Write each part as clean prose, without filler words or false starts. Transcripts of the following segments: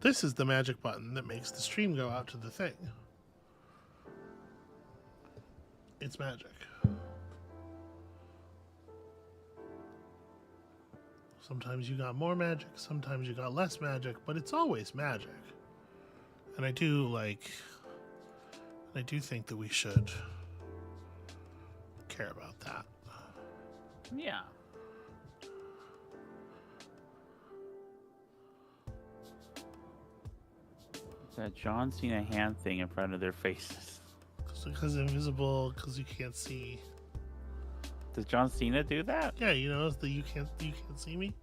This is the magic button that makes the stream go out to the thing. It's magic. Sometimes you got more magic, sometimes you got less magic, but it's always magic. And I do think that we should care about that. Yeah. That John Cena hand thing in front of their faces. Because invisible, because you can't see. Does John Cena do that? Yeah, you know, you can't see me.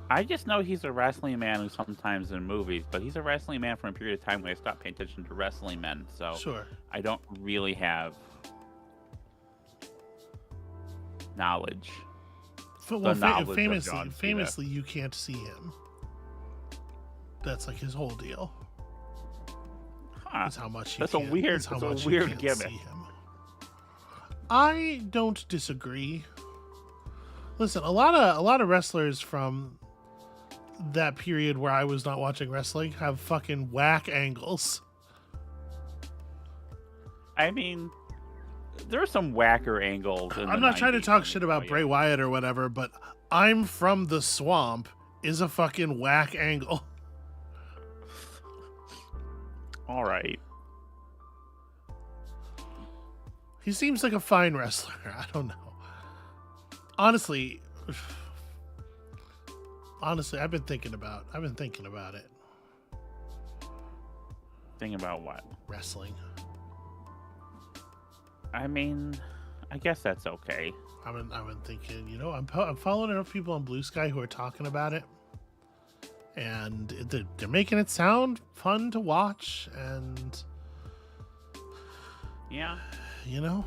I just know he's a wrestling man who sometimes in movies, but he's a wrestling man for a period of time when I stopped paying attention to wrestling men. So Sure. I don't really have knowledge. Well, knowledge of famously, you can't see him. That's like his whole deal. Huh. That's how much. That's a weird gimmick. See him. I don't disagree. Listen, a lot of wrestlers from that period where I was not watching wrestling have fucking whack angles. I mean, there are some whacker angles. I'm not trying to talk shit about Bray Wyatt or whatever, but I'm from the swamp is a fucking whack angle. All right. He seems like a fine wrestler. I don't know. Honestly, I've been thinking about it. Thinking about what? Wrestling. I mean, I guess that's okay. I've been thinking, you know, I'm following enough people on Blue Sky who are talking about it, and they're making it sound fun to watch, and yeah, you know,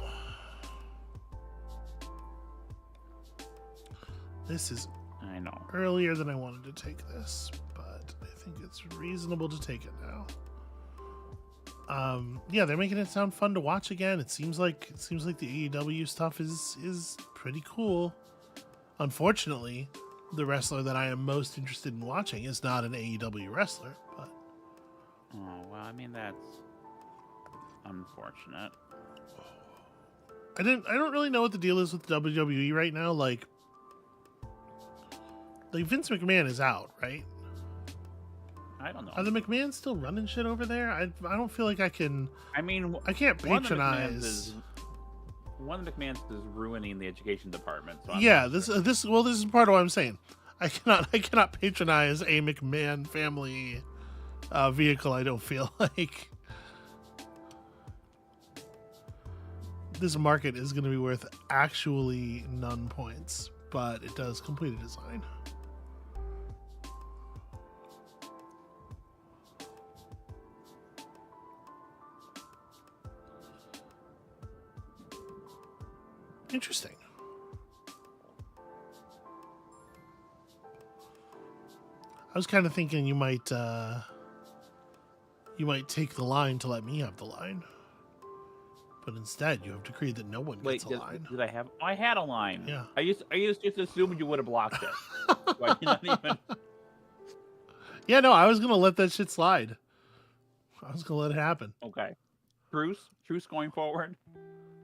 this is I know earlier than I wanted to take this, but I think it's reasonable to take it now. Yeah, they're making it sound fun to watch again. It seems like the AEW stuff is pretty cool. Unfortunately, the wrestler that I am most interested in watching is not an AEW wrestler, but oh well, I mean that's unfortunate. I don't really know what the deal is with WWE right now. Like Vince McMahon is out, right? I don't know. Are the McMahons still running shit over there? I don't feel like I can. I mean, I can't patronize. One of the McMahons is ruining the education department. So yeah, this is part of what I'm saying. I cannot patronize a McMahon family vehicle. I don't feel like this market is going to be worth actually none points, but it does complete a design. Interesting. I was kind of thinking you might take the line to let me have the line, but instead you have decreed that no one gets a line. Did I have? Oh, I had a line. Yeah. I used to assume you would have blocked it. So I did not even... Yeah, no, I was gonna let that shit slide. I was gonna let it happen. Okay. Truce going forward.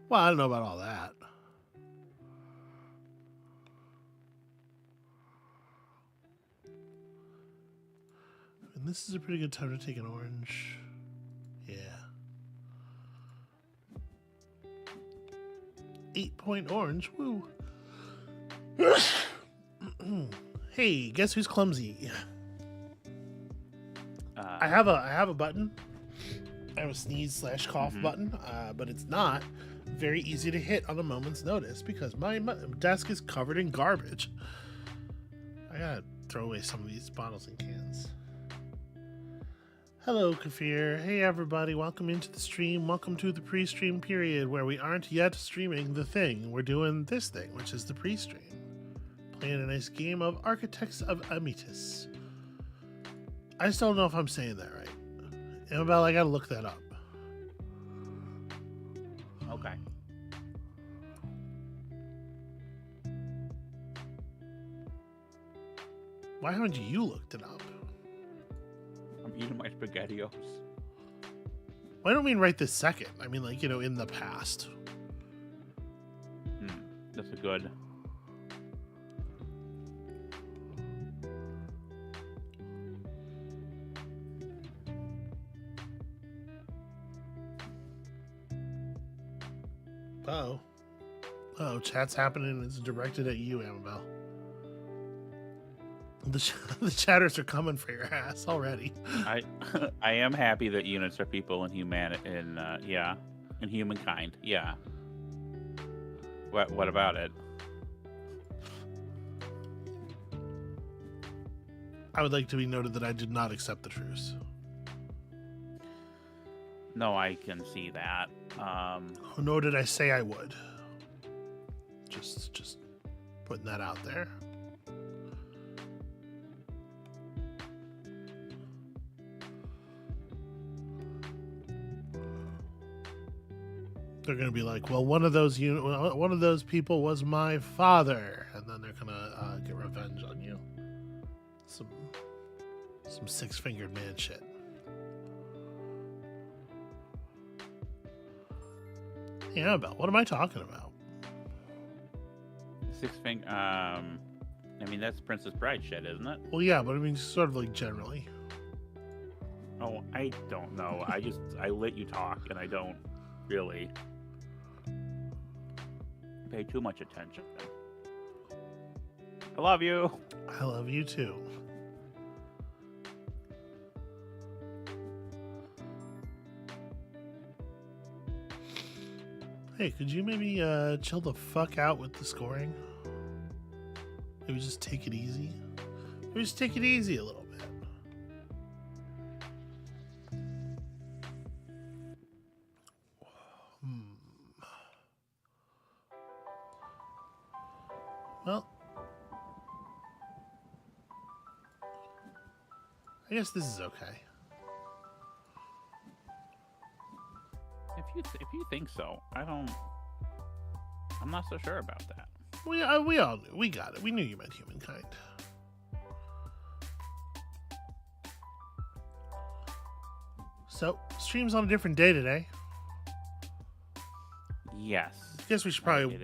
Well, I don't know about all that. And this is a pretty good time to take an orange. Yeah. 8-point orange. Woo. Hey, guess who's clumsy? I have a button. I have a sneeze/cough button, but it's not very easy to hit on a moment's notice because my desk is covered in garbage. I gotta throw away some of these bottles and cans. Hello, Kafir. Hey, everybody. Welcome into the stream. Welcome to the pre-stream period where we aren't yet streaming the thing. We're doing this thing, which is the pre-stream. Playing a nice game of Architects of Amytis. I still don't know if I'm saying that right. Amabel, I gotta look that up. Okay. Why haven't you looked it up? eating my SpaghettiOs. I don't mean right this second. I mean, like, in the past. That's a good. Uh-oh. Oh, chat's happening. It's directed at you, Amabel. The chatters are coming for your ass already. I I am happy that units are people in in humankind. Yeah. What about it? I would like to be noted that I did not accept the truce. No, I can see that. Nor did I say I would. Just putting that out there. They're gonna be like, well, one of those people was my father, and then they're gonna get revenge on you. Some six-fingered man shit. Hey, Amabel, what am I talking about? Six finger. I mean, that's Princess Bride shit, isn't it? Well, yeah, but I mean, sort of like generally. Oh, I don't know. I let you talk, and I don't really pay too much attention. I love you. I love you too. Hey, could you maybe chill the fuck out with the scoring? Maybe just take it easy. Maybe just take it easy a little bit. Well, I guess this is okay. If you think so, I'm not so sure about that. We all knew. We got it. We knew you meant humankind. So, stream's on a different day today. Yes. I guess we should probably...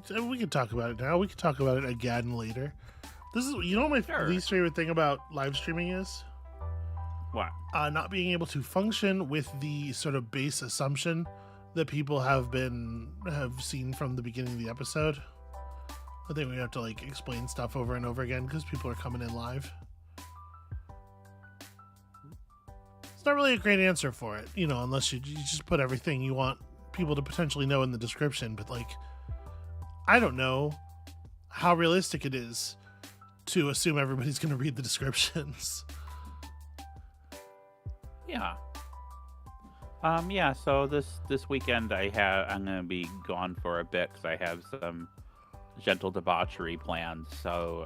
We can talk about it now. We can talk about it again later. This is... You know what my least favorite thing about live streaming is? What? Not being able to function with the sort of base assumption that people have seen from the beginning of the episode. I think we have to like explain stuff over and over again because people are coming in live. It's not really a great answer for it, unless you just put everything you want people to potentially know in the description. But like, I don't know how realistic it is to assume everybody's going to read the descriptions. Yeah. Yeah, so this weekend I'm going to be gone for a bit because I have some gentle debauchery planned. So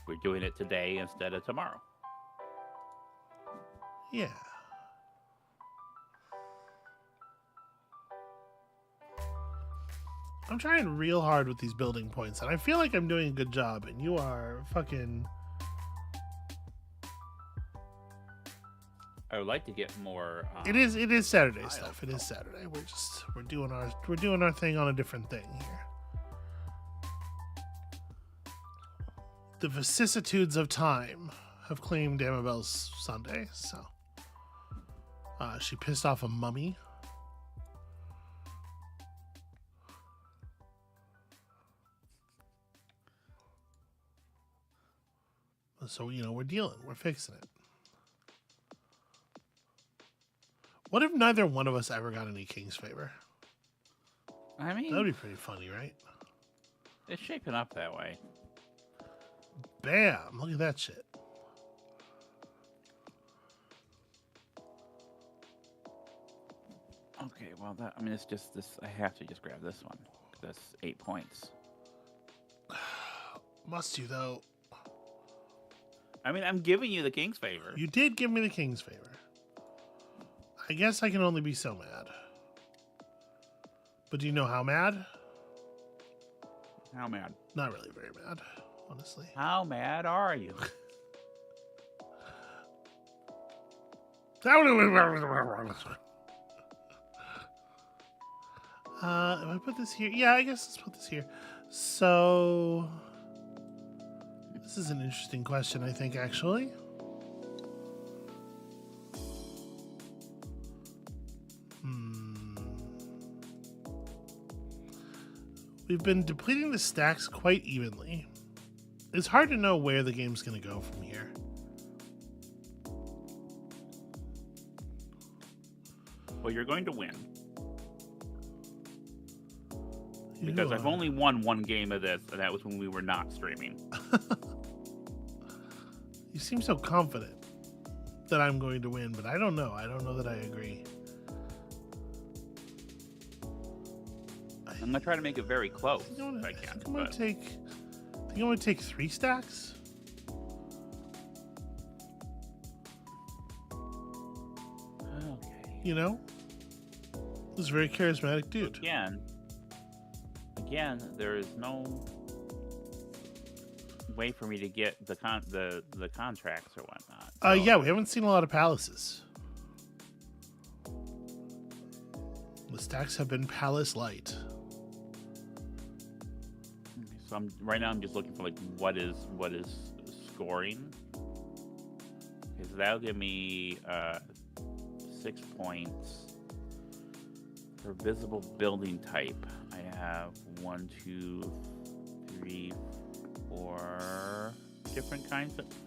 we're doing it today instead of tomorrow. Yeah. I'm trying real hard with these building points, and I feel like I'm doing a good job, and you are fucking... I would like to get more. It is Saturday stuff. It is Saturday. We're doing our thing on a different thing here. The vicissitudes of time have claimed Amabel's Sunday, so she pissed off a mummy. So we're fixing it. What if neither one of us ever got any King's favor? I mean, that'd be pretty funny, right? It's shaping up that way. Bam! Look at that shit. Okay, well, it's just this. I have to just grab this one. That's 8 points. Must you, though? I mean, I'm giving you the King's favor. You did give me the King's favor. I guess I can only be so mad. But do you know how mad? How mad? Not really very mad, honestly. How mad are you? If I put this here, yeah, I guess let's put this here. So, this is an interesting question, I think, actually. We've been depleting the stacks quite evenly. It's hard to know where the game's going to go from here. Well, you're going to win. You Because are. I've only won one game of this, and that was when we were not streaming. You seem so confident that I'm going to win, but I don't know. I don't know that I agree. I'm going to try to make it very close if I I can. think I'm going But to take 3 stacks. okay. You know? This is a very charismatic dude. Again, there is no way for me to get the contracts or whatnot. So, Yeah, we haven't seen a lot of palaces. The stacks have been palace light. So right now I'm just looking for like what is scoring. Because that'll give me 6 points for visible building type. I have 1, 2, 3, 4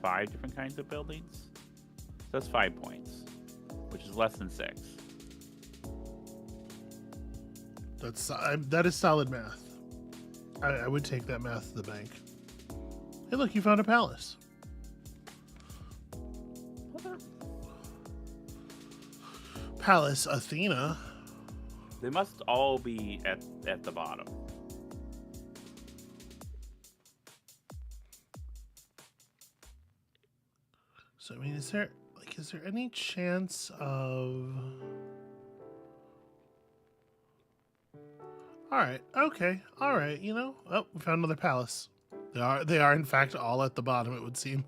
5 different kinds of buildings. So that's 5 points, which is less than 6. That is solid math. I would take that math to the bank. Hey, look, you found a palace. Palace Athena. They must all be at the bottom. So I mean, is there any chance of? All right, okay, all right. You know, oh, we found another palace. They are in fact all at the bottom. It would seem.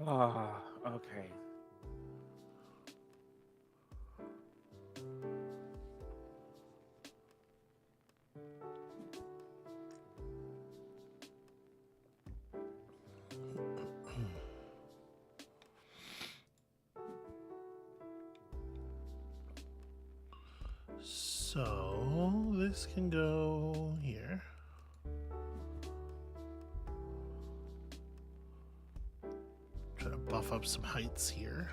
Ah, okay. So this can go here. Try to buff up some heights here.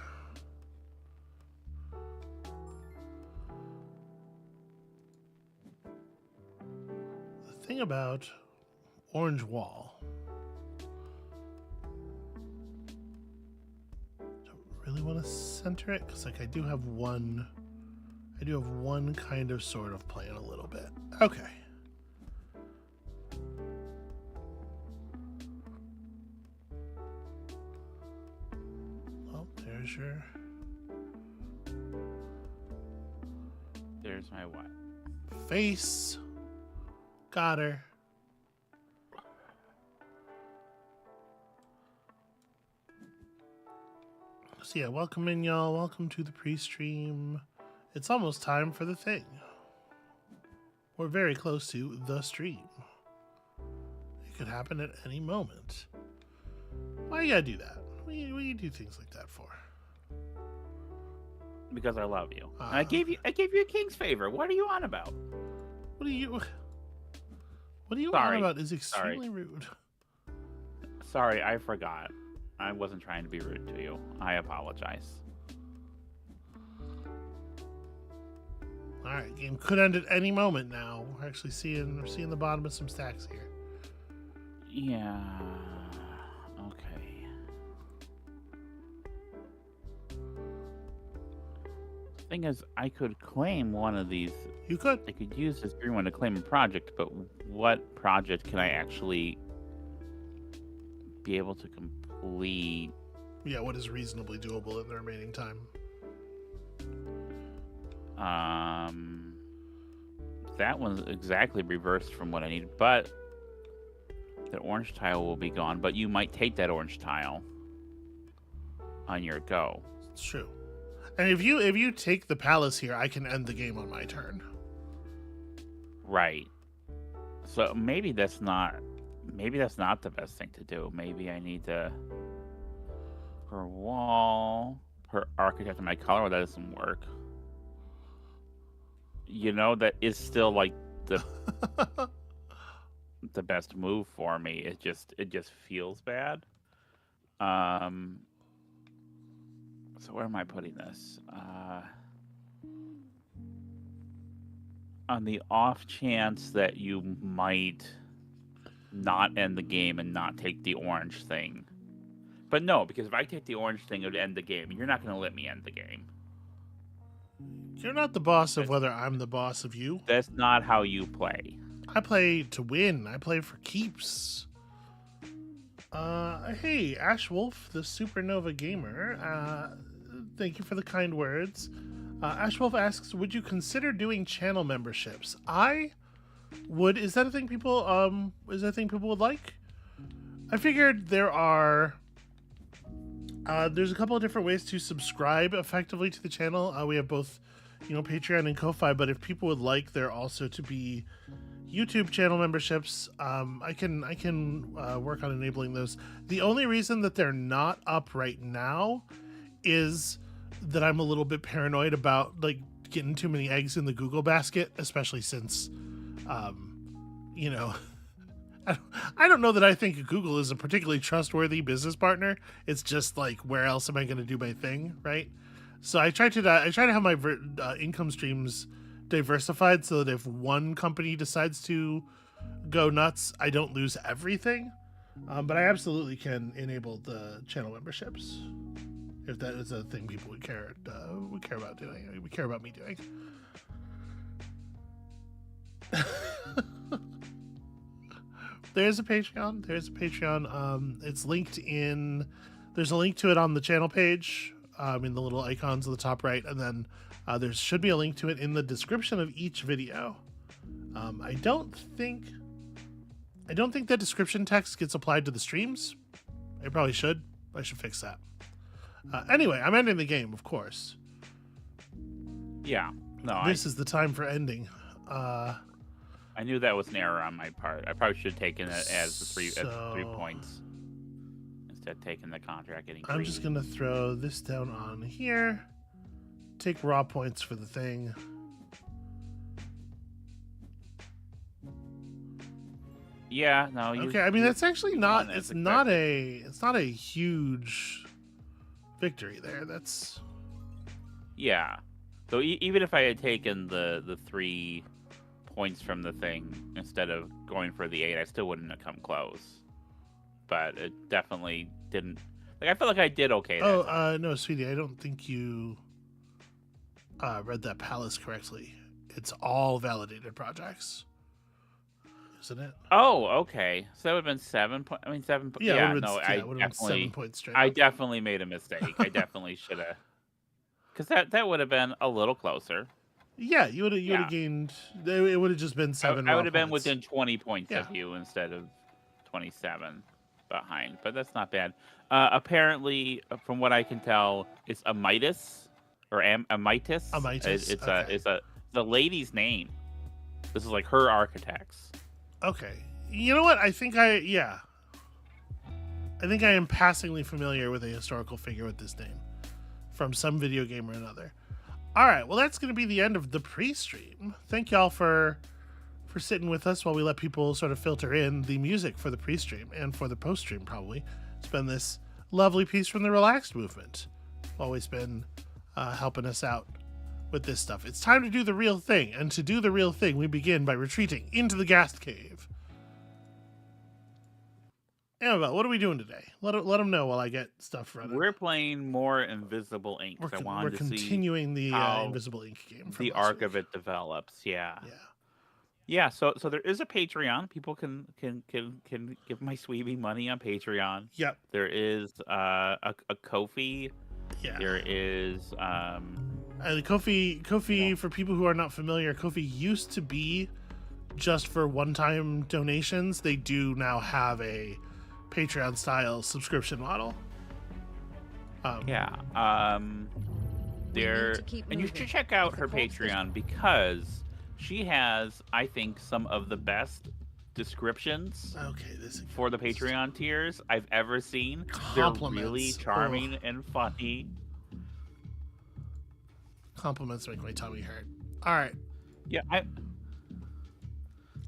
The thing about orange wall, don't really want to center it because like I do have one kind of sort of plan a little bit. Okay. Well, There's my what? face. Got her. So yeah, welcome in, y'all. Welcome to the pre-stream. It's almost time for the thing. We're very close to the stream. It could happen at any moment. Why you gotta do that? What do you do things like that for? Because I love you. I gave you a king's favor. What are you on about? What are you on Sorry. about is extremely rude. Sorry, I forgot. I wasn't trying to be rude to you. I apologize. All right, game could end at any moment now. We're actually seeing the bottom of some stacks here. Yeah. Okay. Thing is, I could claim one of these. You could. I could use this green one to claim a project, but what project can I actually be able to complete? Yeah, what is reasonably doable in the remaining time? That one's exactly reversed from what I need, but the orange tile will be gone, but you might take that orange tile on your go. It's true. And if you take the palace here, I can end the game on my turn. Right. So maybe that's not the best thing to do. Maybe I need to per wall, per architect of my color. Well, that doesn't work. You know, that is still like the the best move for me. It just feels bad. So where am I putting this? On the off chance that you might not end the game and not take the orange thing. But no, because if I take the orange thing, it would end the game. And you're not going to let me end the game. You're not the boss of whether I'm the boss of you. That's not how you play. I play to win. I play for keeps. Hey, Ash Wolf, the Supernova Gamer. Thank you for the kind words. Ash Wolf asks, would you consider doing channel memberships? I would. Is that a thing people would like? I figured there's a couple of different ways to subscribe effectively to the channel. We have both, Patreon and Ko-Fi, but if people would like there also to be YouTube channel memberships, I can work on enabling those. The only reason that they're not up right now is that I'm a little bit paranoid about getting too many eggs in the Google basket, especially since I don't know that I think Google is a particularly trustworthy business partner. It's just where else am I going to do my thing, right? So I try to have my income streams diversified so that if one company decides to go nuts, I don't lose everything. But I absolutely can enable the channel memberships if that is a thing people would care about doing. Would care about me doing. There's a Patreon. It's linked in. There's a link to it on the channel page, in the little icons on the top right, and then there should be a link to it in the description of each video. I don't think that description text gets applied to the streams. It probably should. I should fix that. Anyway, I'm ending the game, of course. Yeah. No. This is the time for ending. I knew that was an error on my part. I probably should have taken it as the 3 points instead of taking the contract getting I'm green. just gonna throw this down on here. Take raw points for the thing. Yeah, no. Okay, I mean that's actually not. It's not a huge victory there. That's. Yeah. So even if I had taken the 3 points from the thing instead of going for the 8, I still wouldn't have come close. But it definitely didn't. I feel like I did okay. No, sweetie, I don't think you read that palace correctly. It's all validated projects, isn't it? Oh, okay. So that would have been 7 points. I mean, 7 points. Yeah, no, it would have been 7 points straight. I definitely made a mistake. I definitely should have. Because that would have been a little closer. Yeah, you would have gained. It would have just been 7. I would have been within 20 points of you instead of 27 behind, but that's not bad. Apparently, from what I can tell, it's Amytis or Amytis. Amytis. It's a lady's name. This is her architects. Okay, you know what? I think I am passingly familiar with a historical figure with this name from some video game or another. All right, well, that's going to be the end of the pre-stream. Thank y'all for sitting with us while we let people sort of filter in the music for the pre-stream and for the post-stream, probably. It's been this lovely piece from the Relaxed Movement. Always been helping us out with this stuff. It's time to do the real thing, and to do the real thing, we begin by retreating into the gas cave. Amabel, what are we doing today? Let them know while I get stuff running. We're playing more Invisible Ink. We're continuing the Invisible Ink game. The arc of it develops. Yeah. So there is a Patreon. People can give my Sweebie money on Patreon. Yep. There is a Ko-fi. Yeah. There is the Ko-fi for people who are not familiar. Ko-fi used to be just for one-time donations. They do now have a Patreon style subscription model. Yeah. to keep And you moving. should check out If the her court's Patreon because she has, I think, some of the best descriptions Okay, this for the Patreon tiers I've ever seen. They're really compliments. charming Oh, and funny. compliments make my tummy hurt. All right, Yeah,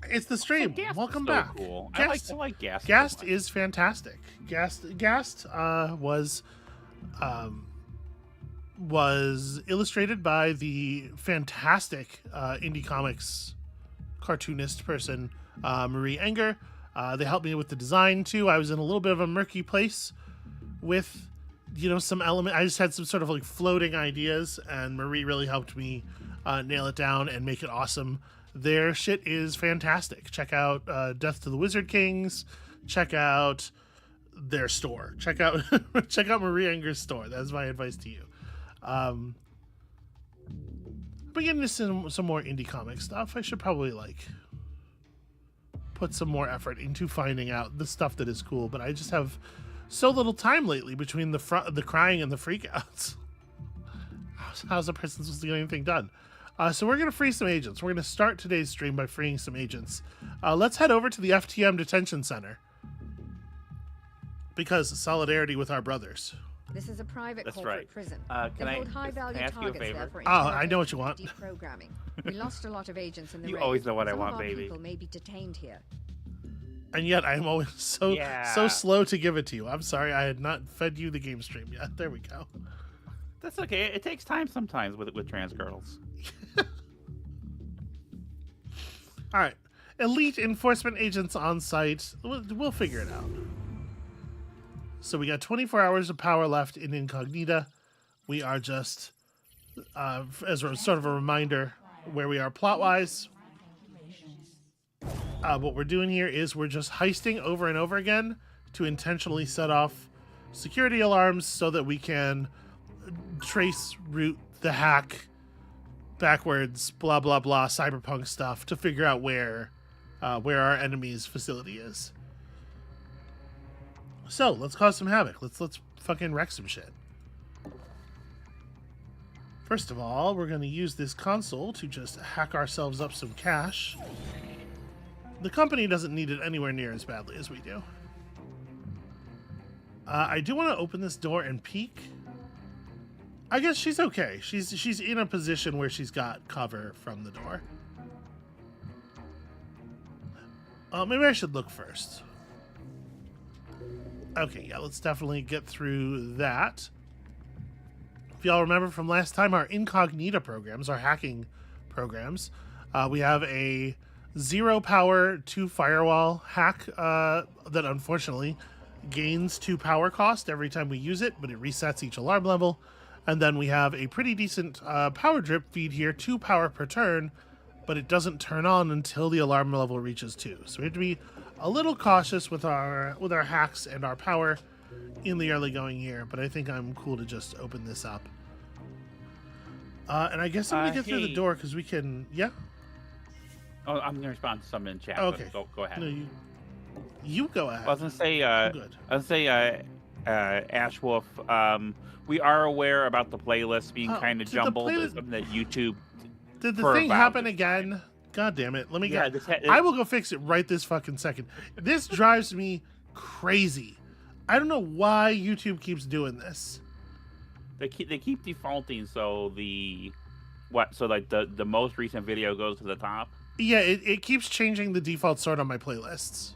it's the so stream. Gast Welcome is so back. cool. Gast, I like Gast. Gast so much. is fantastic. Gast was illustrated by the fantastic indie comics cartoonist person Marie Enger. They helped me with the design too. I was in a little bit of a murky place with some element. I just had some sort of like floating ideas, and Marie really helped me nail it down and make it awesome. Their shit is fantastic. Check out Death to the Wizard Kings. Check out their store. Check out Marie Enger's store. That's my advice to you. But getting into some more indie comic stuff, I should probably put some more effort into finding out the stuff that is cool. But I just have so little time lately between the crying and the freakouts. How's a person supposed to get anything done? So we're going to free some agents. We're going to start today's stream by freeing some agents. Let's head over to the FTM Detention Center. Because solidarity with our brothers. This is a private That's corporate right. prison. Can They I hold high-value ask you a targets favor? there for I know what you want. deprogramming. We lost a lot of agents in the You raid. always know what I Some of want, our baby. people may be detained here. And yet I am always so Yeah. slow to give it to you. I'm sorry, I had not fed you the game stream yet. There we go. That's okay. It takes time sometimes with trans girls. All right. Elite enforcement agents on site. We'll figure it out. So we got 24 hours of power left in Incognita. We are just, as a sort of a reminder, where we are plot-wise. What we're doing here is we're just heisting over and over again to intentionally set off security alarms so that we can trace route the hack backwards, blah blah blah, cyberpunk stuff to figure out where our enemy's facility is. So let's cause some havoc. Let's fucking wreck some shit. First of all, we're going to use this console to just hack ourselves up some cash. The company doesn't need it anywhere near as badly as we do. I do want to open this door and peek. I guess she's okay. She's in a position where she's got cover from the door. Maybe I should look first. Okay, yeah, let's definitely get through that. If y'all remember from last time, our incognita programs, our hacking programs, we have a 0 power 2 firewall hack that unfortunately gains 2 power cost every time we use it, but it resets each alarm level. And then we have a pretty decent power drip feed here, 2 power per turn, but it doesn't turn on until the alarm level reaches 2. So we have to be a little cautious with our hacks and our power in the early going here, but I think I'm cool to just open this up. And I guess I'm gonna get through the door because we can. Yeah. Oh, I'm gonna respond to something in chat. Okay. Go ahead. No, you go ahead. I was gonna say. Good. I was gonna say. Ash Wolf. We are aware about the playlist being kind of did the jumbled. playlist- It's something that YouTube. Did the for thing about happen this again? time. God damn it! Let me Yeah, go. this I will go fix it right this fucking second. This drives me crazy. I don't know why YouTube keeps doing this. They keep defaulting, so the most recent video goes to the top. Yeah, it keeps changing the default sort on my playlists.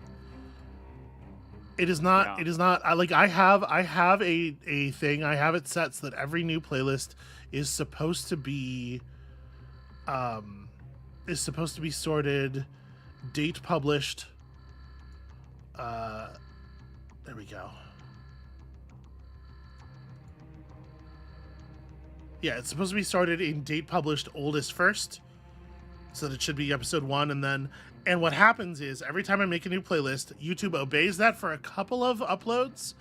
It is not. Yeah. It is not. I have a thing. I have it set so that every new playlist is supposed to be sorted, date published. There we go. Yeah, it's supposed to be sorted in date published oldest first. So that it should be episode 1, and what happens is every time I make a new playlist, YouTube obeys that for a couple of uploads,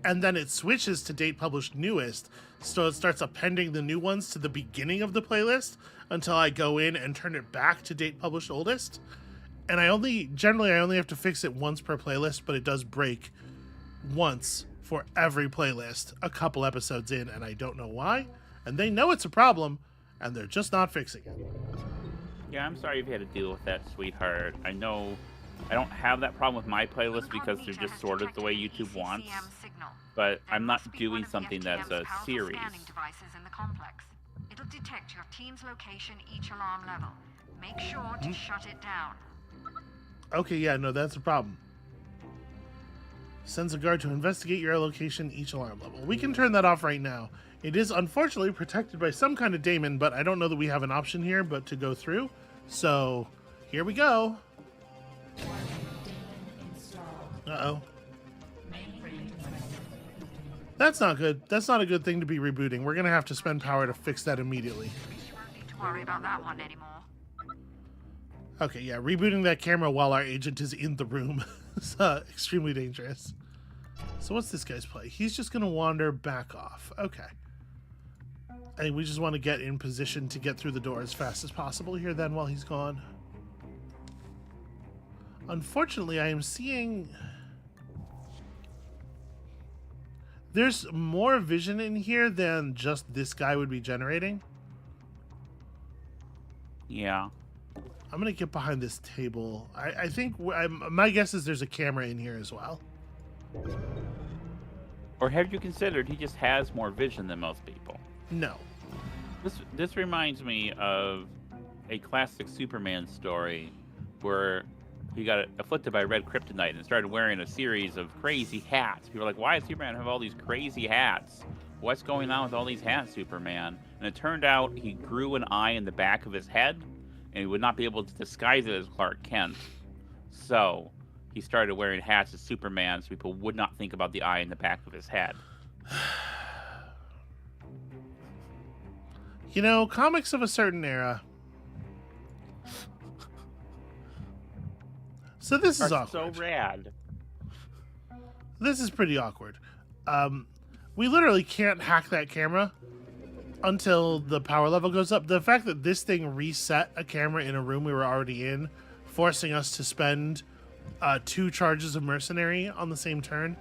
and then it switches to date published newest. So it starts appending the new ones to the beginning of the playlist until I go in and turn it back to date published oldest. And I only have to fix it once per playlist, but it does break once for every playlist a couple episodes in, and I don't know why. And they know it's a problem, and they're just not fixing it. Yeah, I'm sorry you've had to deal with that, sweetheart. I know I don't have that problem with my playlist because they're just sorted the way YouTube wants. But I'm not doing something that's a series. It'll detect your team's location each alarm level. Make sure to shut it down. Okay, yeah, no, that's a problem. Sends a guard to investigate your location each alarm level. We can turn that off right now. It is unfortunately protected by some kind of daemon, but I don't know that we have an option here but to go through. So, here we go. Uh-oh. That's not good. That's not a good thing to be rebooting. We're going to have to spend power to fix that immediately. You won't need to worry about that one anymore. Okay, yeah, rebooting that camera while our agent is in the room is extremely dangerous. So what's this guy's play? He's just going to wander back off. Okay. And we just want to get in position to get through the door as fast as possible here then while he's gone. Unfortunately, I am seeing... There's more vision in here than just this guy would be generating. Yeah. I'm going to get behind this table. I think... my guess is there's a camera in here as well. Or have you considered he just has more vision than most people? No. This reminds me of a classic Superman story where he got afflicted by red kryptonite and started wearing a series of crazy hats. People were like, why does Superman have all these crazy hats? What's going on with all these hats, Superman? And it turned out he grew an eye in the back of his head, and he would not be able to disguise it as Clark Kent. So he started wearing hats as Superman so people would not think about the eye in the back of his head. You know, comics of a certain era. So this is awkward. So rad. This is pretty awkward. We literally can't hack that camera until the power level goes up. The fact that this thing reset a camera in a room we were already in, forcing us to spend 2 charges of Mercenary on the same turn,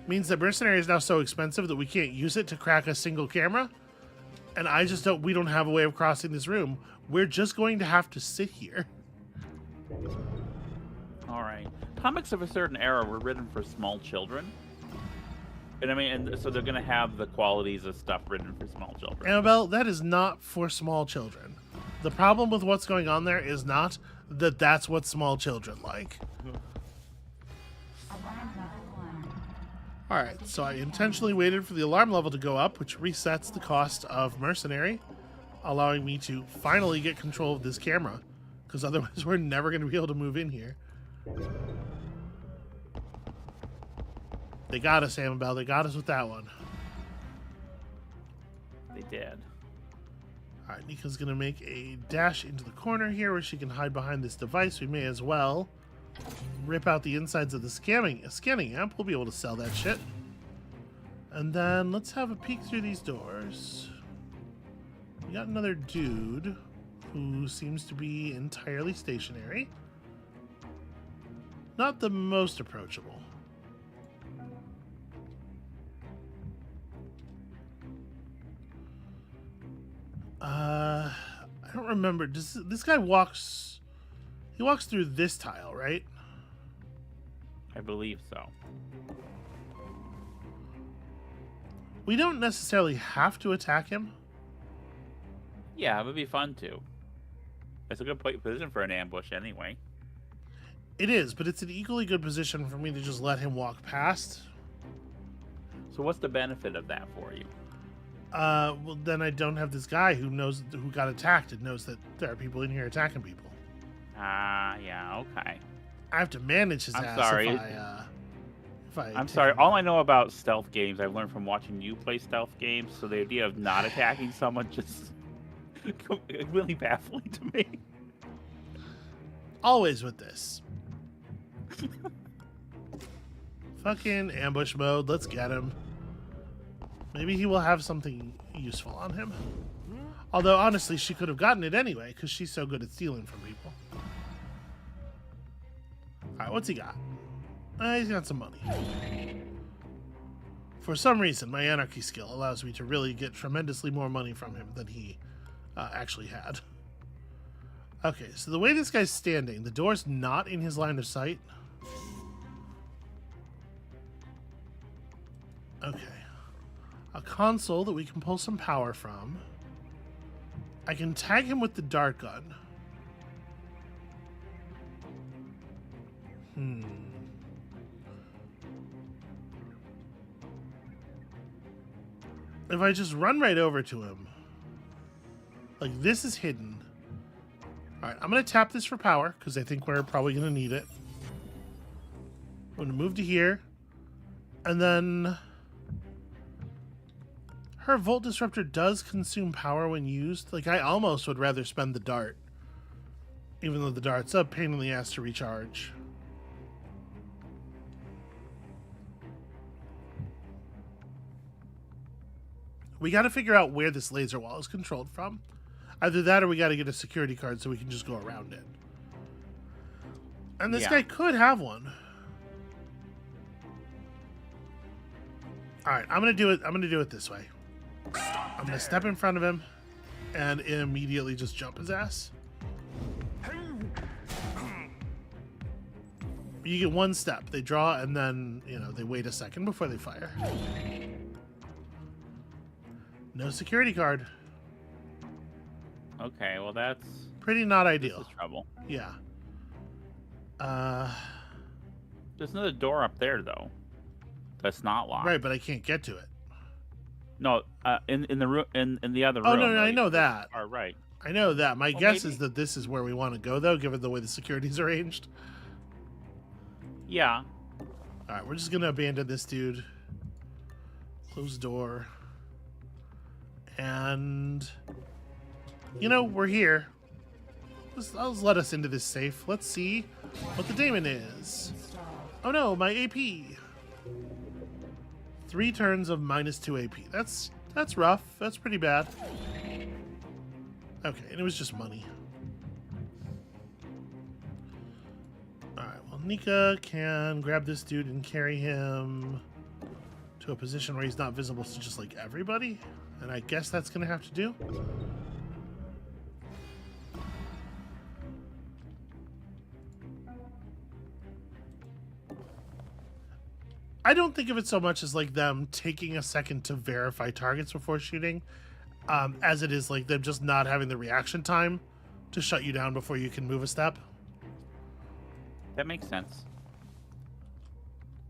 means that Mercenary is now so expensive that we can't use it to crack a single camera. And we don't have a way of crossing this room. We're just going to have to sit here. All right. Comics of a certain era were written for small children. And I mean, and so they're going to have the qualities of stuff written for small children. Amabel, that is not for small children. The problem with what's going on there is not that that's what small children like. Alright, so I intentionally waited for the alarm level to go up, which resets the cost of Mercenary, allowing me to finally get control of this camera, because otherwise we're never going to be able to move in here. They got us, Amabel. They got us with that one. They did. Alright, Nika's going to make a dash into the corner here where she can hide behind this device. We may as well rip out the insides of the scanning amp. We'll be able to sell that shit. And then let's have a peek through these doors. We got another dude who seems to be entirely stationary. Not the most approachable. I don't remember. This guy walks... He walks through this tile, right? I believe so. We don't necessarily have to attack him. Yeah, it would be fun to. It's a good position for an ambush anyway. It is, but it's an equally good position for me to just let him walk past. So what's the benefit of that for you? Well, then I don't have this guy who got attacked and knows that there are people in here attacking people. Yeah, okay. I have to manage his ass. Sorry. I'm sorry. All I know about stealth games, I've learned from watching you play stealth games. So the idea of not attacking someone just really baffling to me. Always with this. Fucking ambush mode. Let's get him. Maybe he will have something useful on him. Although, honestly, she could have gotten it anyway, because she's so good at stealing from people. Alright, what's he got? He's got some money. For some reason, my anarchy skill allows me to really get tremendously more money from him than he actually had. Okay, so the way this guy's standing, the door's not in his line of sight. Okay. A console that we can pull some power from. I can tag him with the dart gun. If I just run right over to him, like this is hidden. All right, I'm going to tap this for power because I think we're probably going to need it. I'm going to move to here. And then her Volt Disruptor does consume power when used. Like, I almost would rather spend the dart, even though the dart's a pain in the ass to recharge. We got to figure out where this laser wall is controlled from. Either that or we got to get a security card so we can just go around it. And this guy could have one. All right, I'm going to do it. I'm going to do it this way. I'm going to step in front of him and immediately just jump his ass. You get one step. They draw and then, you know, they wait a second before they fire. No security card. Okay, well that's pretty not ideal. This is trouble. Yeah. There's another door up there though. That's not locked. Right, but I can't get to it. No, in the room in the other room. Oh no, I know that. All right. I know that. My guess maybe. is that this is where we want to go though, given the way the security's arranged. Yeah. All right, we're just gonna abandon this dude. Close door. And you know, we're here. Let's let us into this safe. Let's see what the daemon is. Oh no, my AP. 3 turns of -2 AP. That's rough. That's pretty bad. Okay, and it was just money. Alright, well Nika can grab this dude and carry him to a position where he's not visible to just like everybody. And I guess that's gonna have to do. I don't think of it so much as like them taking a second to verify targets before shooting, as it is like them just not having the reaction time to shut you down before you can move a step. That makes sense.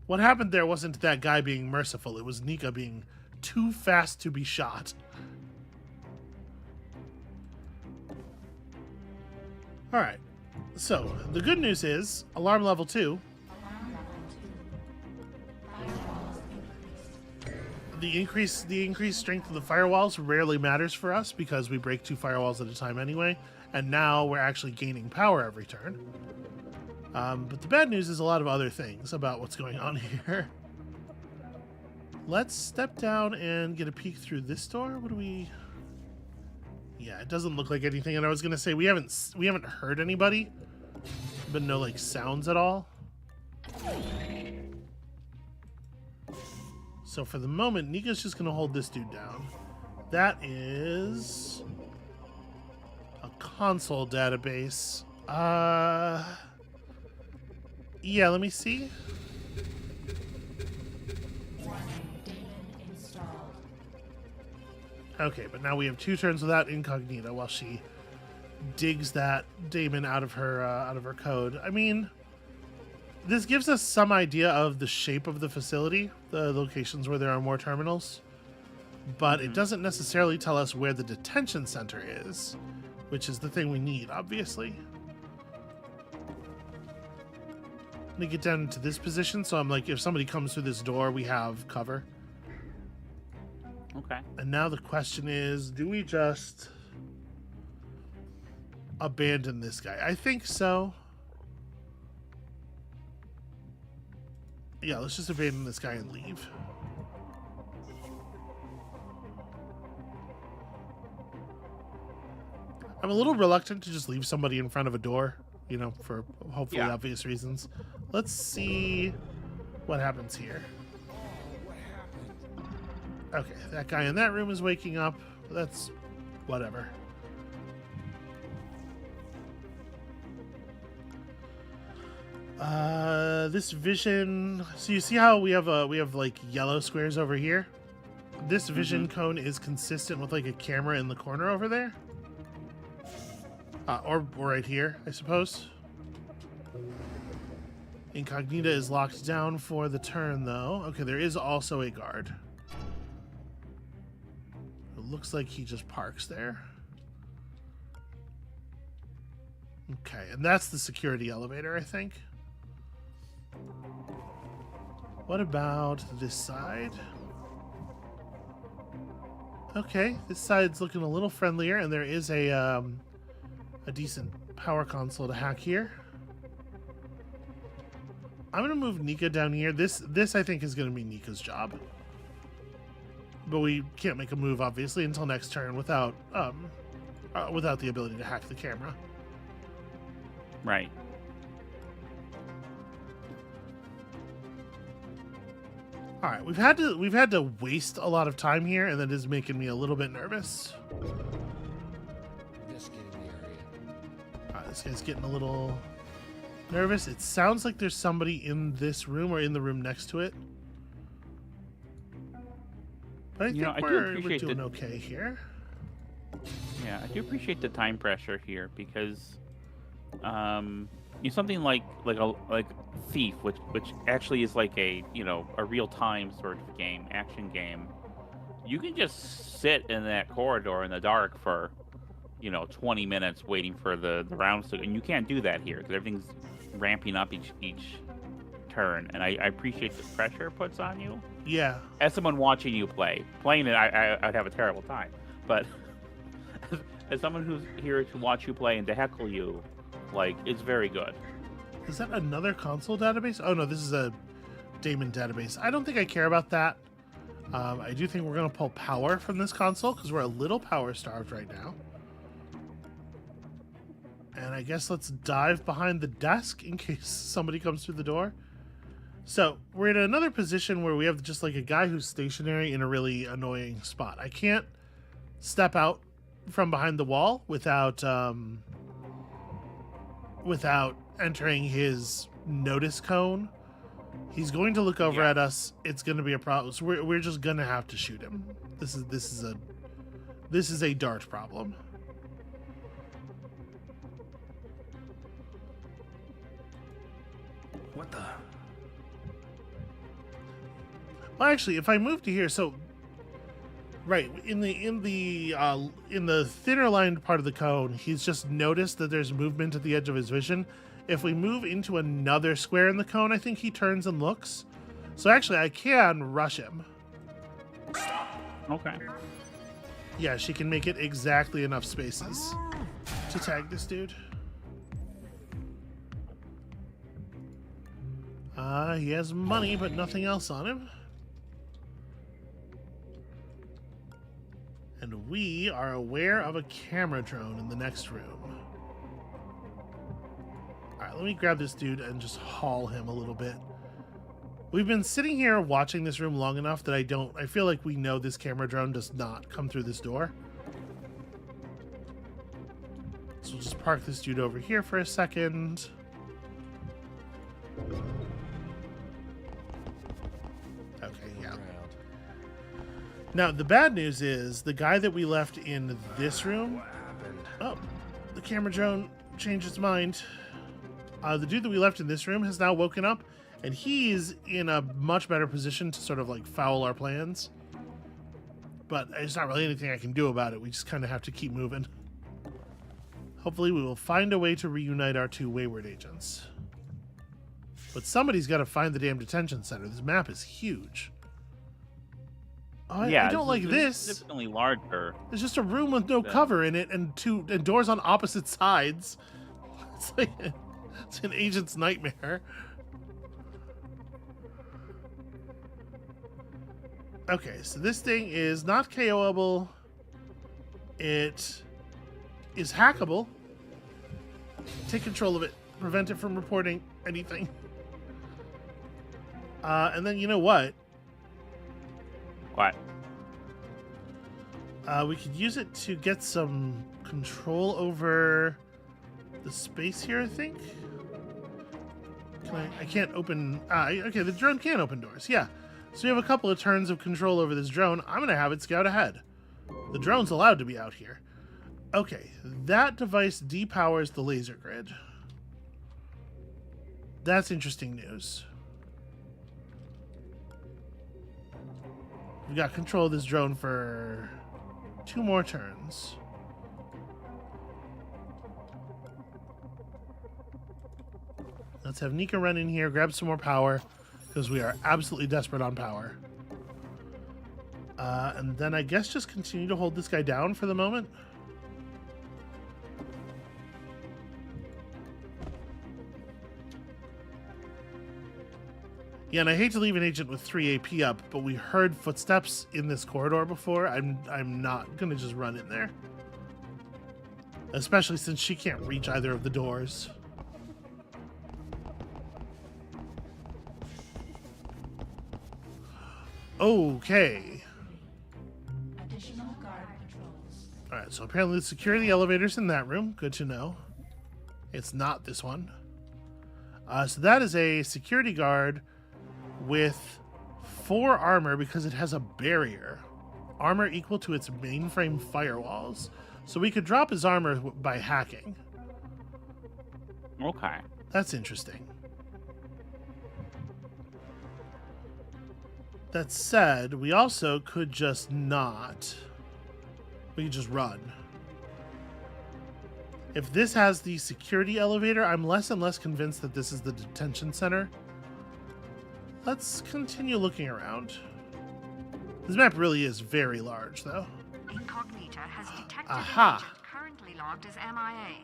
What happened there wasn't that guy being merciful, it was Nika being too fast to be shot. Alright, so the good news is, alarm level 2. The increased strength of the firewalls rarely matters for us because we break 2 firewalls at a time anyway, and now we're actually gaining power every turn. But the bad news is a lot of other things about what's going on here. Let's step down and get a peek through this door. What do we... Yeah, it doesn't look like anything, and I was gonna say we haven't heard anybody, but no like sounds at all. So for the moment, Nika's just gonna hold this dude down. That is a console database. Yeah, let me see. Okay, but now we have 2 turns without incognito while she digs that daemon out of her code. I mean, this gives us some idea of the shape of the facility, the locations where there are more terminals, but it doesn't necessarily tell us where the detention center is, which is the thing we need, obviously. I'm gonna get down into this position, so I'm like, if somebody comes through this door, we have cover. Okay. And now the question is, do we just abandon this guy? I think so. Yeah, let's just abandon this guy and leave. I'm a little reluctant to just leave somebody in front of a door, you know, for hopefully obvious reasons. Let's see what happens here. Okay, that guy in that room is waking up. That's whatever. This vision. So you see how we have like yellow squares over here? This vision cone is consistent with like a camera in the corner over there. Or right here, I suppose. Incognita is locked down for the turn, though. Okay, there is also a guard. It looks like he just parks there. Okay, and that's the security elevator, I think. What about this side? Okay, this side's looking a little friendlier, and there is a decent power console to hack here. I'm gonna move Nika down here. This I think is gonna be Nika's job, but we can't make a move obviously until next turn without the ability to hack the camera. Right. All right, we've had to waste a lot of time here, and that is making me a little bit nervous. Investigating the area. All right, this guy's getting a little nervous. It sounds like there's somebody in this room or in the room next to it. But I think we're doing okay here. Yeah, I do appreciate the time pressure here because, something like Thief, which actually is like a a real time sort of game, action game. You can just sit in that corridor in the dark for 20 minutes waiting for the rounds to, and you can't do that here because everything's ramping up each turn, and I appreciate the pressure it puts on you. Yeah. As someone watching you playing it, I'd have a terrible time. But as someone who's here to watch you play and to heckle you, it's very good. Is that another console database? Oh no, this is a daemon database. I don't think I care about that. I do think we're going to pull power from this console because we're a little power starved right now. And I guess let's dive behind the desk in case somebody comes through the door. So we're in another position where we have just like a guy who's stationary in a really annoying spot. I can't step out from behind the wall without entering his notice cone. He's going to look over at us. It's going to be a problem. So we're just going to have to shoot him. This is a dart problem. What the? Well, actually, if I move to here, so right in the thinner lined part of the cone, he's just noticed that there's movement at the edge of his vision. If we move into another square in the cone, I think he turns and looks. So actually, I can rush him. Okay. Yeah, she can make it exactly enough spaces to tag this dude. He has money, but nothing else on him. And we are aware of a camera drone in the next room. Alright, let me grab this dude and just haul him a little bit. We've been sitting here watching this room long enough that I feel like we know this camera drone does not come through this door. So we'll just park this dude over here for a second. Okay, yeah. Now, the bad news is the guy that we left in this room... Oh, the camera drone changed its mind. The dude that we left in this room has now woken up, and he's in a much better position to sort of like foul our plans. But there's not really anything I can do about it. We just kind of have to keep moving. Hopefully we will find a way to reunite our two wayward agents. But somebody's got to find the damn detention center. This map is huge. Oh, I don't like this. It's significantly larger. There's just a room with no cover in it and doors on opposite sides. It's an agent's nightmare. Okay, so this thing is not KOable. It is hackable. Take control of it. Prevent it from reporting anything. And then you know what? What? We could use it to get some control over the space here, I think. I can't open... okay, the drone can open doors, yeah. So we have a couple of turns of control over this drone. I'm going to have it scout ahead. The drone's allowed to be out here. Okay, that device depowers the laser grid. That's interesting news. We've got control of this drone for 2 more turns. Let's have Nika run in here, grab some more power, because we are absolutely desperate on power. And then I guess just continue to hold this guy down for the moment. Yeah, and I hate to leave an agent with 3 AP up, but we heard footsteps in this corridor before. I'm not gonna just run in there. Especially since she can't reach either of the doors. Okay. Additional guard patrols. Alright, so apparently the security elevator's in that room. Good to know. It's not this one. So that is a security guard with 4 armor because it has a barrier. Armor equal to its mainframe firewalls. So we could drop his armor by hacking. Okay. That's interesting. That said, we also could just not. We could just run. If this has the security elevator, I'm less and less convinced that this is the detention center. Let's continue looking around. This map really is very large, though. Incognita has detected Aha. an agent currently logged as MIA.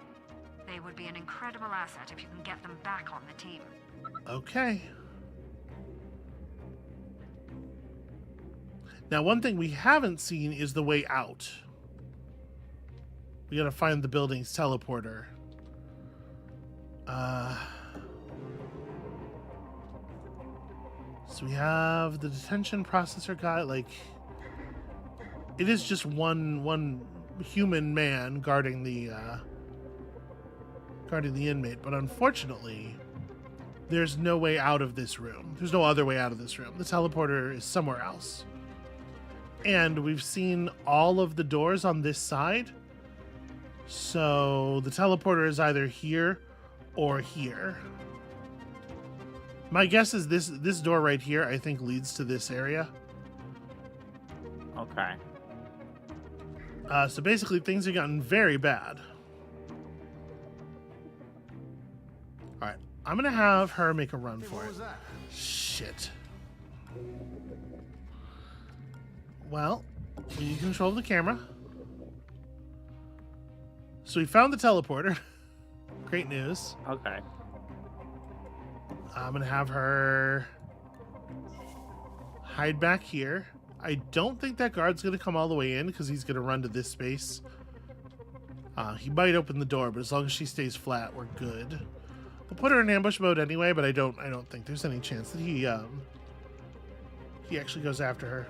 They would be an incredible asset if you can get them back on the team. Okay. Now, one thing we haven't seen is the way out. We gotta find the building's teleporter. So we have the detention processor guy. Like, it is just one human man guarding the inmate. But unfortunately, there's no way out of this room. There's no other way out of this room. The teleporter is somewhere else. And we've seen all of the doors on this side. So the teleporter is either here or here. My guess is this door right here, I think, leads to this area. Okay. So basically, things have gotten very bad. All right, I'm gonna have her make a run for it. Shit. Well, we need control of the camera. So we found the teleporter. Great news. Okay. I'm gonna have her hide back here. I don't think that guard's gonna come all the way in because he's gonna run to this space. He might open the door, but as long as she stays flat, we're good. We'll put her in ambush mode anyway, but I don't think there's any chance that he actually goes after her.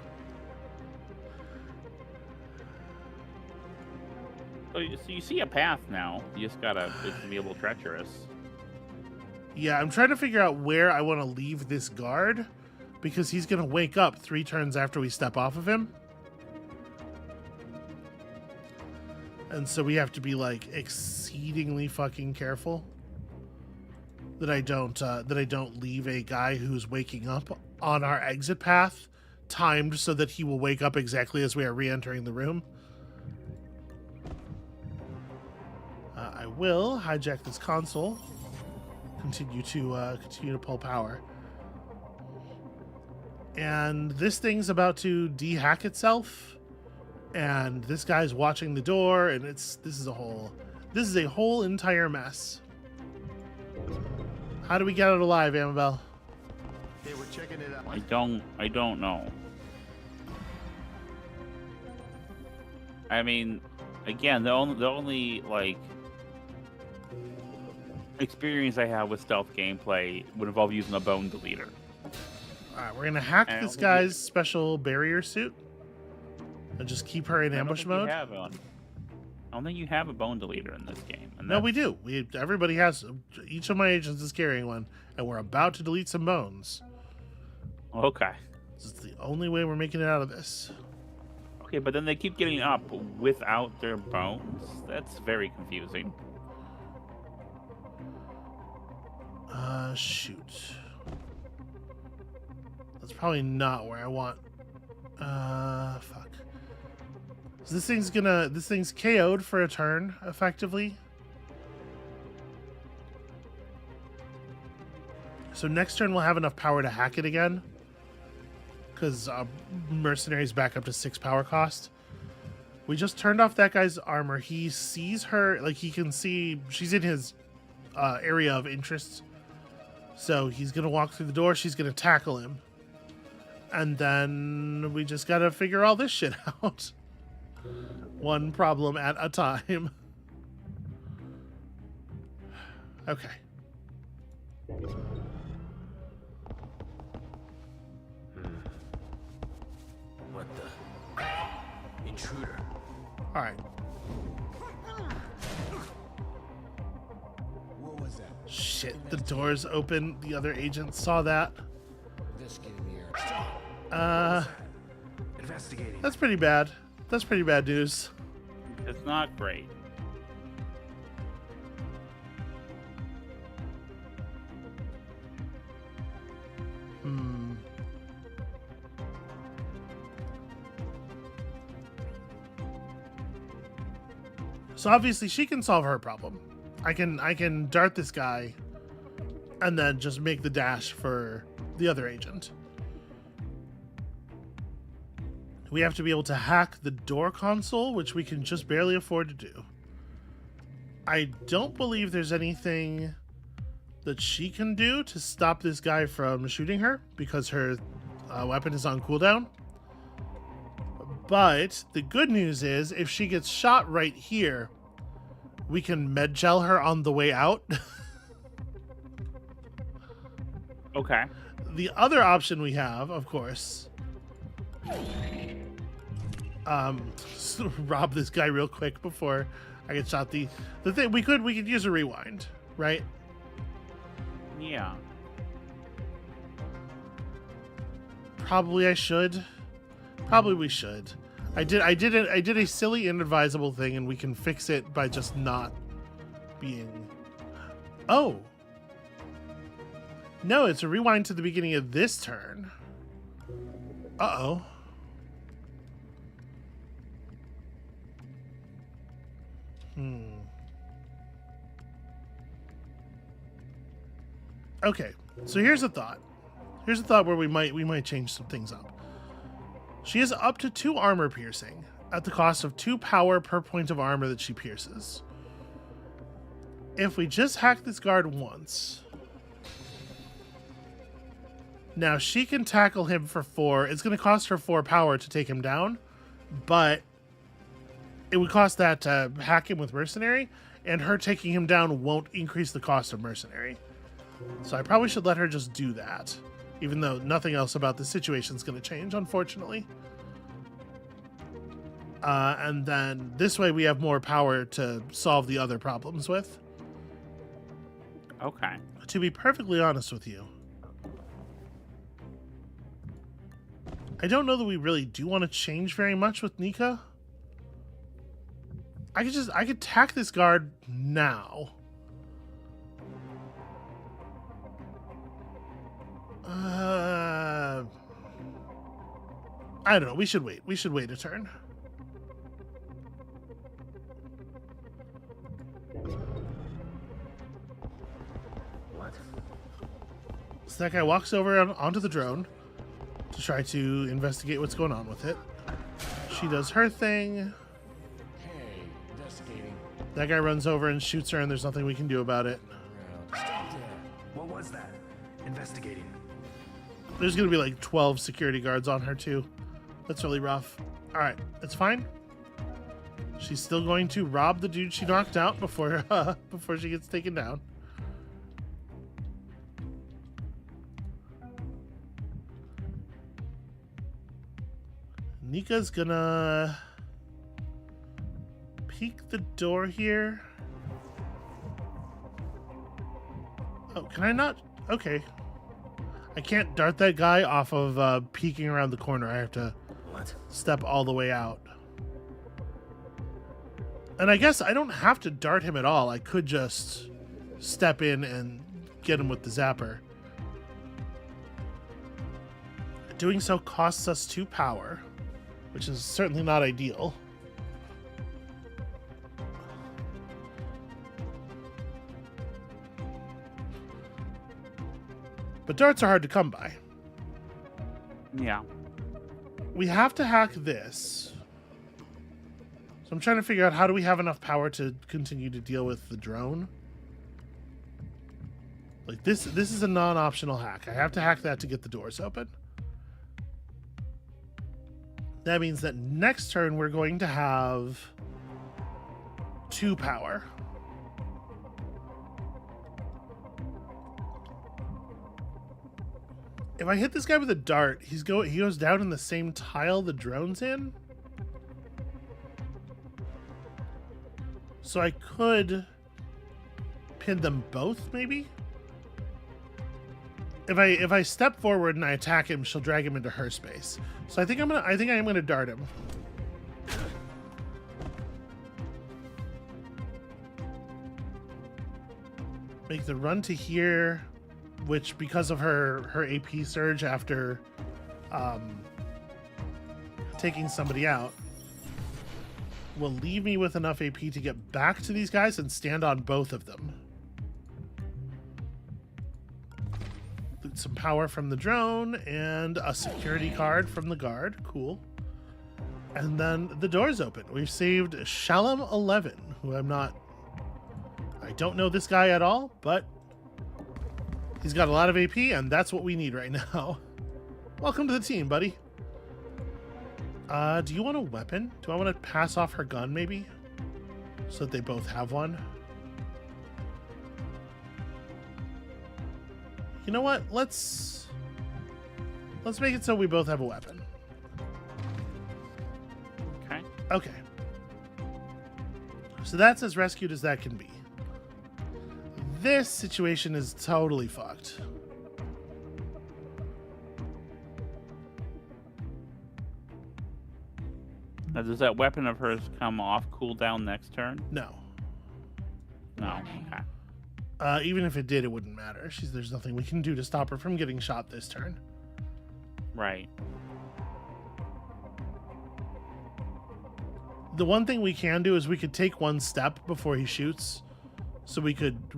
So you see a path now. You just gotta, it's gonna be a little treacherous. Yeah, I'm trying to figure out where I want to leave this guard because he's going to wake up 3 turns after we step off of him. And so we have to be like exceedingly fucking careful that I don't leave a guy who's waking up on our exit path timed so that he will wake up exactly as we are re-entering the room. I will hijack this console. Continue to pull power. And this thing's about to de-hack itself. And this guy's watching the door, and this is a whole entire mess. How do we get out alive, Amabel? Hey, we're checking it out. I don't know. I mean, again, the only like experience I have with stealth gameplay would involve using a bone deleter. Alright, we're gonna hack this guy's special barrier suit. and just keep her in ambush mode. I don't think you have a bone deleter in this game. And No, we do. Everybody has. Each of my agents is carrying one, and we're about to delete some bones. Okay. This is the only way we're making it out of this. Okay, but then they keep getting up without their bones. That's very confusing. Shoot. That's probably not where I want. Fuck. So this thing's KO'd for a turn, effectively. So next turn we'll have enough power to hack it again. Because Mercenary's back up to 6 power cost. We just turned off that guy's armor. He sees her, like he can see, she's in his area of interest. So he's going to walk through the door. She's going to tackle him. And then we just got to figure all this shit out. One problem at a time. Okay. What the? Intruder. All right. What was that? Shit, the door's open. The other agent saw that. This gave me air. Investigating. That's pretty bad. That's pretty bad news. It's not great. So obviously she can solve her problem. I can dart this guy and then just make the dash for the other agent. We have to be able to hack the door console, which we can just barely afford to do. I don't believe there's anything that she can do to stop this guy from shooting her because her weapon is on cooldown. But the good news is if she gets shot right here, we can med gel her on the way out. Okay. The other option we have, of course, rob this guy real quick before I get shot. The thing we could use a rewind, right? Yeah. Probably I should. Probably we should. I did a silly inadvisable thing, and we can fix it by just not being. Oh. No, it's a rewind to the beginning of this turn. Uh-oh. Okay, so here's a thought. Here's a thought where we might change some things up. She has up to 2 armor piercing at the cost of 2 power per point of armor that she pierces. If we just hack this guard once, now she can tackle him for 4. It's going to cost her 4 power to take him down, but it would cost that to hack him with Mercenary, and her taking him down won't increase the cost of Mercenary. So I probably should let her just do that, even though nothing else about the situation is going to change, unfortunately. And then this way we have more power to solve the other problems with. Okay. To be perfectly honest with you, I don't know that we really do want to change very much with Nika. I could tack this guard now. I don't know. We should wait. We should wait a turn. What? So that guy walks over onto the drone to try to investigate what's going on with it. She does her thing. Hey, investigating. That guy runs over and shoots her, and there's nothing we can do about it. Stop there. What was that? Investigating. There's going to be like 12 security guards on her, too. That's really rough. All right, it's fine. She's still going to rob the dude she knocked out before she gets taken down. Nika's gonna peek the door here. Oh, can I not? Okay. I can't dart that guy off of peeking around the corner. I have to What? step all the way out. And I guess I don't have to dart him at all. I could just step in and get him with the zapper. Doing so costs us 2 power, which is certainly not ideal. But darts are hard to come by. Yeah. We have to hack this. So I'm trying to figure out how do we have enough power to continue to deal with the drone. Like this is a non-optional hack. I have to hack that to get the doors open. That means that next turn we're going to have 2 power. If I hit this guy with a dart, he goes down in the same tile the drone's in. So I could pin them both, maybe? If I step forward and I attack him, she'll drag him into her space. So I think I am gonna dart him. Make the run to here, which because of her AP surge after taking somebody out, will leave me with enough AP to get back to these guys and stand on both of them. Some power from the drone and a security card from the guard. Cool. And then the door's open. We've saved Shalom 11, who I don't know this guy at all, but he's got a lot of AP, and that's what we need right now. Welcome to the team, buddy. Do you want a weapon? Do I want to pass off her gun, maybe? So that they both have one? You know what? Let's make it so we both have a weapon. Okay. Okay. So that's as rescued as that can be. This situation is totally fucked. Now, does that weapon of hers come off cooldown next turn? No. No. Okay. Even if it did, it wouldn't matter. There's nothing we can do to stop her from getting shot this turn. Right. The one thing we can do is we could take one step before he shoots. So we could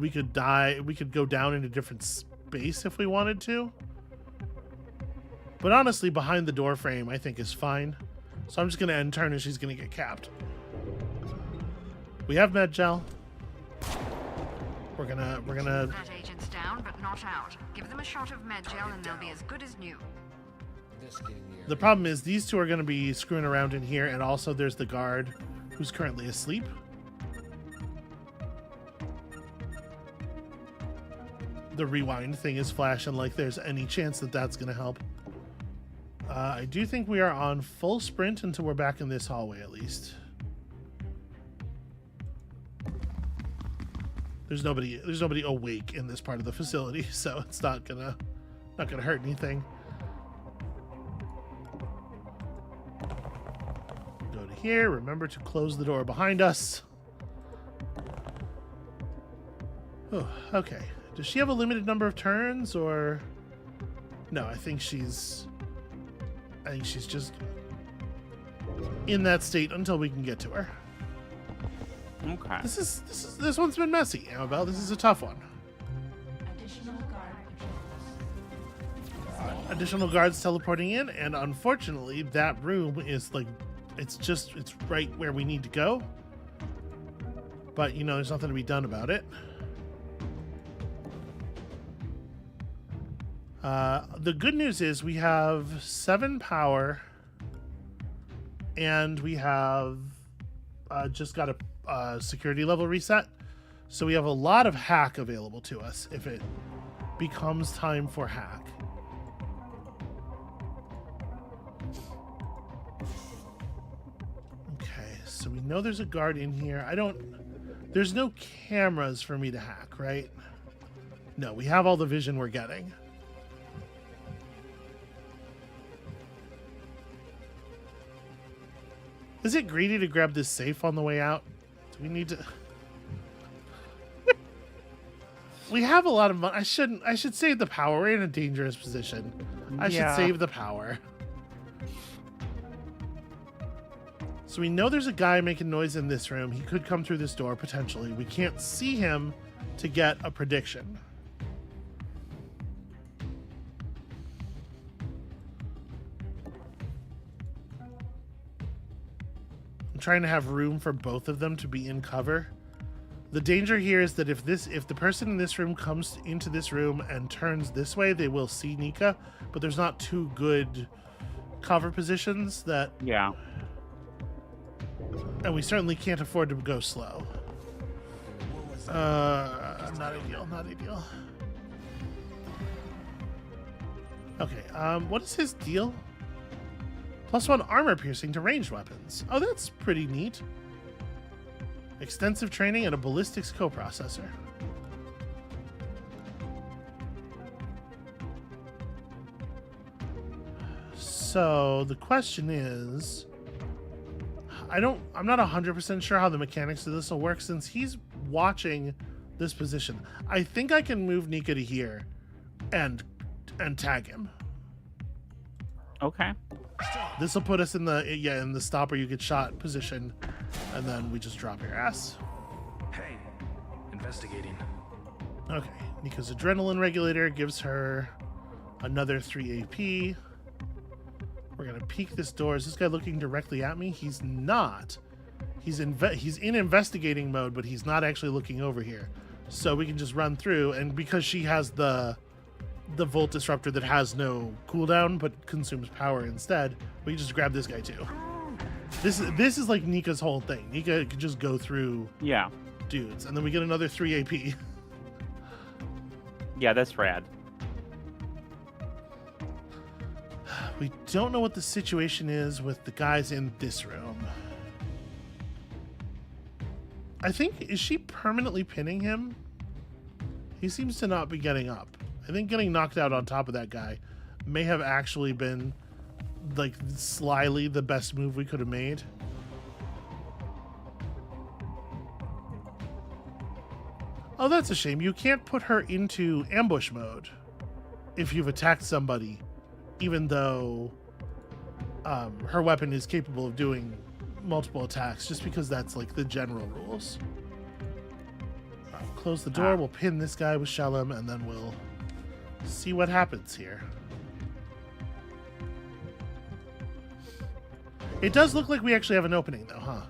go down in a different space if we wanted to. But honestly, behind the door frame, I think is fine. So I'm just gonna end turn and she's gonna get capped. We have med gel. We're gonna That agent's down, but not out. Give them a shot of med gel and they'll be as good as new. The problem is these two are gonna be screwing around in here, and also there's the guard who's currently asleep. The rewind thing is flashing like there's any chance that that's gonna help. I do think we are on full sprint until we're back in this hallway at least. There's nobody awake in this part of the facility, so it's not gonna hurt anything. Go to here. Remember to close the door behind us. Oh, okay. Does she have a limited number of turns, or no? I think she's just in that state until we can get to her. Okay. This one's been messy, Amabel. This is a tough one. Additional guard patrols. Additional guards teleporting in, and unfortunately, that room is like, it's right where we need to go. But there's nothing to be done about it. The good news is we have 7 power, and we have just got a security level reset, so we have a lot of hack available to us if it becomes time for hack. we know there's a guard in here. There's no cameras for me to hack, right? No, we have all the vision we're getting. Is it greedy to grab this safe on the way out? Do we need to... We have a lot of money. I should save the power. We're in a dangerous position. I should save the power. So we know there's a guy making noise in this room. He could come through this door, potentially. We can't see him to get a prediction. I'm trying to have room for both of them to be in cover. The danger here is that if the person in this room comes into this room and turns this way, they will see Nika, but there's not two good cover positions that... Yeah. And we certainly can't afford to go slow. Not ideal, not ideal. Okay, what is his deal? +1 armor piercing to ranged weapons. Oh, that's pretty neat. Extensive training and a ballistics coprocessor. So the question is, I'm not 100% sure how the mechanics of this will work since he's watching this position. I think I can move Nika to here and tag him. Okay. This will put us in the stop where you get shot position, and then we just drop your ass. Hey, investigating. Okay, Nika's adrenaline regulator gives her another 3 AP. We're gonna peek this door. Is this guy looking directly at me? He's not. He's in investigating mode, but he's not actually looking over here. So we can just run through, and because she has the volt disruptor that has no cooldown but consumes power instead, we can just grab this guy too. This is like Nika's whole thing. Nika could just go through dudes, and then we get another 3 AP. Yeah, that's rad. We don't know what the situation is with the guys in this room. I think, is she permanently pinning him? He seems to not be getting up. I think getting knocked out on top of that guy may have actually been, like, slyly the best move we could have made. Oh, that's a shame. You can't put her into ambush mode if you've attacked somebody, even though her weapon is capable of doing multiple attacks, just because that's like the general rules. Close the door, we'll pin this guy with Shalom, and then we'll see what happens here. It does look like we actually have an opening though, huh?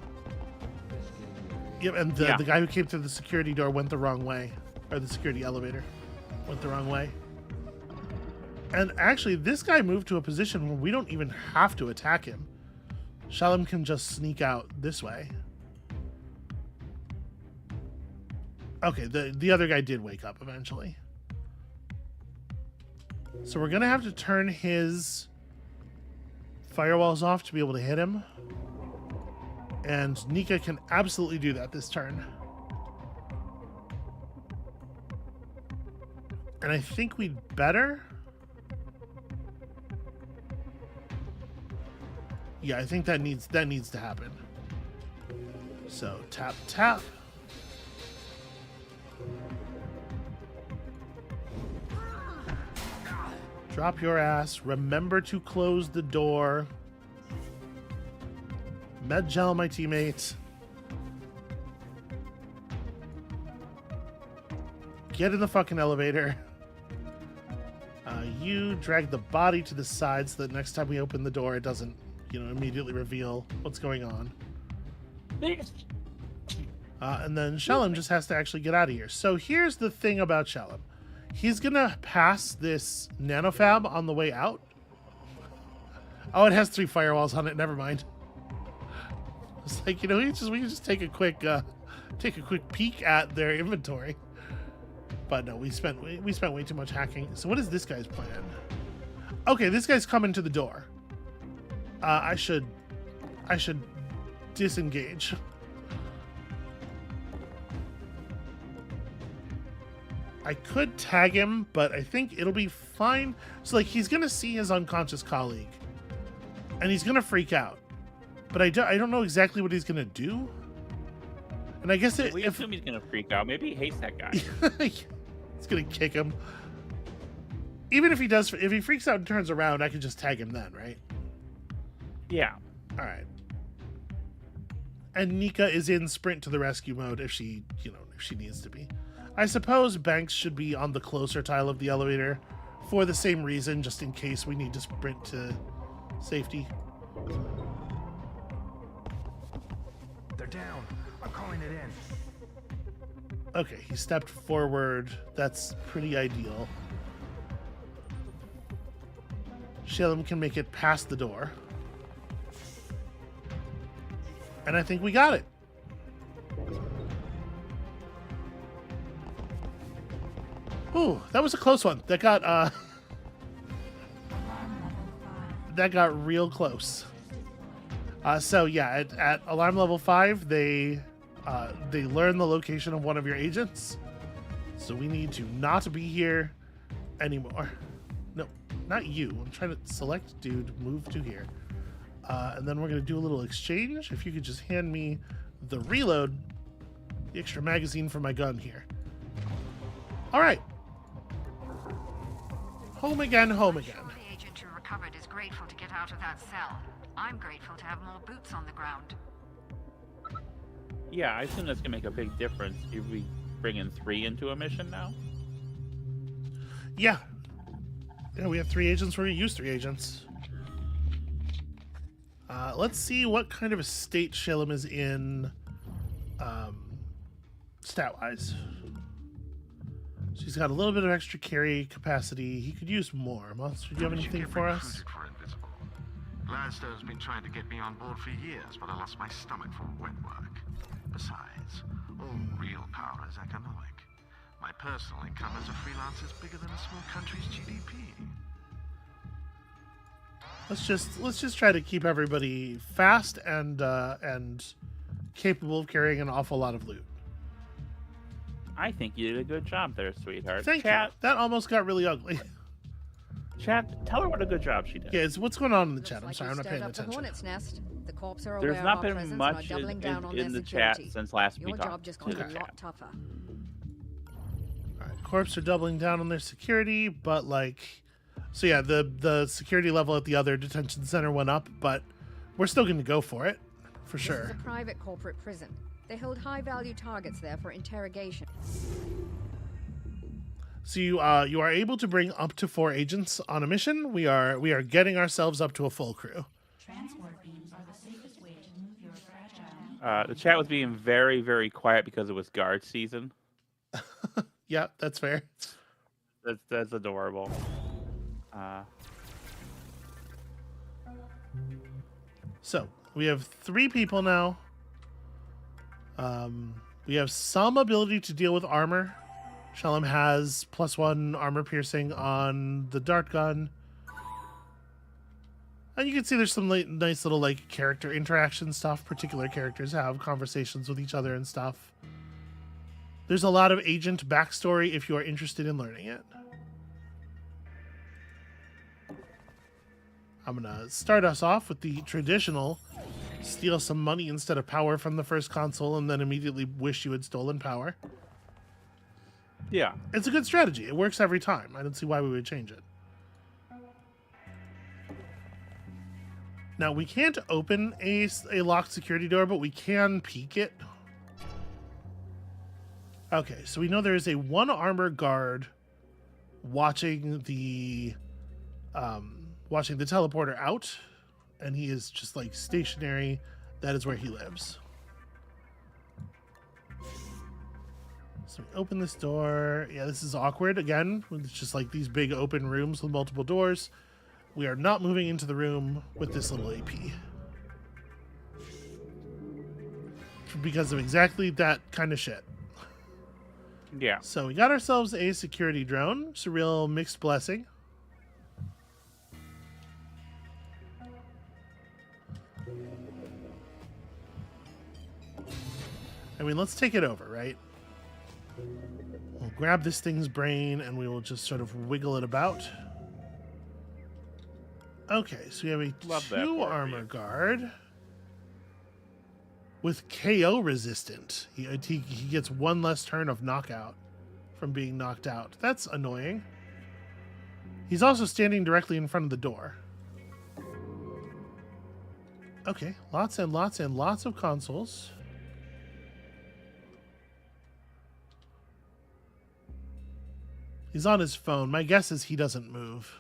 Yep, and the guy who came through the security door went the wrong way. Or the security elevator went the wrong way. And actually, this guy moved to a position where we don't even have to attack him. Shalom can just sneak out this way. Okay, the other guy did wake up eventually. So we're going to have to turn his firewalls off to be able to hit him. And Nika can absolutely do that this turn. And I think we'd better... Yeah, I think that needs to happen. So tap, tap. Drop your ass. Remember to close the door. Med gel, my teammates. Get in the fucking elevator. You drag the body to the side so that next time we open the door, it doesn't, immediately reveal what's going on. And then Shalom just has to actually get out of here. So here's the thing about Shalom. He's gonna pass this nanofab on the way out. Oh, it has 3 firewalls on it. Never mind. It's like, we can just take a quick peek at their inventory. But no, we spent way too much hacking. So what is this guy's plan? Okay, this guy's coming to the door. I should disengage. I could tag him, but I think it'll be fine. So, like, he's going to see his unconscious colleague, and he's going to freak out. But I don't know exactly what he's going to do. And I guess We assume he's gonna freak out. Maybe he hates that guy. It's going to kick him. Even if he does, if he freaks out and turns around, I can just tag him then, right? Yeah. All right. And Nika is in sprint to the rescue mode if she, if she needs to be. I suppose Banks should be on the closer tile of the elevator for the same reason, just in case we need to sprint to safety. They're down. I'm calling it in. Okay, he stepped forward. That's pretty ideal. Shalem can make it past the door. And I think we got it. Ooh, that was a close one. That got real close. So yeah, at alarm level 5, they learn the location of one of your agents. So we need to not be here anymore. No, not you. I'm trying to select dude, move to here. And then we're going to do a little exchange. If you could just hand me the reload, the extra magazine for my gun here. All right. Home again, home again. Sure the agent who recovered is grateful to get out of that cell. I'm grateful to have more boots on the ground. Yeah, I assume that's gonna make a big difference if we bring in 3 into a mission now. Yeah. Yeah, we have 3 agents. We're going to use 3 agents. Let's see what kind of a state Shalem is in stat-wise. She's got a little bit of extra carry capacity. He could use more. Monster, do you have anything for us? For Invisible. Gladstone's been trying to get me on board for years, but I lost my stomach for wet work. Besides, all real power is economic. My personal income as a freelancer is bigger than a small country's GDP. Let's just try to keep everybody fast and capable of carrying an awful lot of loot. I think you did a good job there, sweetheart. Thank Chat, you. That almost got really ugly. Chat, tell her what a good job she did. Yeah, what's going on in the Looks chat? I'm like sorry, I'm you've not paying stirred up the attention. hornet's nest. The corps are aware There's of not our been presence and much are doubling down on in their the chat security. since last Your we talked. job just got a Okay. lot tougher. All right, corps are doubling down on their security, but so yeah, the security level at the other detention center went up, but we're still going to go for it, for This sure. is a private corporate prison. They hold high-value targets there for interrogation. So you are able to bring up to 4 agents on a mission. We are getting ourselves up to a full crew. Transport beams are the safest way to move your fragile. The chat was being very, very quiet because it was guard season. Yeah, that's fair. That's adorable. So we have 3 people now. We have some ability to deal with armor. Shalem has +1 armor piercing on the dart gun. And you can see there's some nice little character interaction stuff. Particular characters have conversations with each other and stuff. There's a lot of agent backstory if you are interested in learning it. I'm gonna start us off with the traditional steal some money instead of power from the first console and then immediately wish you had stolen power. Yeah. It's a good strategy. It works every time. I don't see why we would change it. Now, we can't open a locked security door, but we can peek it. Okay, so we know there is a 1 armor guard watching the teleporter out, and he is just stationary. That is where he lives. So we open this door. Yeah, this is awkward again. It's just these big open rooms with multiple doors. We are not moving into the room with this little AP. Because of exactly that kind of shit. Yeah. So we got ourselves a security drone. It's a real mixed blessing. I mean, let's take it over, right? We'll grab this thing's brain and we will just sort of wiggle it about. Okay, so we have a Love that 2 board for armor you. guard with KO resistant. He gets 1 less turn of knockout from being knocked out. That's annoying. He's also standing directly in front of the door. Okay, lots and lots and lots of consoles. He's on his phone. My guess is he doesn't move.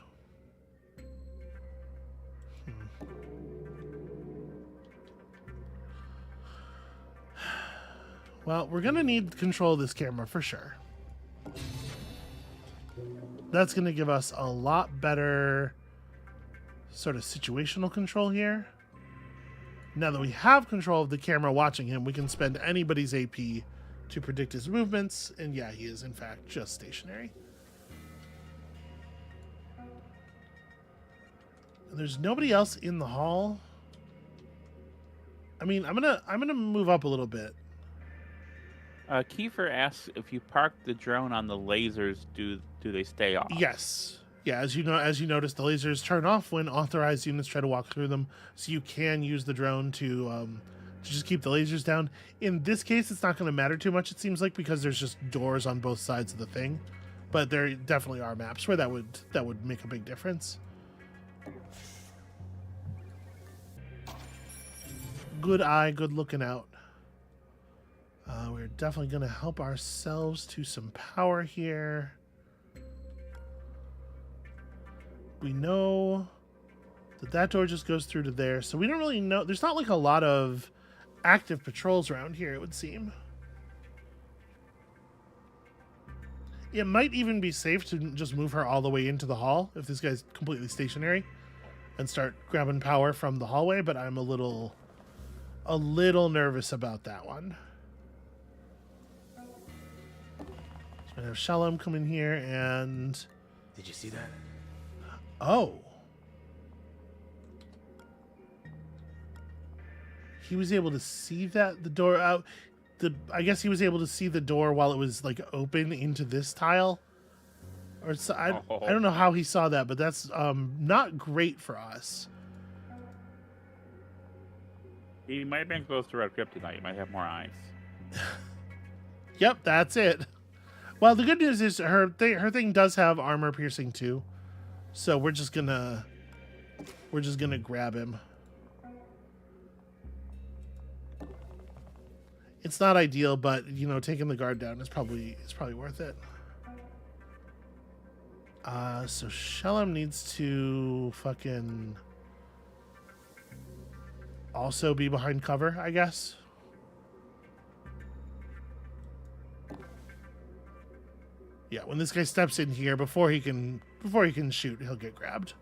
Well, we're going to need control of this camera for sure. That's going to give us a lot better sort of situational control here. Now that we have control of the camera watching him, we can spend anybody's AP to predict his movements. And yeah, he is in fact just stationary. There's nobody else in the hall. I mean, I'm gonna move up a little bit. Kiefer asks if you park the drone on the lasers, do they stay off? Yes. Yeah, as you notice, the lasers turn off when authorized units try to walk through them, so you can use the drone to just keep the lasers down. In this case, it's not going to matter too much, it seems like, because there's just doors on both sides of the thing. But there definitely are maps where that would make a big difference. Good eye, good looking out. We're definitely going to help ourselves to some power here. We know that door just goes through to there, so we don't really know. There's not like a lot of active patrols around here, it would seem. It might even be safe to just move her all the way into the hall if this guy's completely stationary and start grabbing power from the hallway, but I'm a little nervous about that one. So I have Shalom come in here and... Did you see that? Oh. He was able to see the door out. I guess he was able to see the door while it was like open into this tile. Or so, I don't know how he saw that, but that's not great for us. He might have been close to Red Kryptonite. He might have more eyes. Yep, that's it. Well, the good news is her thing does have armor piercing too. So we're just gonna grab him. It's not ideal, but you know, taking the guard down is probably worth it. So Shalom needs to fucking also be behind cover, I guess. Yeah, when this guy steps in here, before he can shoot, he'll get grabbed.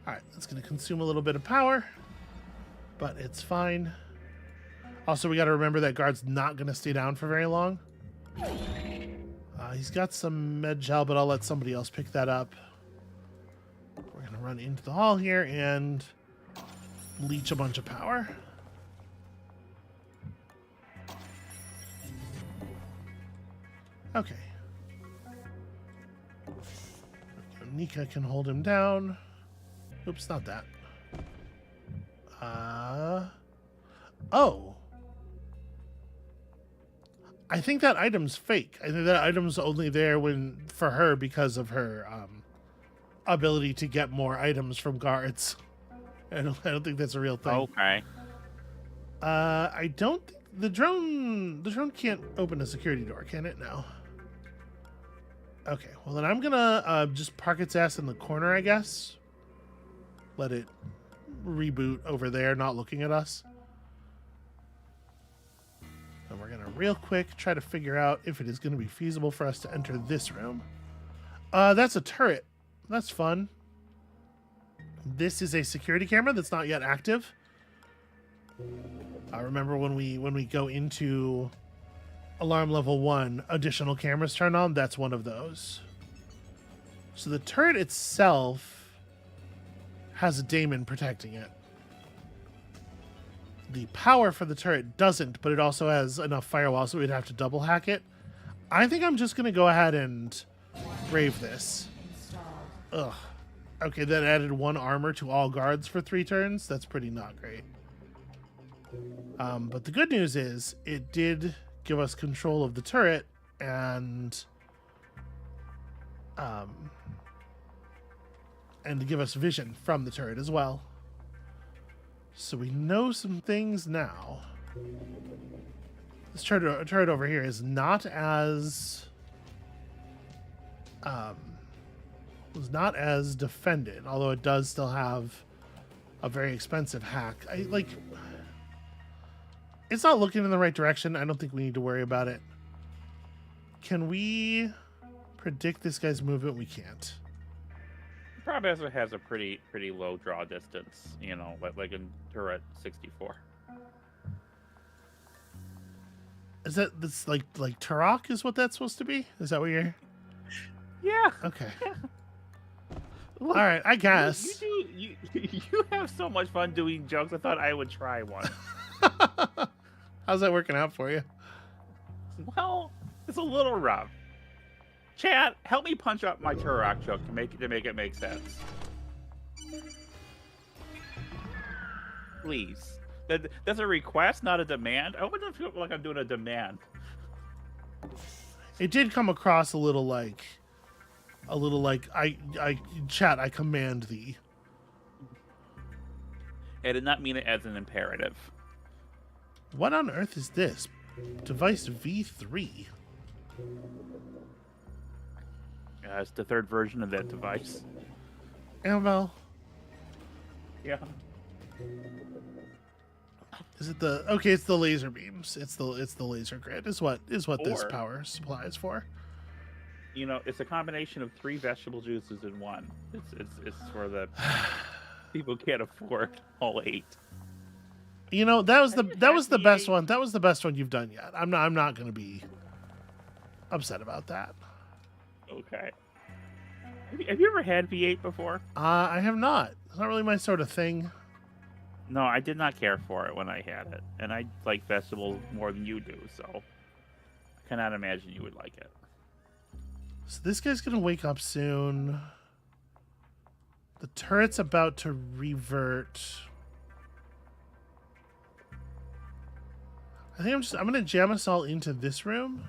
Alright, that's going to consume a little bit of power, but it's fine. Also, we got to remember that guard's not going to stay down for very long. He's got some med gel, but I'll let somebody else pick that up. We're going to run into the hall here and leech a bunch of power. Okay. Nika can hold him down. Oops, not that. Oh. I think that item's fake. I think that item's only there for her because of her ability to get more items from guards. I don't think that's a real thing. Okay. I don't think the drone can't open a security door, can it? No. Okay, well then I'm gonna just park its ass in the corner, I guess. Let it reboot over there, not looking at us. And we're gonna real quick try to figure out if it is gonna be feasible for us to enter this room. That's a turret. That's fun. This is a security camera that's not yet active. I remember when we go into alarm level 1 additional cameras turned on, that's one of those. So the turret itself has a daemon protecting it. The power for the turret doesn't, but it also has enough firewall, so we'd have to double hack it. I think I'm just going to go ahead and brave this. Ugh. Okay, that added 1 armor to all guards for 3 turns. That's pretty not great. But the good news is it did give us control of the turret and to give us vision from the turret as well. So we know some things now. This turret over here is not as was not as defended, although it does still have a very expensive hack. It's not looking in the right direction. I don't think we need to worry about it. Can we predict this guy's movement? We can't. Probably also has a pretty low draw distance, you know, like in turret 64. Is that this like Turok is what that's supposed to be? Is that what you're? Yeah. Okay. Yeah. All right, I guess. You have so much fun doing jokes. I thought I would try one. How's that working out for you? Well, it's a little rough. Chad, help me punch up my Turok joke to make it make sense. Please. That's a request, not a demand. I wouldn't feel like I'm doing a demand. It did come across a little like I chat, I command thee. I did not mean it as an imperative. What on earth is this? Device V3. It's the 3rd version of that device. Amabel. Yeah. Is it the okay? It's the laser beams. It's the laser grid. Is what this Or- power supply is for. You know, it's a combination of 3 vegetable juices in one. It's for the people who can't afford all 8. You know, that was the best one. That was the best one you've done yet. I'm not going to be upset about that. Okay. Have you ever had V8 before? I have not. It's not really my sort of thing. No, I did not care for it when I had it, and I like vegetables more than you do, so I cannot imagine you would like it. So this guy's going to wake up soon. The turret's about to revert. I think I'm going to jam us all into this room.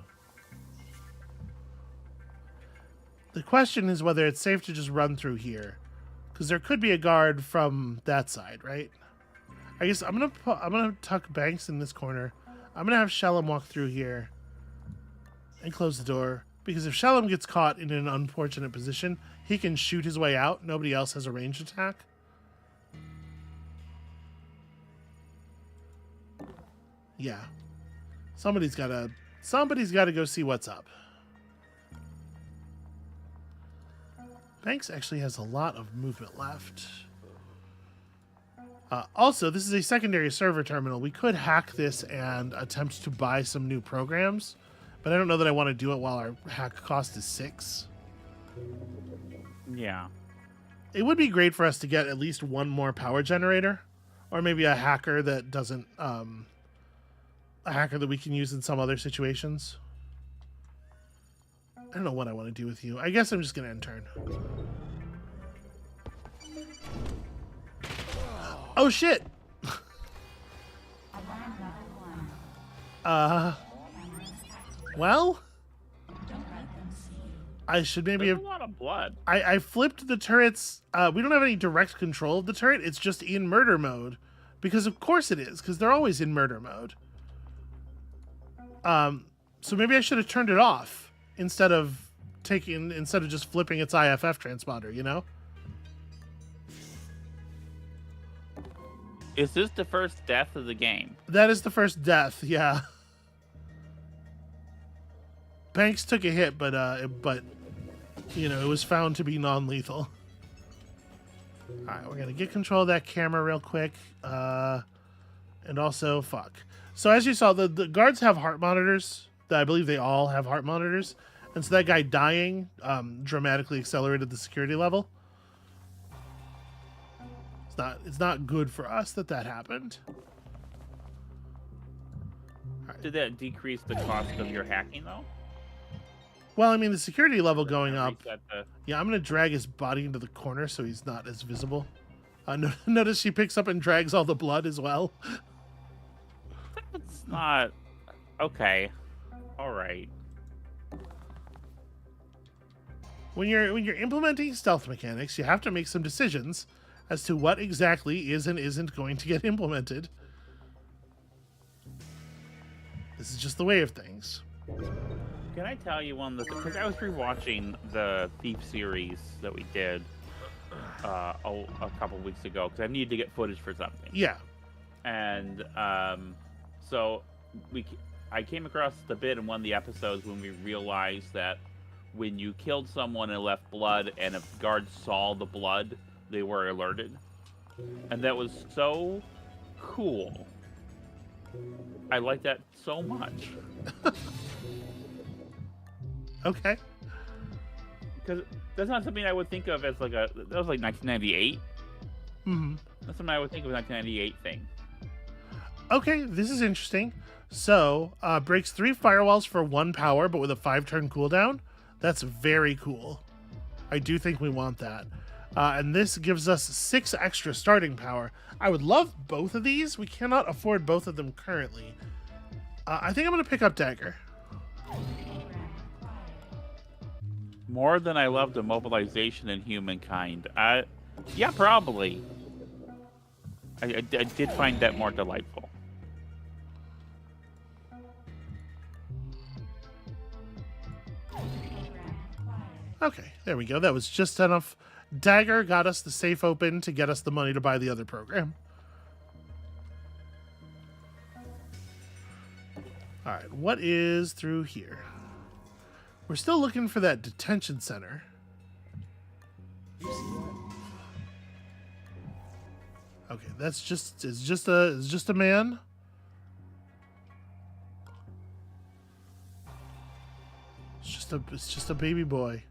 The question is whether it's safe to just run through here, because there could be a guard from that side, right? I guess I'm gonna tuck Banks in this corner. I'm gonna have Shalom walk through here and close the door, because if Shalom gets caught in an unfortunate position, he can shoot his way out. Nobody else has a ranged attack. Yeah, somebody's gotta go see what's up. Banks actually has a lot of movement left. Also, this is a secondary server terminal. We could hack this and attempt to buy some new programs, but I don't know that I want to do it while our hack cost is 6. Yeah. It would be great for us to get at least one more power generator, or maybe a hacker that doesn't, a hacker that we can use in some other situations. I don't know what I want to do with you. I guess I'm just going to end turn. Oh, shit! Well? I should maybe There's have... a lot of blood. I flipped the turrets. We don't have any direct control of the turret. It's just in murder mode. Because of course it is, because they're always in murder mode. So maybe I should have turned it off instead of just flipping its IFF transponder, you know? Is this the first death of the game? That is the first death, yeah. Banks took a hit, but you know, it was found to be non-lethal. Alright, we're gonna get control of that camera real quick. And also, fuck. So as you saw, the guards have heart monitors I believe they all have heart monitors. And so that guy dying dramatically accelerated the security level. It's not good for us that happened. Did that decrease the cost of your hacking though? Well, I mean, the security level going up. Reset the- Yeah, I'm going to drag his body into the corner so he's not as visible. Notice she picks up and drags all the blood as well. It's not okay. All right. When you're implementing stealth mechanics, you have to make some decisions as to what exactly is and isn't going to get implemented. This is just the way of things. Can I tell you one of the because I was rewatching the Thief series that we did a couple weeks ago because I needed to get footage for something. Yeah. And so I came across the bit in one of the episodes when we realized that when you killed someone and left blood, and if guards saw the blood, they were alerted. And that was so cool. I like that so much. Okay. Because that's not something I would think of as that was like 1998. Mm-hmm. That's something I would think of as a 1998 thing. Okay, this is interesting. So, breaks 3 firewalls for 1 power, but with a 5-turn cooldown. That's very cool. I do think we want that. And this gives us 6 extra starting power. I would love both of these. We cannot afford both of them currently. I think I'm going to pick up Dagger. More than I love the mobilization in Humankind. Yeah, probably. I did find that more delightful. Okay, there we go. That was just enough. Dagger got us the safe open to get us the money to buy the other program. All right, what is through here? We're still looking for that detention center. Okay, it's just a man. It's just a baby boy.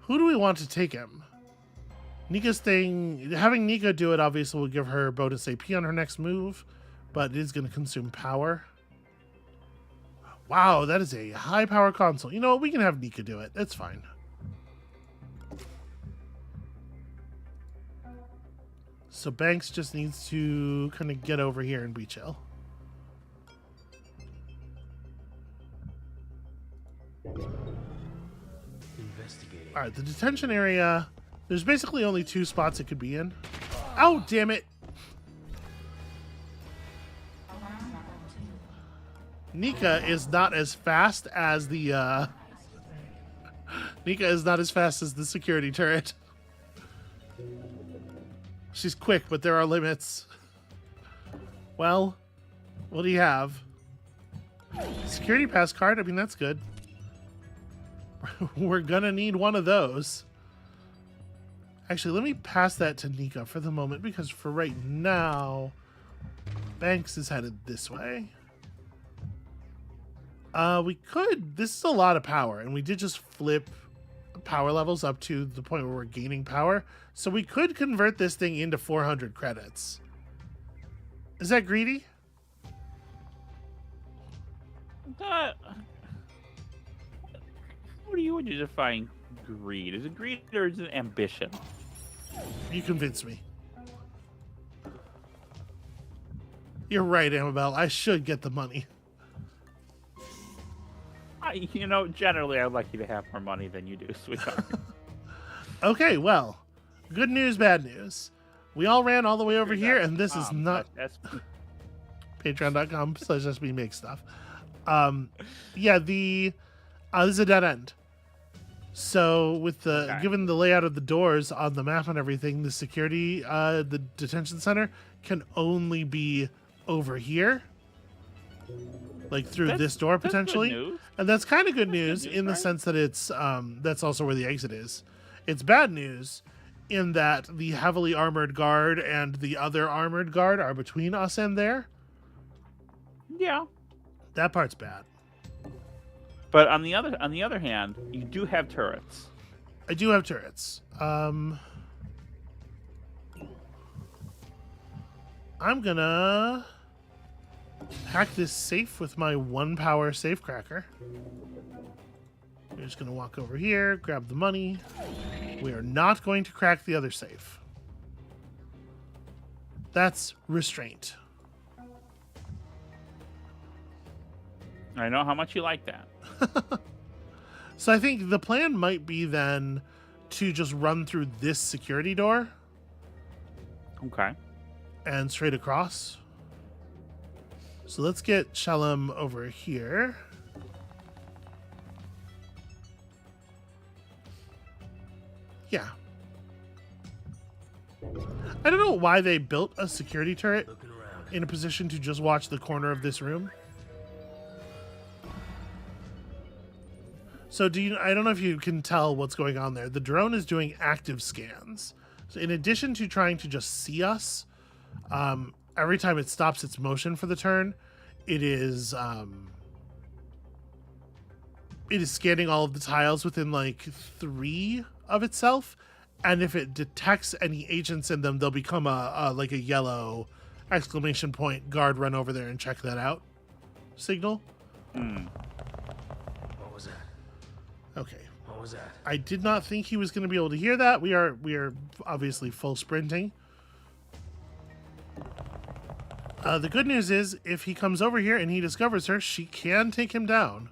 Who do we want to take him? Nika's thing, having Nika do it obviously will give her bonus AP on her next move, but it is going to consume power. Wow, that is a high power console. You know what? We can have Nika do it. That's fine. So Banks just needs to kind of get over here and be chill. Investigating. All right, the detention area, there's basically only 2 spots it could be in. Oh, damn it. Nika is not as fast as the Nika is not as fast as the security turret. She's quick, but there are limits. Well, what do you have? Security pass card? I mean, that's good. We're gonna need one of those. Actually, let me pass that to Nika for the moment, because for right now, Banks is headed this way. We could. This is a lot of power, and we did just flip power levels up to the point where we're gaining power. So we could convert this thing into 400 credits. Is that greedy? How do you define greed? Is it greed or is it ambition? You convince me. You're right, Amabel. I should get the money. Generally, I'd like you to have more money than you do, sweetheart. Okay, well, good news, bad news. We all ran all the way over here, and this is not patreon.com/SB make stuff. Yeah, this is a dead end. So with given the layout of the doors on the map and everything, the security, the detention center can only be over here. Like through this door potentially. And that's kind of good news in the sense that it's that's also where the exit is. It's bad news in that the heavily armored guard and the other armored guard are between us and there. Yeah. That part's bad. But on the other hand, you do have turrets. I do have turrets. I'm gonna hack this safe with my 1 power safe cracker. We're just gonna walk over here, grab the money. We are not going to crack the other safe. That's restraint. I know how much you like that. So I think the plan might be then to just run through this security door Okay. and straight across. So let's get Shalom over here. Yeah. I don't know why they built a security turret Looking around. in a position to just watch the corner of this room. So I don't know if you can tell what's going on there. The drone is doing active scans. So in addition to trying to just see us, every time it stops its motion for the turn, it is scanning all of the tiles within like 3 of itself, and if it detects any agents in them, they'll become a like a yellow exclamation point guard run over there and check that out signal. What was that? Okay. What was that? I did not think he was going to be able to hear that. We are obviously full sprinting. The good news is, if he comes over here and he discovers her, she can take him down.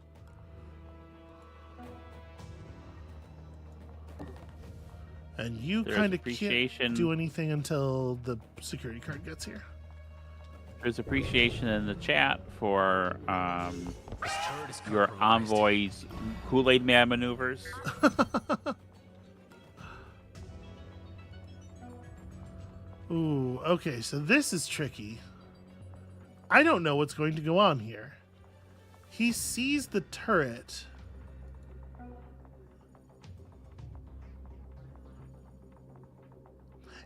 And you There's kind of appreciation. can't do anything until the security card gets here. There's appreciation in the chat for This turret is your compromised. envoy's Kool-Aid Man maneuvers. Ooh, okay, so this is tricky. I don't know what's going to go on here. He sees the turret.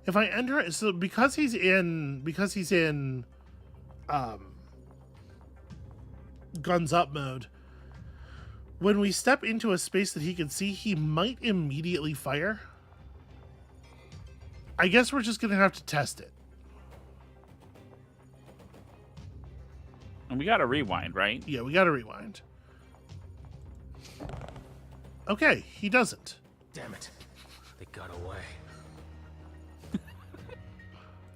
If I enter, so because he's in guns up mode, when we step into a space that he can see, he might immediately fire. I guess we're just gonna have to test it. And we got to rewind, right? Yeah, we gotta rewind. Okay, he doesn't. Damn it. They got away.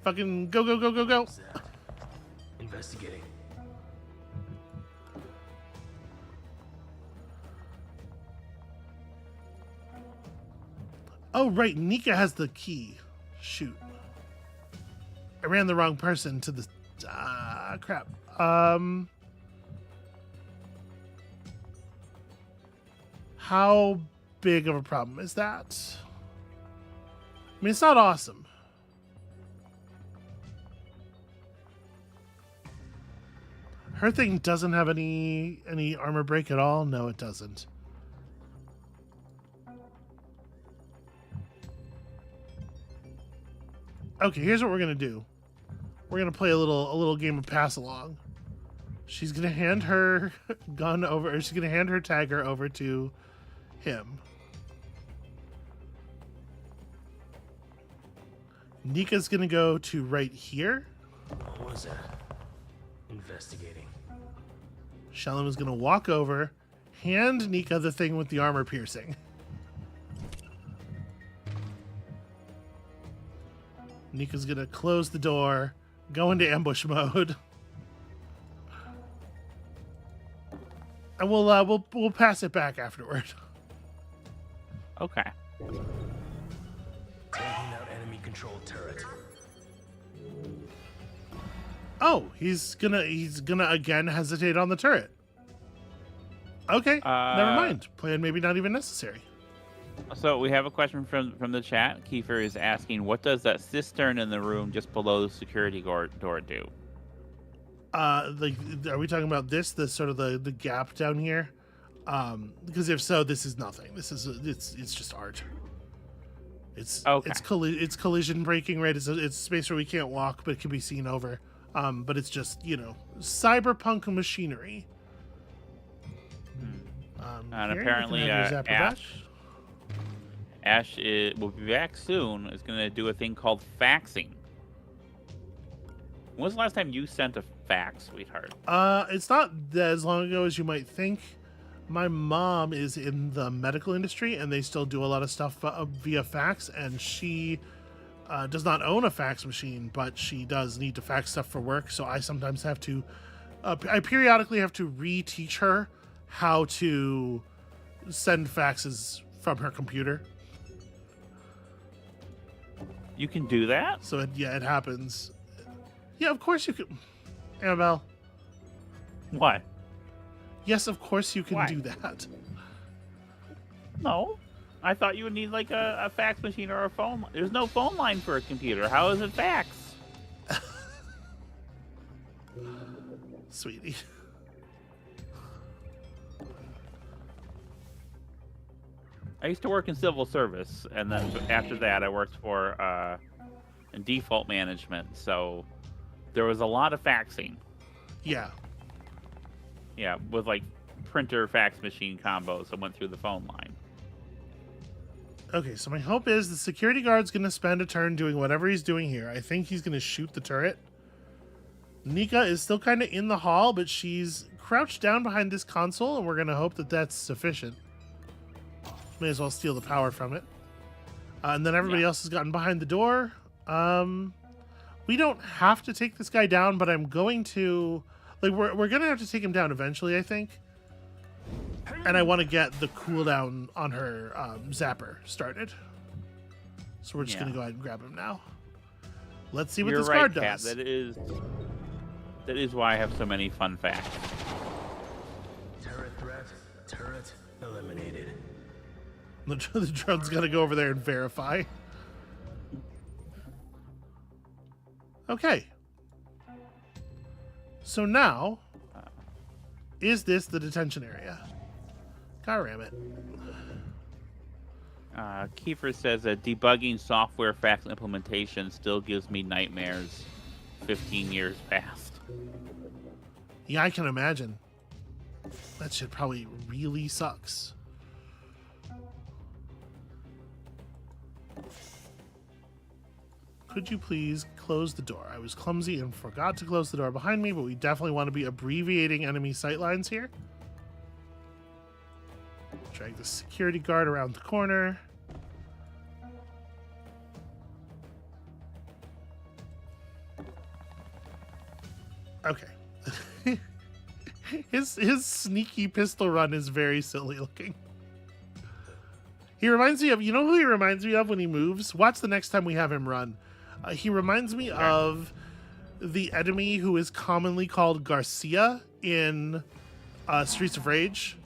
Fucking go, go, go, go, go. What's that? Investigating. Oh, right, Nika has the key. Shoot. I ran the wrong person to the... crap. How big of a problem is that? I mean, it's not awesome. Her thing doesn't have any armor break at all? No, it doesn't. Okay, here's what we're gonna do. We're gonna play a little game of pass along. She's gonna hand her gun over, or she's gonna hand her tagger over to him. Nika's gonna go to right here. What was that? Investigating. Shalom is gonna walk over, hand Nika the thing with the armor piercing. Nika's gonna close the door, go into ambush mode, and we'll pass it back afterward. Okay. Taking out enemy controlled turret. Oh, he's gonna again hesitate on the turret. Okay, never mind. Plan maybe not even necessary. So we have a question from the chat. Kiefer is asking, what does that cistern in the room just below the security door do? Like, are we talking about this? The sort of the gap down here? Because if so, this is nothing. This is it's just art. It's Okay. it's collision breaking, right? It's a space where we can't walk, but it can be seen over. But it's just, cyberpunk machinery. And here, you apparently, can have your zapper back. Ash will be back soon. Is going to do a thing called faxing. When was the last time you sent a fax, sweetheart? It's not as long ago as you might think. My mom is in the medical industry, and they still do a lot of stuff via fax, and she does not own a fax machine, but she does need to fax stuff for work, so I sometimes have to... I periodically have to reteach her how to send faxes from her computer. You can do that? So, it happens. Yeah, of course you can. Amabel. What? Yes, of course you can Why? do that. No. I thought you would need like a fax machine or a phone. There's no phone line for a computer. How is it fax? Sweetie. I used to work in civil service, and then after that I worked for in default management, so there was a lot of faxing. Yeah. Yeah, with like printer fax machine combos that went through the phone line. Okay, so my hope is the security guard's going to spend a turn doing whatever he's doing here. I think he's going to shoot the turret. Nika is still kind of in the hall, but she's crouched down behind this console, and we're going to hope that that's sufficient. May as well steal the power from it. And then everybody else has gotten behind the door. We don't have to take this guy down, but I'm going to... Like, we're going to have to take him down eventually, I think. And I want to get the cooldown on her zapper started. So we're just going to go ahead and grab him now. Let's see what You're this right, guard Kat. does. That is why I have so many fun facts. Turret threat. Turret eliminated. The drone's got to go over there and verify. Okay. So now, is this the detention area? God ram it. Kiefer says that debugging software fax implementation still gives me nightmares 15 years past. Yeah, I can imagine. That shit probably really sucks. Could you please close the door? I was clumsy and forgot to close the door behind me, but we definitely want to be abbreviating enemy sightlines here. Drag the security guard around the corner. Okay. His sneaky pistol run is very silly looking. He reminds me of, you know who he reminds me of when he moves? Watch the next time we have him run. He reminds me of the enemy who is commonly called Garcia in Streets of Rage.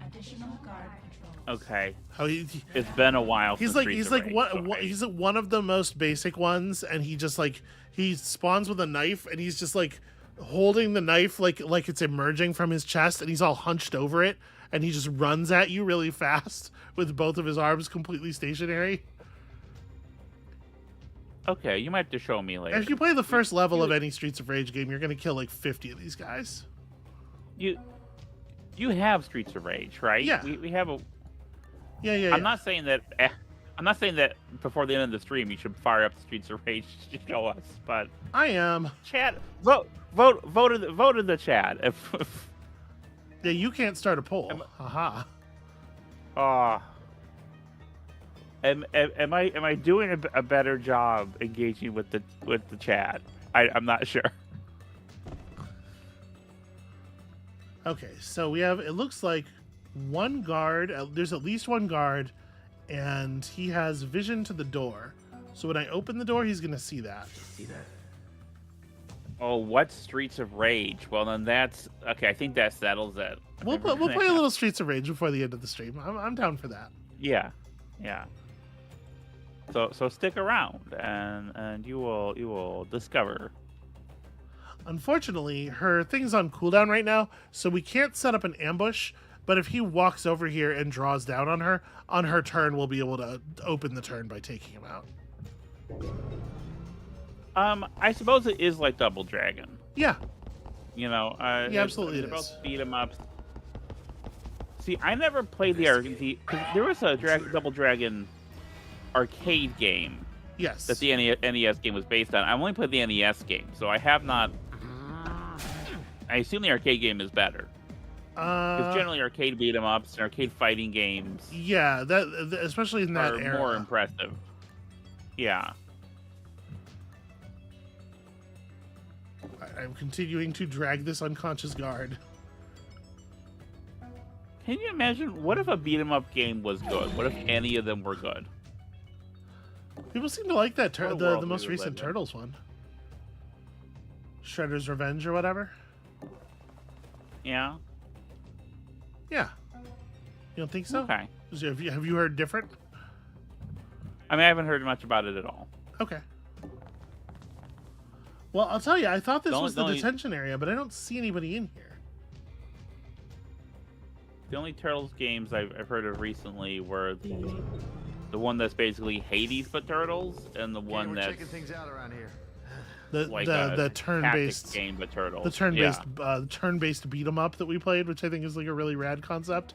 Additional guard patrol. Okay. How It's been a while. he's like he's like one of the most basic ones, and he just like he spawns with a knife, and he's just like holding the knife like it's emerging from his chest, and he's all hunched over it, and he just runs at you really fast with both of his arms completely stationary. Okay, you might have to show me later. If you play the first level of any Streets of Rage game, you're gonna kill like 50 of these guys. You have Streets of Rage, right? Yeah. We have a. Yeah. I'm not saying that. I'm not saying that before the end of the stream you should fire up the Streets of Rage to show us, but I am. chat, vote in the chat. If Yeah, you can't start a poll. Haha. Am I doing a better job engaging with the chat? I'm not sure. Okay, so we have, it looks like one guard, there's at least one guard, and he has vision to the door. So when I open the door, he's going to see that. See that? Oh, what Streets of Rage? Well, then that's okay. I think that settles it. We'll play a little Streets of Rage before the end of the stream. I'm down for that. Yeah. So stick around, and you will discover. Unfortunately, her thing's on cooldown right now, so we can't set up an ambush. But if he walks over here and draws down on her turn, we'll be able to open the turn by taking him out. I suppose it is like Double Dragon. Yeah, You know, yeah, absolutely they're it both is. beat 'em ups. See, I never played because there was a Double Dragon arcade game Yes. that the NES game was based on. I only played the NES game, so I have not. I assume the arcade game is better because generally arcade beat 'em ups and arcade fighting games yeah, especially in that are era. more impressive. Yeah. I'm continuing to drag this unconscious guard. Can you imagine? What if a beat 'em up game was good? What if any of them were good? People seem to like that What a the world we most would recent live in. Turtles one. Shredder's Revenge or whatever. Yeah. Yeah. You don't think so? Okay. Have you heard different? I mean, I haven't heard much about it at all. Okay. Well, I'll tell you, I thought this was the The only- detention area, but I don't see anybody in here. The only Turtles games I've heard of recently were the one that's basically Hades but Turtles, and the one we're that's checking things out around here. The like the a turn-based tactics game but Turtles. the turn-based Yeah. turn-based beat 'em up that we played, which I think is like a really rad concept.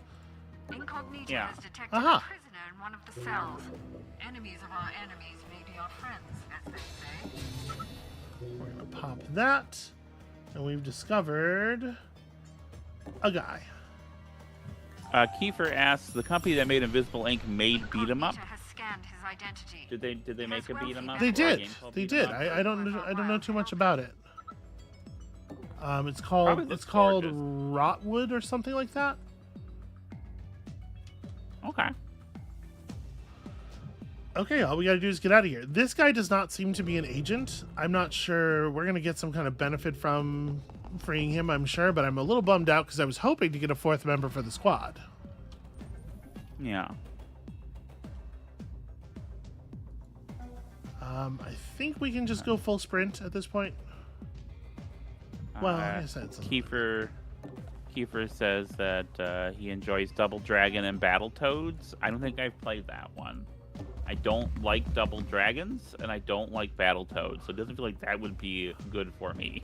Incognito Yeah. has detected Aha. a prisoner in one of the cells. Enemies of our enemies may be our friends, as they say. We're gonna pop that, and we've discovered a guy. Kiefer asks, the company that made Invisible Ink made beat 'em up. Incognito has scanned his identity. Did they make a beat 'em up? They or a did. game called They Beat 'em did. Up? I don't know too much about it. It's Probably called looks gorgeous. Rotwood or something like that. Okay. Okay, all we gotta do is get out of here. This guy does not seem to be an agent. I'm not sure. We're gonna get some kind of benefit from freeing him, I'm sure, but I'm a little bummed out because I was hoping to get a fourth member for the squad. Yeah. I think we can just go full sprint at this point. Well, I guess that's Kiefer says that he enjoys Double Dragon and Battletoads. I don't think I've played that one. I don't like Double Dragons, and I don't like Battletoads, so it doesn't feel like that would be good for me.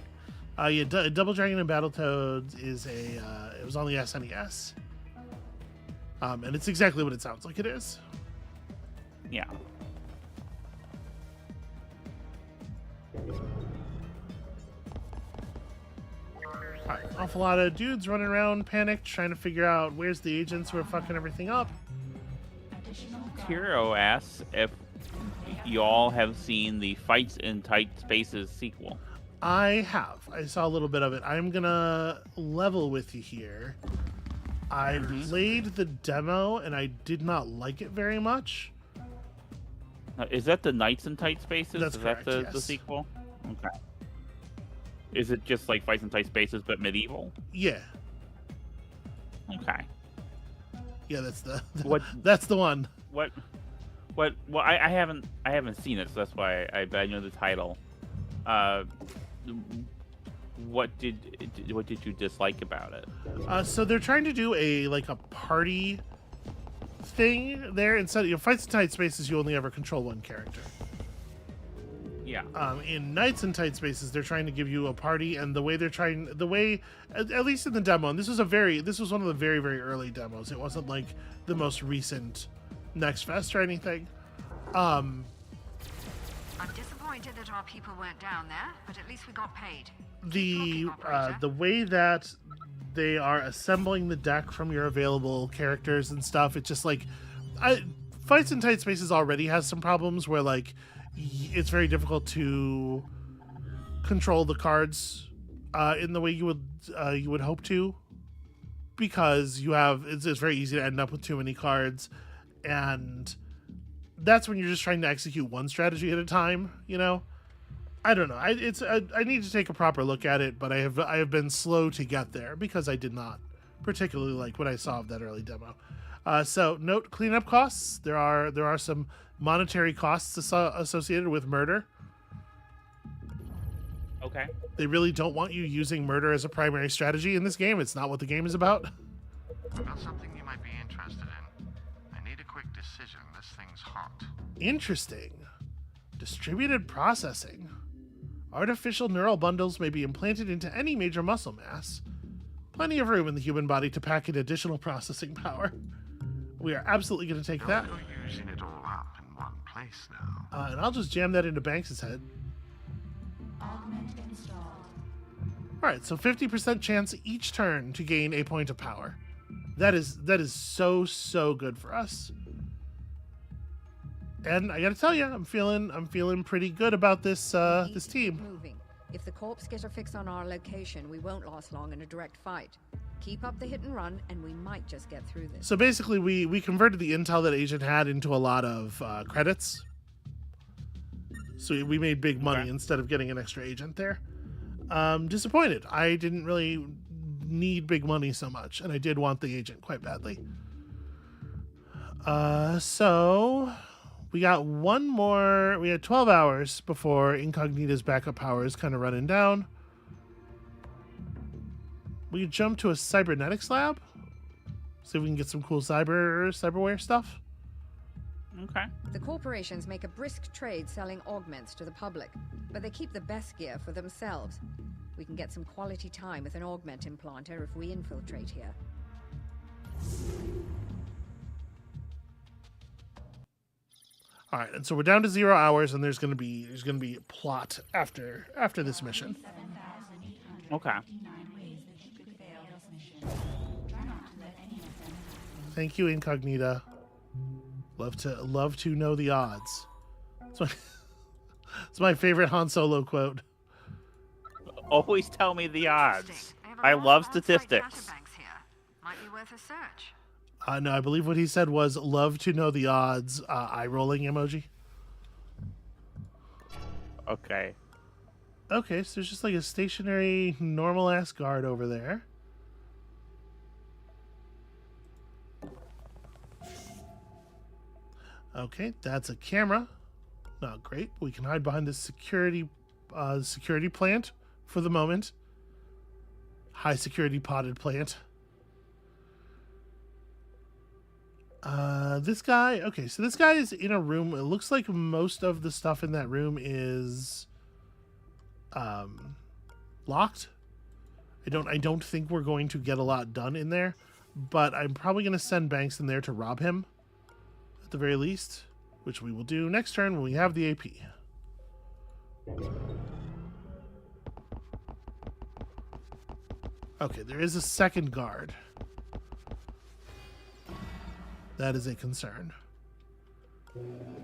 Yeah, Double Dragon and Battletoads is it was on the SNES. And it's exactly what it sounds like it is. Yeah. Alright, awful lot of dudes running around panicked, trying to figure out where's the agents who are fucking everything up. Additional Hero asks if y'all have seen the Fights in Tight Spaces sequel. I have. I saw a little bit of it. I'm gonna level with you here. I played the demo and I did not like it very much. Is that the Knights in Tight Spaces? That's Is correct, that the yes. sequel? Okay. Is it just like Fights in Tight Spaces but medieval? Yeah. Okay. Yeah, that's the What- that's the one. What? Well, I haven't seen it, so that's why I know the title. What did you dislike about it? So they're trying to do a party thing there. Instead of Fights in Tight Spaces, you only ever control one character. Yeah. In Knights in Tight Spaces, they're trying to give you a party, and the way at least in the demo, and this was one of the very, very early demos. It wasn't like the most recent Next Fest or anything. I'm disappointed that our people weren't down there, but at least we got paid. The Keep looking, operator. the way that they are assembling the deck from your available characters and stuff, it's just like Fights in Tight Spaces already has some problems where it's very difficult to control the cards in the way you would hope to, because it's very easy to end up with too many cards, and that's when you're just trying to execute one strategy at a time, you know? I don't know. I need to take a proper look at it, but I have been slow to get there because I did not particularly like what I saw of that early demo. So note cleanup costs. There are some monetary costs associated with murder. Okay. They really don't want you using murder as a primary strategy in this game. It's not what the game is about. I've got something you might be interested in. I need a quick decision. This thing's hot. Interesting. Distributed processing. Artificial neural bundles may be implanted into any major muscle mass. Plenty of room in the human body to pack in additional processing power. We are absolutely going to take that. Don't go using it all up in one place now. And I'll just jam that into Banks' head. Augment installed. Alright, so 50% chance each turn to gain a point of power. That is so good for us. And I gotta tell you, I'm feeling pretty good about this this team. Moving. If the corpse get a fix on our location, we won't last long in a direct fight. Keep up the hit and run, and we might just get through this. So basically, we converted the intel that Agent had into a lot of credits. So we made big money instead of getting an extra agent there. Disappointed. I didn't really need big money so much, and I did want the agent quite badly. So we got one more. We had 12 hours before Incognita's backup power is kind of running down. We could jump to a cybernetics lab. See if we can get some cool cyberware stuff. Okay. The corporations make a brisk trade selling augments to the public, but they keep the best gear for themselves. We can get some quality time with an augment implanter if we infiltrate here. All right, and so we're down to 0 hours, and there's gonna be a plot after this mission. Okay. Thank you, Incognita. Love to know the odds. It's my favorite Han Solo quote. Always tell me the odds. Interesting. They have a I lot love of on-site statistics. databanks here. Might be worth a search. No, I believe what he said was "love to know the odds." Eye rolling emoji. Okay. Okay, so there's just like a stationary, normal ass guard over there. Okay, that's a camera. Not great. We can hide behind this security plant for the moment. High security potted plant. This guy. Okay, so this guy is in a room. It looks like most of the stuff in that room is locked. I don't think we're going to get a lot done in there, but I'm probably going to send Banks in there to rob him at the very least, which we will do next turn when we have the AP. Okay, there is a second guard. That is a concern.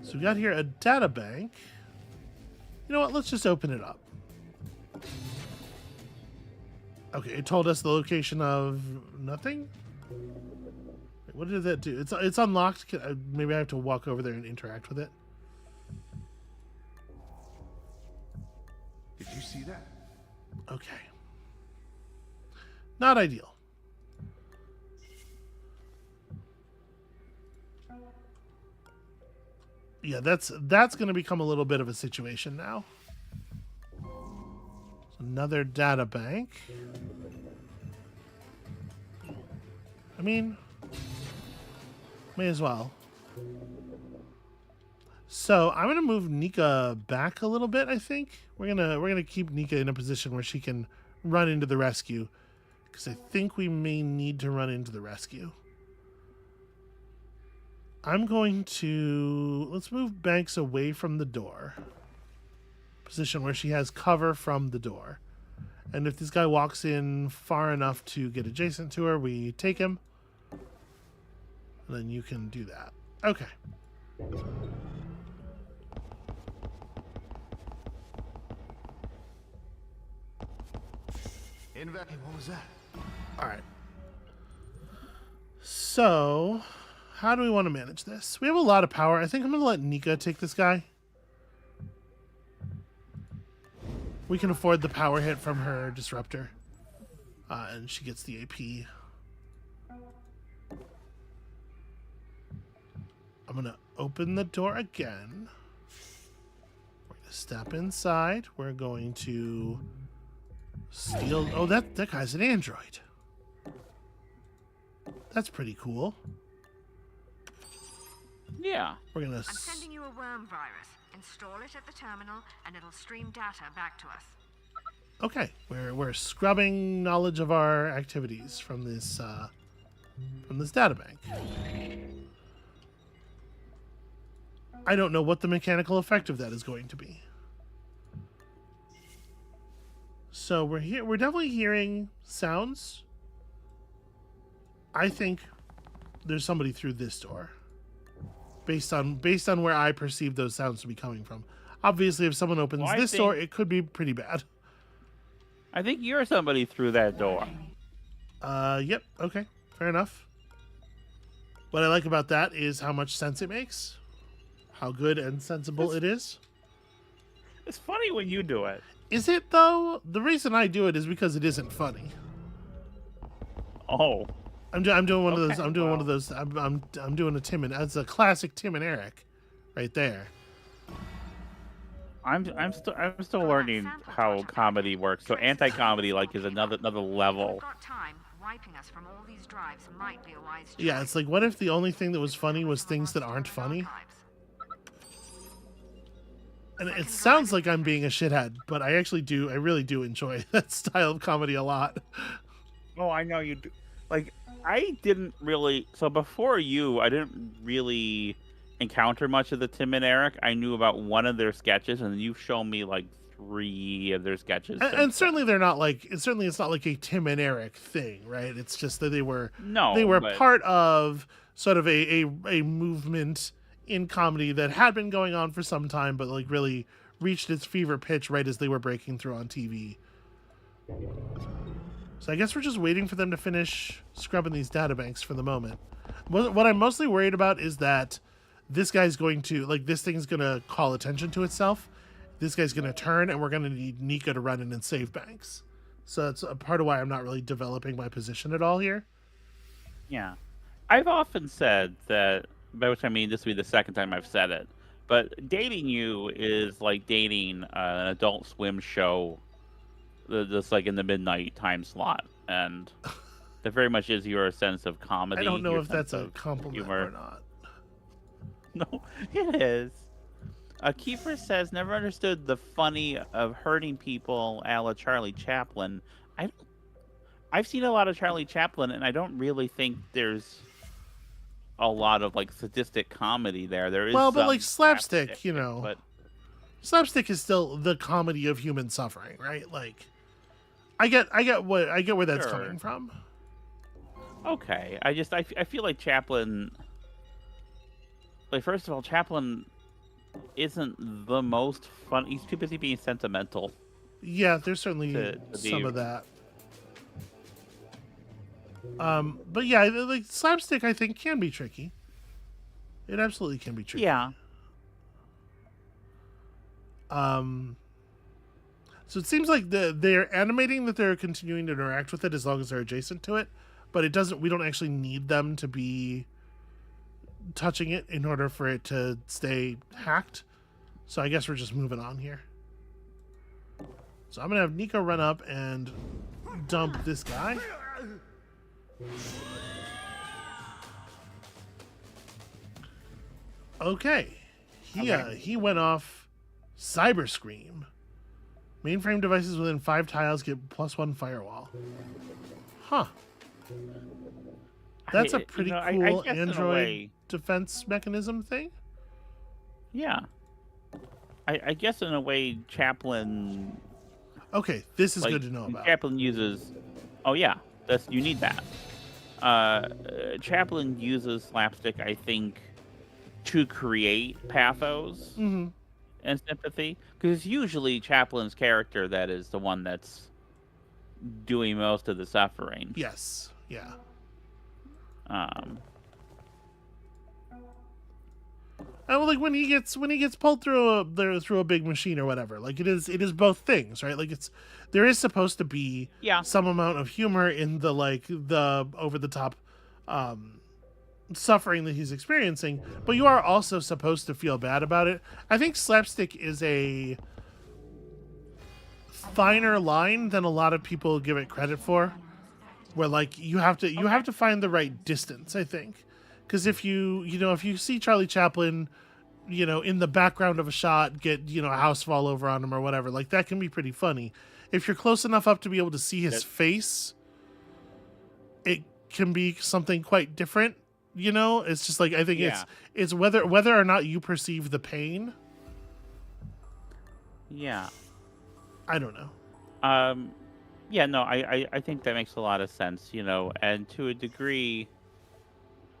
So we got here a data bank. You know what? Let's just open it up. Okay, it told us the location of nothing. Wait, what did that do? It's unlocked. Maybe I have to walk over there and interact with it. Did you see that? Okay. Not ideal. Yeah, that's going to become a little bit of a situation now. Another data bank. I mean, may as well. So I'm gonna move Nika back a little bit. I think we're gonna keep Nika in a position where she can run into the rescue, because I think we may need to run into the rescue. I'm going to let's move Banks away from the door. Position where she has cover from the door. And if this guy walks in far enough to get adjacent to her, we take him. And then you can do that. Okay. Hey, what was that? All right. So, how do we want to manage this? We have a lot of power. I think I'm going to let Nika take this guy. We can afford the power hit from her disruptor. And she gets the AP. I'm going to open the door again. We're going to step inside. We're going to steal... Oh, that guy's an android. That's pretty cool. Yeah. We're gonna. I'm sending you a worm virus. Install it at the terminal, and it'll stream data back to us. Okay, we're scrubbing knowledge of our activities from this databank. I don't know what the mechanical effect of that is going to be. So we're definitely hearing sounds. I think there's somebody through this door. Based on where I perceive those sounds to be coming from. Obviously, if someone opens this door, it could be pretty bad. I think you're somebody through that door. Yep, okay, fair enough. What I like about that is how much sense it makes. How good and sensible it is. It's funny when you do it. Is it, though? The reason I do it is because it isn't funny. Oh. I'm doing one of those. Okay, I'm doing one of those. I'm doing a Tim and that's a classic Tim and Eric, right there. I'm still learning how comedy works. So anti-comedy is another level. We've got time. Wiping us from all these drives might be a wise choice. Yeah, it's like, what if the only thing that was funny was things that aren't funny? And it sounds like I'm being a shithead, but I really do enjoy that style of comedy a lot. Oh, I know you do. I didn't really. So before you, I didn't really encounter much of the Tim and Eric. I knew about one of their sketches, and you've shown me 3 of their sketches. And certainly they're not it's not like a Tim and Eric thing, right? It's just that they were part of sort of a movement in comedy that had been going on for some time, but really reached its fever pitch right as they were breaking through on TV. So I guess we're just waiting for them to finish scrubbing these databanks for the moment. What I'm mostly worried about is that this guy's going to, this thing's going to call attention to itself. This guy's going to turn, and we're going to need Nika to run in and save banks. So that's a part of why I'm not really developing my position at all here. Yeah. I've often said that, by which I mean this will be the second time I've said it, but dating you is like dating an Adult Swim show just in the midnight time slot, and that very much is your sense of comedy. I don't know if that's a compliment humor. or not. No, it is. Kiefer says, never understood the funny of hurting people a la Charlie Chaplin. I've seen a lot of Charlie Chaplin, and I don't really think there's a lot of sadistic comedy there. There is but slapstick, but slapstick is still the comedy of human suffering, right? I get where that's Sure. coming from. Okay, I feel like Chaplin. First of all, Chaplin isn't the most fun. He's too busy being sentimental. Yeah, there's certainly to some be- of that. But yeah, slapstick I think can be tricky. It absolutely can be tricky. Yeah. So it seems like they're animating that they're continuing to interact with it as long as they're adjacent to it, but we don't actually need them to be touching it in order for it to stay hacked. So I guess we're just moving on here. So I'm gonna have Nico run up and dump this guy. Okay. He went off Cyber Scream. Mainframe devices within 5 tiles get +1 firewall. Huh. That's a pretty cool guess in a Android way- defense mechanism thing. Yeah. I guess in a way, Chaplin. Okay, this is good to know about. Chaplin uses. Oh yeah, you need that. Chaplin uses slapstick, I think, to create pathos and sympathy, because usually Chaplin's character that is the one that's doing most of the suffering. Yes. Yeah. And when he gets pulled through a big machine or whatever, it is both things, right? There is supposed to be some amount of humor in the over the top suffering that he's experiencing, but you are also supposed to feel bad about it. I think slapstick is a finer line than a lot of people give it credit for, where you have to find the right distance, I think. Because if if you see Charlie Chaplin, in the background of a shot, get, a house fall over on him or whatever, like that can be pretty funny. If you're close enough up to be able to see his face, it can be something quite different. It's just like, I think it's whether or not you perceive the pain. Yeah. I don't know. Yeah, no, I think that makes a lot of sense, and to a degree,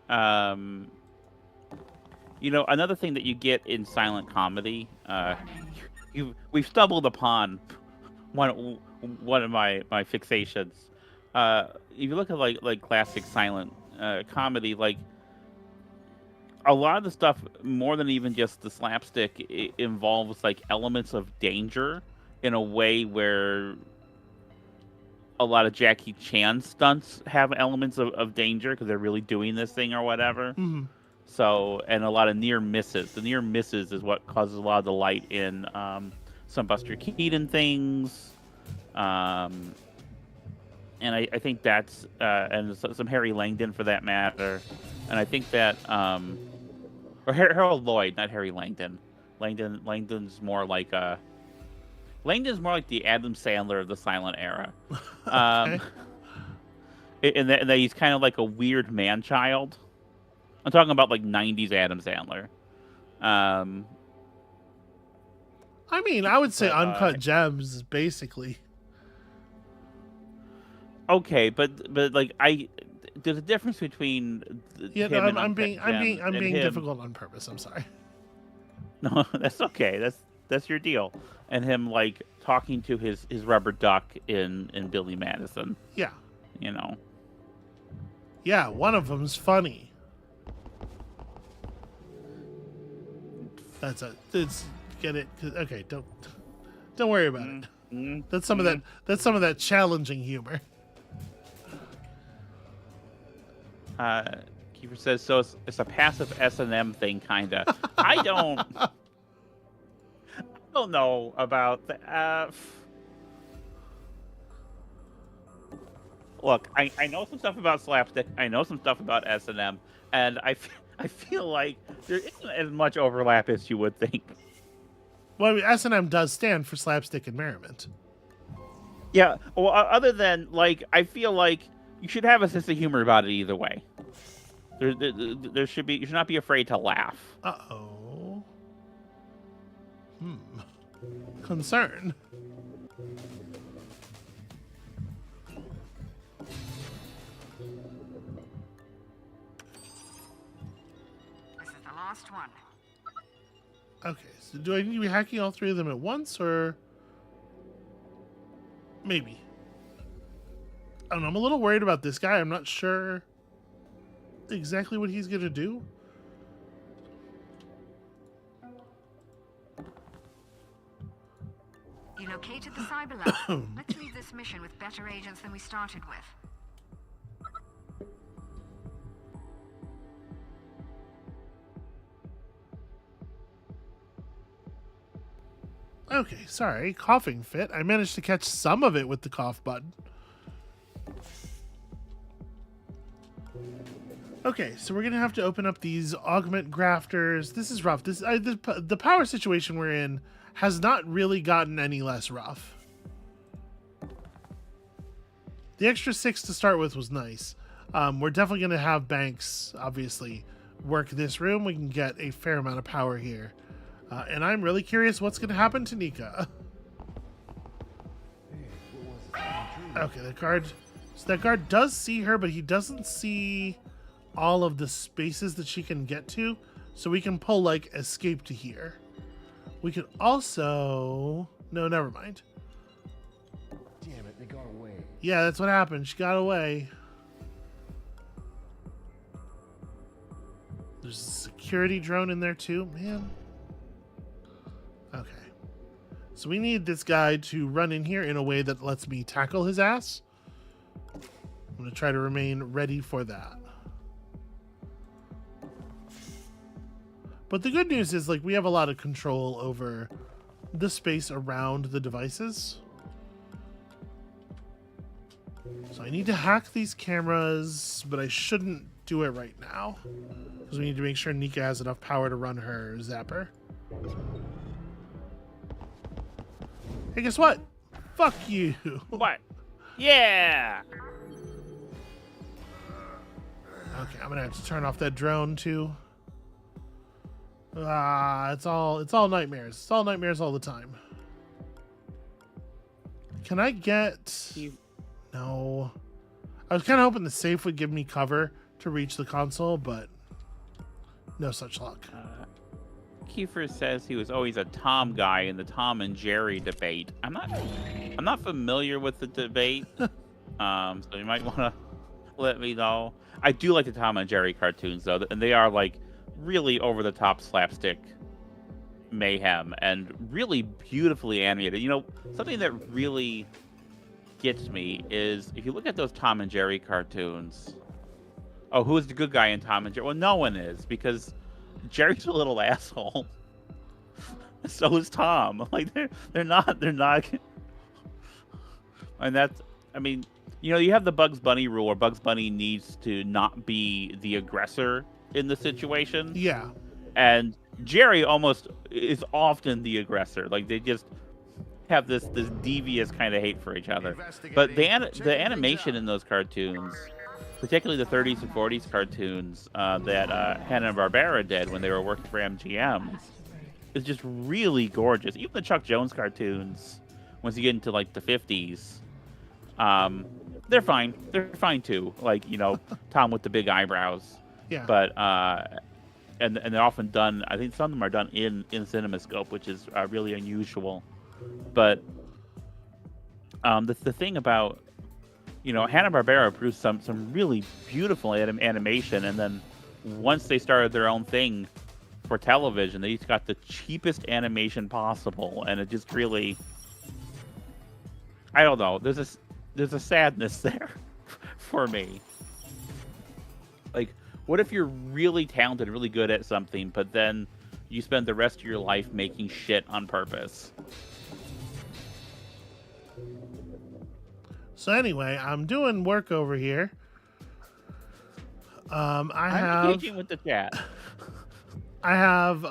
another thing that you get in silent comedy, we've stumbled upon one of my fixations. If you look at like classic silent comedy, like a lot of the stuff, more than even just the slapstick, it involves like elements of danger in a way where a lot of Jackie Chan stunts have elements of danger because they're really doing this thing or whatever. Mm-hmm. So, and a lot of near misses. The near misses is what causes a lot of delight in some Buster Keaton things. And I think that's, and some Harry Langdon for that matter. And I think that, or Harold Lloyd, not Harry Langdon. Langdon's more like the Adam Sandler of the silent era. Okay. And that he's kind of like a weird man-child. I'm talking about like 90s Adam Sandler. I mean, I would say Uncut Gems, basically. Okay, but like there's a difference between I'm being difficult on purpose. I'm sorry. No, that's okay. That's your deal. And him like talking to his rubber duck in Billy Madison. Yeah. Yeah, one of them's funny. Get it? Okay, don't worry about it. Mm-hmm. That's some of that challenging humor. Kiefer says, so it's a passive S&M thing, kinda. I don't know about that. Look, I know some stuff about slapstick. I know some stuff about S&M, and I feel like there isn't as much overlap as you would think. Well, I mean, S&M does stand for slapstick and merriment. Yeah, well, other than, like, I feel like you should have a sense of humor about it either way. There should be, you should not be afraid to laugh. Uh-oh. Concern. This is the last one. Okay, so do I need to be hacking all three of them at once, or maybe? I don't know, I'm a little worried about this guy. I'm not sure exactly what he's gonna do. You located the cyber lab. Let's leave this mission with better agents than we started with. Okay, sorry, coughing fit. I managed to catch some of it with the cough button. Okay, so we're gonna have to open up these augment grafters. This is rough. The power situation we're in has not really gotten any less rough. The extra 6 to start with was nice. We're definitely gonna have Banks, obviously, work this room. We can get a fair amount of power here. And I'm really curious what's gonna happen to Nika. Okay, that guard does see her, but he doesn't see all of the spaces that she can get to, so we can pull like escape to here. We could also, no, never mind. Damn it, they got away. Yeah, that's what happened. She got away. There's a security drone in there too, man. Okay, so we need this guy to run in here in a way that lets me tackle his ass. I'm gonna try to remain ready for that. But the good news is, like, we have a lot of control over the space around the devices. So I need to hack these cameras, but I shouldn't do it right now. Because we need to make sure Nika has enough power to run her zapper. Hey, guess what? Fuck you. What? Yeah. Okay, I'm gonna have to turn off that drone too. It's all nightmares. It's all nightmares all the time. Can I get? No. I was kind of hoping the safe would give me cover to reach the console, but no such luck. Kiefer says he was always a Tom guy in the Tom and Jerry debate. I'm not familiar with the debate, so you might want to let me know. I do like the Tom and Jerry cartoons though, and they are like really over the top slapstick mayhem and really beautifully animated. You know, something that really gets me is if you look at those Tom and Jerry cartoons. Oh, who is the good guy in Tom and Jerry? Well, no one is, because Jerry's a little asshole. So is Tom. Like they're not. And that's, I mean, you know, you have the Bugs Bunny rule where Bugs Bunny needs to not be the aggressor in the situation. Yeah. And Jerry almost is often the aggressor. Like they just have this devious kind of hate for each other. But the animation in those cartoons, particularly the 30s and 40s cartoons that Hanna-Barbera did when they were working for MGM, is just really gorgeous. Even the Chuck Jones cartoons, once you get into like the 50s, they're fine. They're fine too. Like, you know, Tom with the big eyebrows. Yeah. But and they're often done. I think some of them are done in CinemaScope, which is really unusual. But the thing about, you know, Hanna-Barbera produced some really beautiful animation, and then once they started their own thing for television, they just got the cheapest animation possible, and it just really, I don't know, there's a sadness there for me. Like, what if you're really talented, really good at something, but then you spend the rest of your life making shit on purpose? So anyway, I'm doing work over here. I'm engaging with the chat. I have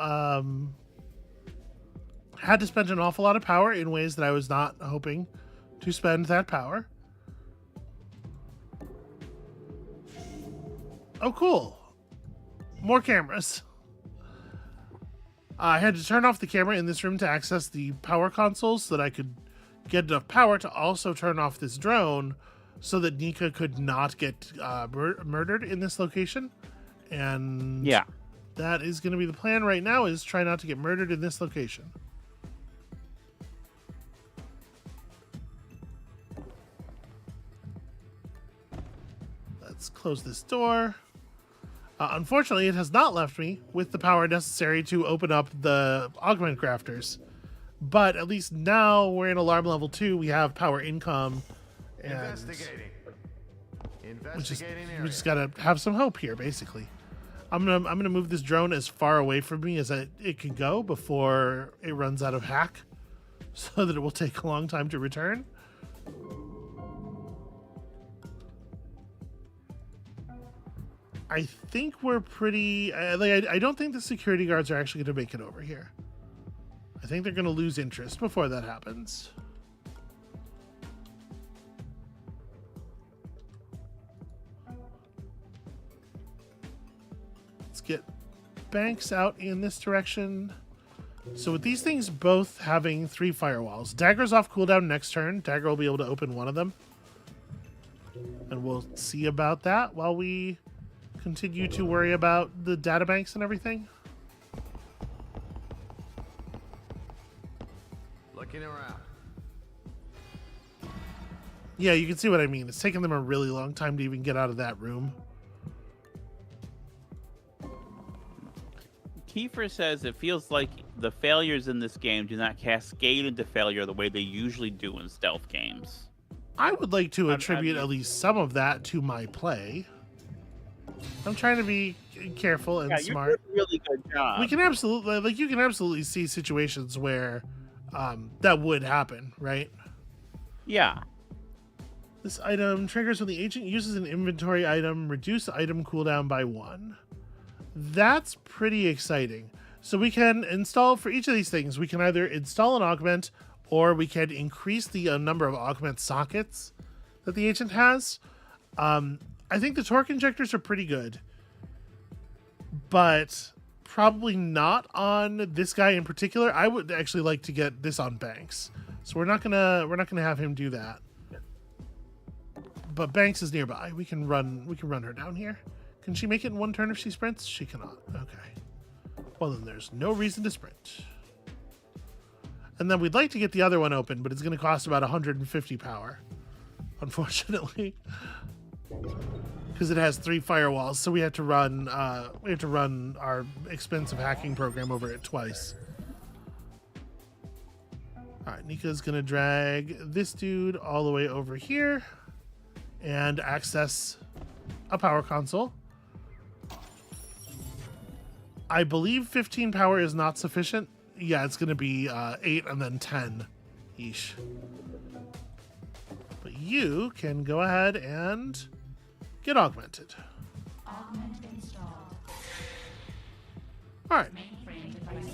had to spend an awful lot of power in ways that I was not hoping to spend that power. Oh, cool. More cameras. I had to turn off the camera in this room to access the power consoles so that I could get enough power to also turn off this drone so that Nika could not get murdered in this location. And yeah, that is going to be the plan right now, is try not to get murdered in this location. Let's close this door. Unfortunately, it has not left me with the power necessary to open up the augment crafters. But at least now we're in alarm level 2. We have power income. And Investigating. we just gotta have some hope here, basically. I'm gonna move this drone as far away from me as it can go before it runs out of hack, so that it will take a long time to return. I think we're pretty. I don't think the security guards are actually going to make it over here. I think they're going to lose interest before that happens. Let's get Banks out in this direction. So with these things both having 3 firewalls, Dagger's off cooldown next turn. Dagger will be able to open one of them. And we'll see about that while we continue to worry about the databanks and everything. Looking around. Yeah, you can see what I mean. It's taken them a really long time to even get out of that room. Kiefer says it feels like the failures in this game do not cascade into failure the way they usually do in stealth games. I would like to attribute at least some of that to my play. I'm trying to be careful and smart. You're doing a really good job. We can absolutely, like, you can absolutely see situations where that would happen, right? Yeah. This item triggers when the agent uses an inventory item, reduce item cooldown by 1. That's pretty exciting. So we can install, for each of these things, we can either install an augment or we can increase the number of augment sockets that the agent has. I think the torque injectors are pretty good, but probably not on this guy in particular. I would actually like to get this on Banks. So we're not gonna have him do that. But Banks is nearby. We can run her down here. Can she make it in one turn if she sprints? She cannot. Okay. Well, then there's no reason to sprint. And then we'd like to get the other one open, but it's going to cost about 150 power, unfortunately, because it has 3 firewalls. So we have to run our expensive hacking program over it twice. All right, Nika's going to drag this dude all the way over here and access a power console. I believe 15 power is not sufficient. Yeah, it's going to be 8 and then 10 each. But you can go ahead and get augmented. Augment installed. All right. Mainframe devices.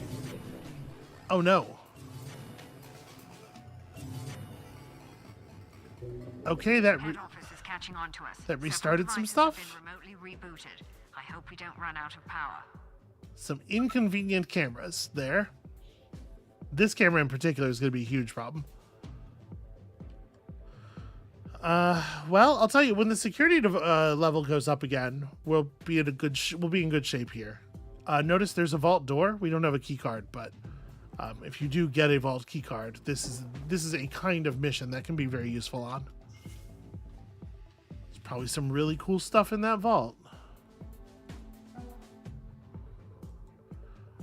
Oh no. Okay, Head office is catching on to us. that restarted some Several stuff. devices have been remotely rebooted. I hope we don't run out of power. Some inconvenient cameras there. This camera in particular is going to be a huge problem. Well, I'll tell you, when the security level goes up again, we'll be in good shape here. Notice there's a vault door. We don't have a key card, but if you do get a vault key card, this is a kind of mission that can be very useful on. There's probably some really cool stuff in that vault.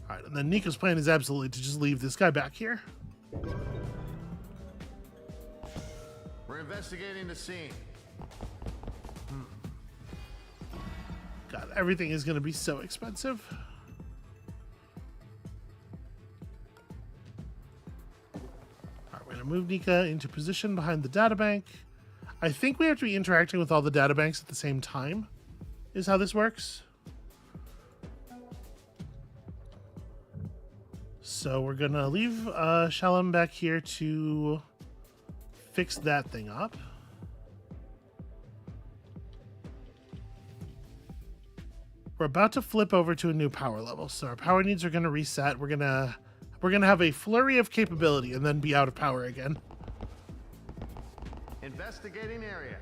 All right, and then Nika's plan is absolutely to just leave this guy back here. We're investigating the scene. God, everything is going to be so expensive. All right, we're going to move Nika into position behind the databank. I think we have to be interacting with all the databanks at the same time, is how this works. So we're going to leave Shalom back here to fix that thing up. We're about to flip over to a new power level, so our power needs are going to reset. We're gonna have a flurry of capability and then be out of power again. Investigating area.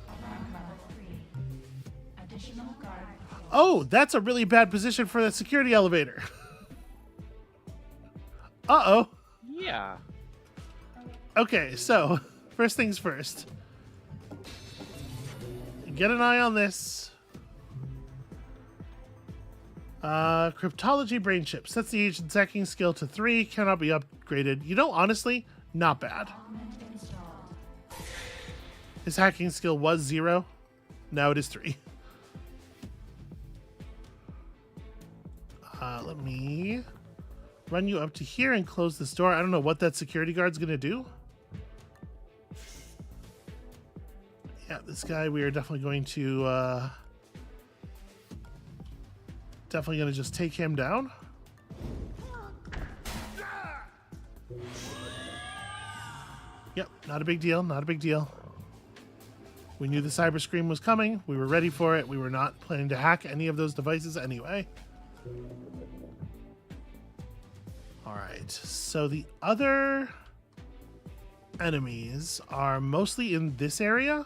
Alarm level 3. Additional guard. Oh, that's a really bad position for the security elevator. Uh-oh. Yeah. Okay, so first things first. Get an eye on this. Cryptology brain chip. Sets the agent's hacking skill to 3. Cannot be upgraded. You know, honestly, not bad. Augment installed. His hacking skill was 0. Now it is 3. Let me run you up to here and close this door. I don't know what that security guard's going to do. Yeah, this guy, we are definitely going to just take him down. Yep, not a big deal, not a big deal. We knew the cyber scream was coming. We were ready for it. We were not planning to hack any of those devices anyway. All right, so the other enemies are mostly in this area.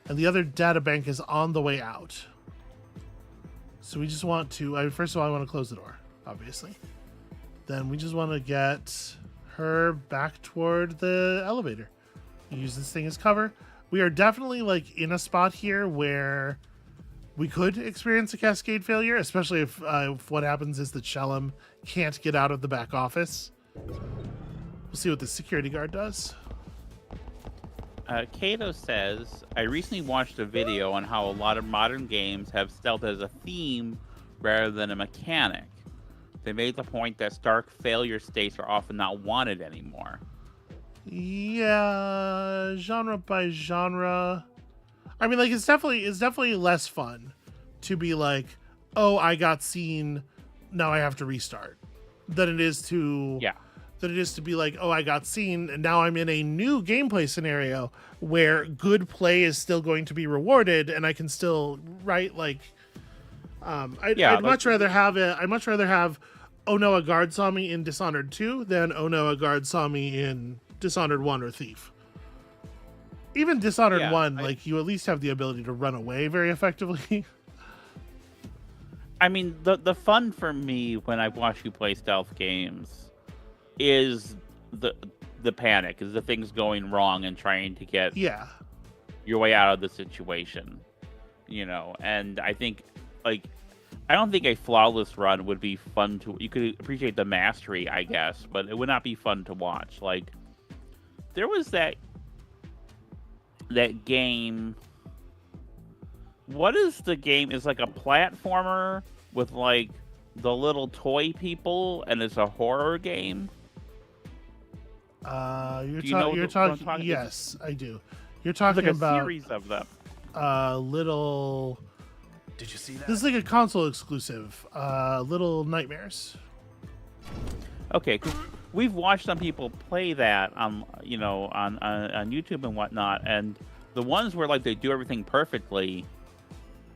And the other data bank is on the way out. So we just want to, first of all, I want to close the door, obviously. Then we just want to get her back toward the elevator. Use this thing as cover. We are definitely like in a spot here where we could experience a cascade failure, especially if what happens is that Shalom can't get out of the back office. We'll see what the security guard does. Kato says, I recently watched a video on how a lot of modern games have stealth as a theme rather than a mechanic. They made the point that Stark failure states are often not wanted anymore. Yeah, genre by genre. I mean, like it's definitely less fun to be like, oh, I got seen, now I have to restart, than it is to be like, oh, I got seen, and now I'm in a new gameplay scenario where good play is still going to be rewarded, and I can still like. I'd much rather have oh no, a guard saw me in Dishonored 2 than oh no, a guard saw me in Dishonored 1 or Thief. Even Dishonored 1, like you at least have the ability to run away very effectively. I mean, the fun for me when I watch you play stealth games is the panic, is the things going wrong and trying to get your way out of the situation, you know. And I think, like, I don't think a flawless run would be fun to. You could appreciate the mastery, I guess, but it would not be fun to watch. Like, there was that game. What is the game? It's like a platformer with like the little toy people, and it's a horror game. You're talking. Yes, I do. You're talking like about a series of them. Little. Did you see that? This is like a console exclusive. Little Nightmares. Okay, 'cause we've watched some people play that on YouTube and whatnot, and the ones where like they do everything perfectly,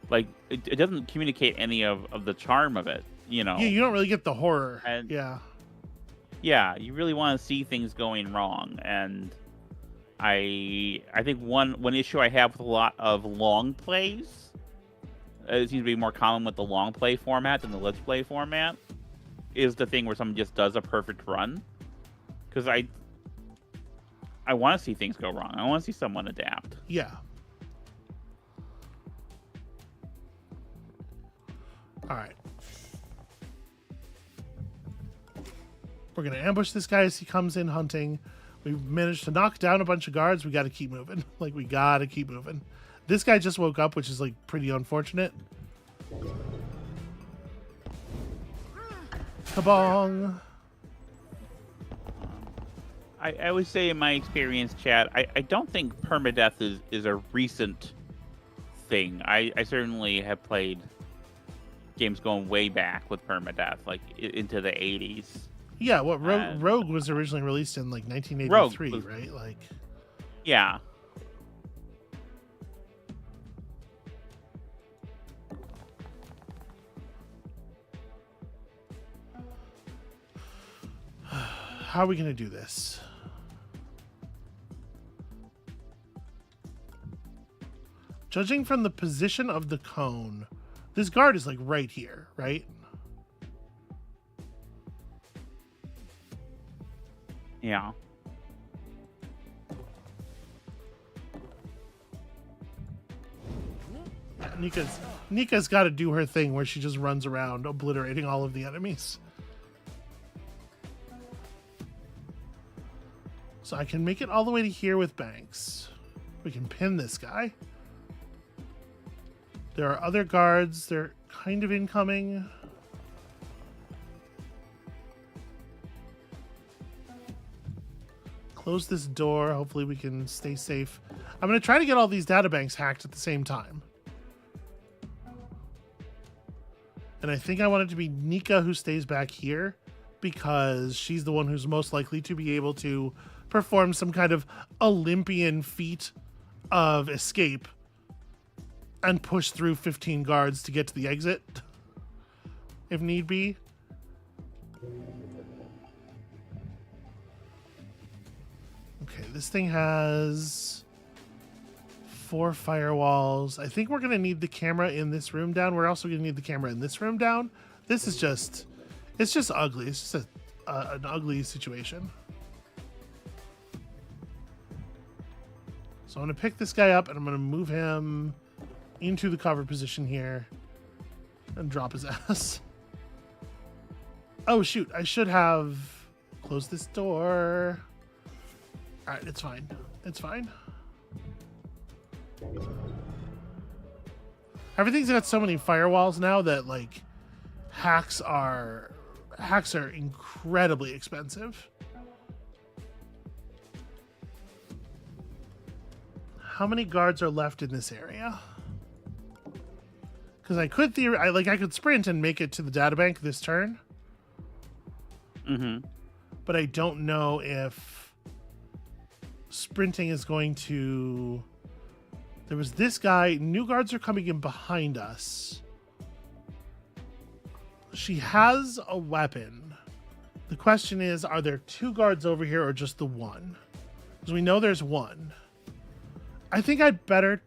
like it doesn't communicate any of the charm of it, you know. Yeah, you don't really get the horror. And yeah, you really want to see things going wrong, and I think one issue I have with a lot of long plays, it seems to be more common with the long play format than the let's play format, is the thing where someone just does a perfect run. Because I want to see things go wrong. I want to see someone adapt. Yeah. All right. We're going to ambush this guy as he comes in hunting. We've managed to knock down a bunch of guards. We got to keep moving. Like, we got to keep moving. This guy just woke up, which is, like, pretty unfortunate. Kabong. I would say in my experience, Chad, I don't think permadeath is a recent thing. I certainly have played games going way back with permadeath, like into the 80s. Yeah, what Rogue was originally released in like 1983, right? Like, yeah. How are we going to do this? Judging from the position of the cone, this guard is like right here, right? Yeah. Nika's got to do her thing where she just runs around obliterating all of the enemies. So I can make it all the way to here with Banks. We can pin this guy. There are other guards. They're kind of incoming. Close this door. Hopefully we can stay safe. I'm going to try to get all these databanks hacked at the same time. And I think I want it to be Nika who stays back here, because she's the one who's most likely to be able to perform some kind of Olympian feat of escape and push through 15 guards to get to the exit, if need be. Okay, this thing has 4 firewalls. I think we're going to need the camera in this room down. We're also going to need the camera in this room down. This is just, it's just ugly. It's just an ugly situation. So I'm going to pick this guy up and I'm going to move him into the cover position here and drop his ass. Oh, shoot. I should have closed this door. All right, it's fine. It's fine. Everything's got so many firewalls now that, like, hacks are hacks are incredibly expensive. How many guards are left in this area? Because I could I could sprint and make it to the databank this turn. Mm-hmm. But I don't know if sprinting is going to... There was this guy. New guards are coming in behind us. She has a weapon. The question is, are there 2 guards over here or just the one? Because we know there's one. I think I'd better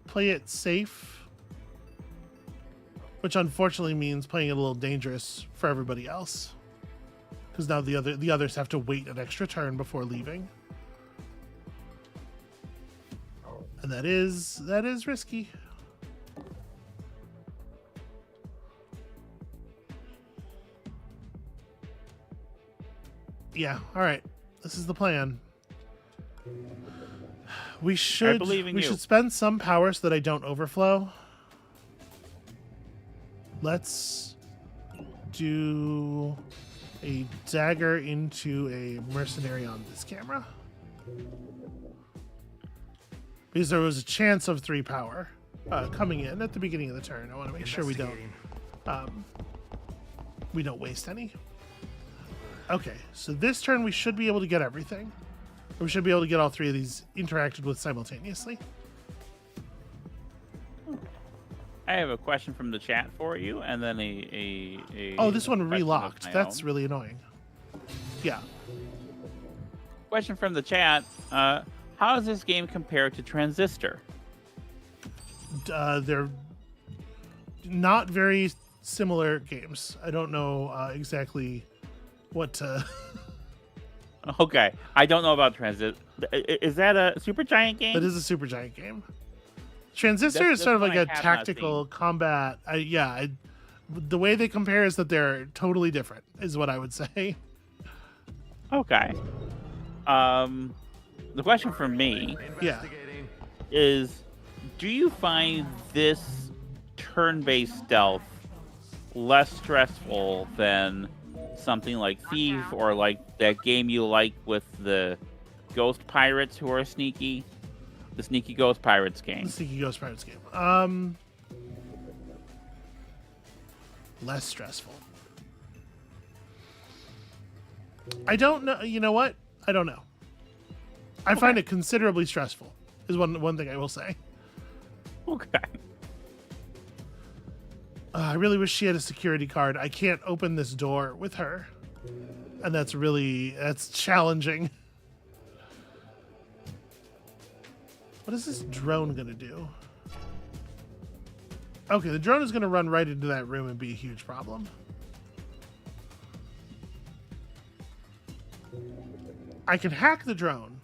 play it safe, which unfortunately means playing it a little dangerous for everybody else. Because now the others have to wait an extra turn before leaving. And that is risky. Yeah, all right. This is the plan. We should spend some power so that I don't overflow. Let's do a dagger into a mercenary on this camera. Because there was a chance of 3 power coming in at the beginning of the turn. I want to make sure we don't waste any. Okay, so this turn we should be able to get everything. We should be able to get all 3 of these interacted with simultaneously. I have a question from the chat for you, and then oh, this one relocked. That's own. really annoying. Yeah. Question from the chat. How does this game compare to Transistor? They're not very similar games. I don't know exactly what to... Okay, I don't know about Transistor. Is that a Supergiant game? That is a Supergiant game. Transistor is sort of like a tactical combat. The way they compare is that they're totally different, is what I would say. Okay. The question from me is, do you find this turn-based stealth less stressful than something like Thief or like that game you like with the ghost pirates who are sneaky? The Sneaky Ghost Pirates game. The Sneaky Ghost Pirates game. Less stressful. I don't know. You know what? I don't know. I find it considerably stressful, is one thing I will say. Okay. I really wish she had a security card. I can't open this door with her. And that's challenging. What is this drone going to do? Okay, the drone is going to run right into that room and be a huge problem. I can hack the drone.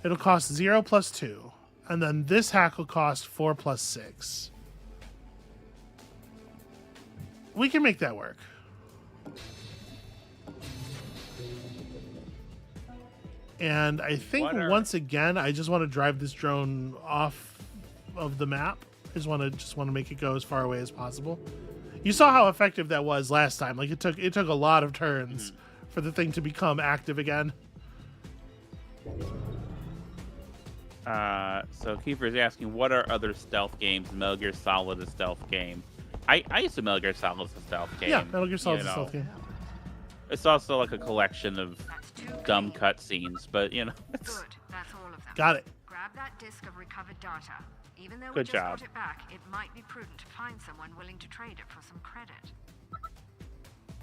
It'll cost 0 plus 2. And then this hack will cost 4 plus 6. We can make that work. And I think once again, I just want to drive this drone off of the map. I just want to make it go as far away as possible. You saw how effective that was last time. Like it took a lot of turns for the thing to become active again. So Kiefer's asking, what are other stealth games? Metal Gear Solid is a stealth game. I used to Metal Gear Solid as a stealth game. Yeah, Metal Gear Solid is a stealth game. It's also like a collection of dumb cutscenes, but you know. Good. That's all of them. Got it. Grab that disk of recovered data. Even though we Good just job. got it back, it might be prudent to find someone willing to trade it for some credit.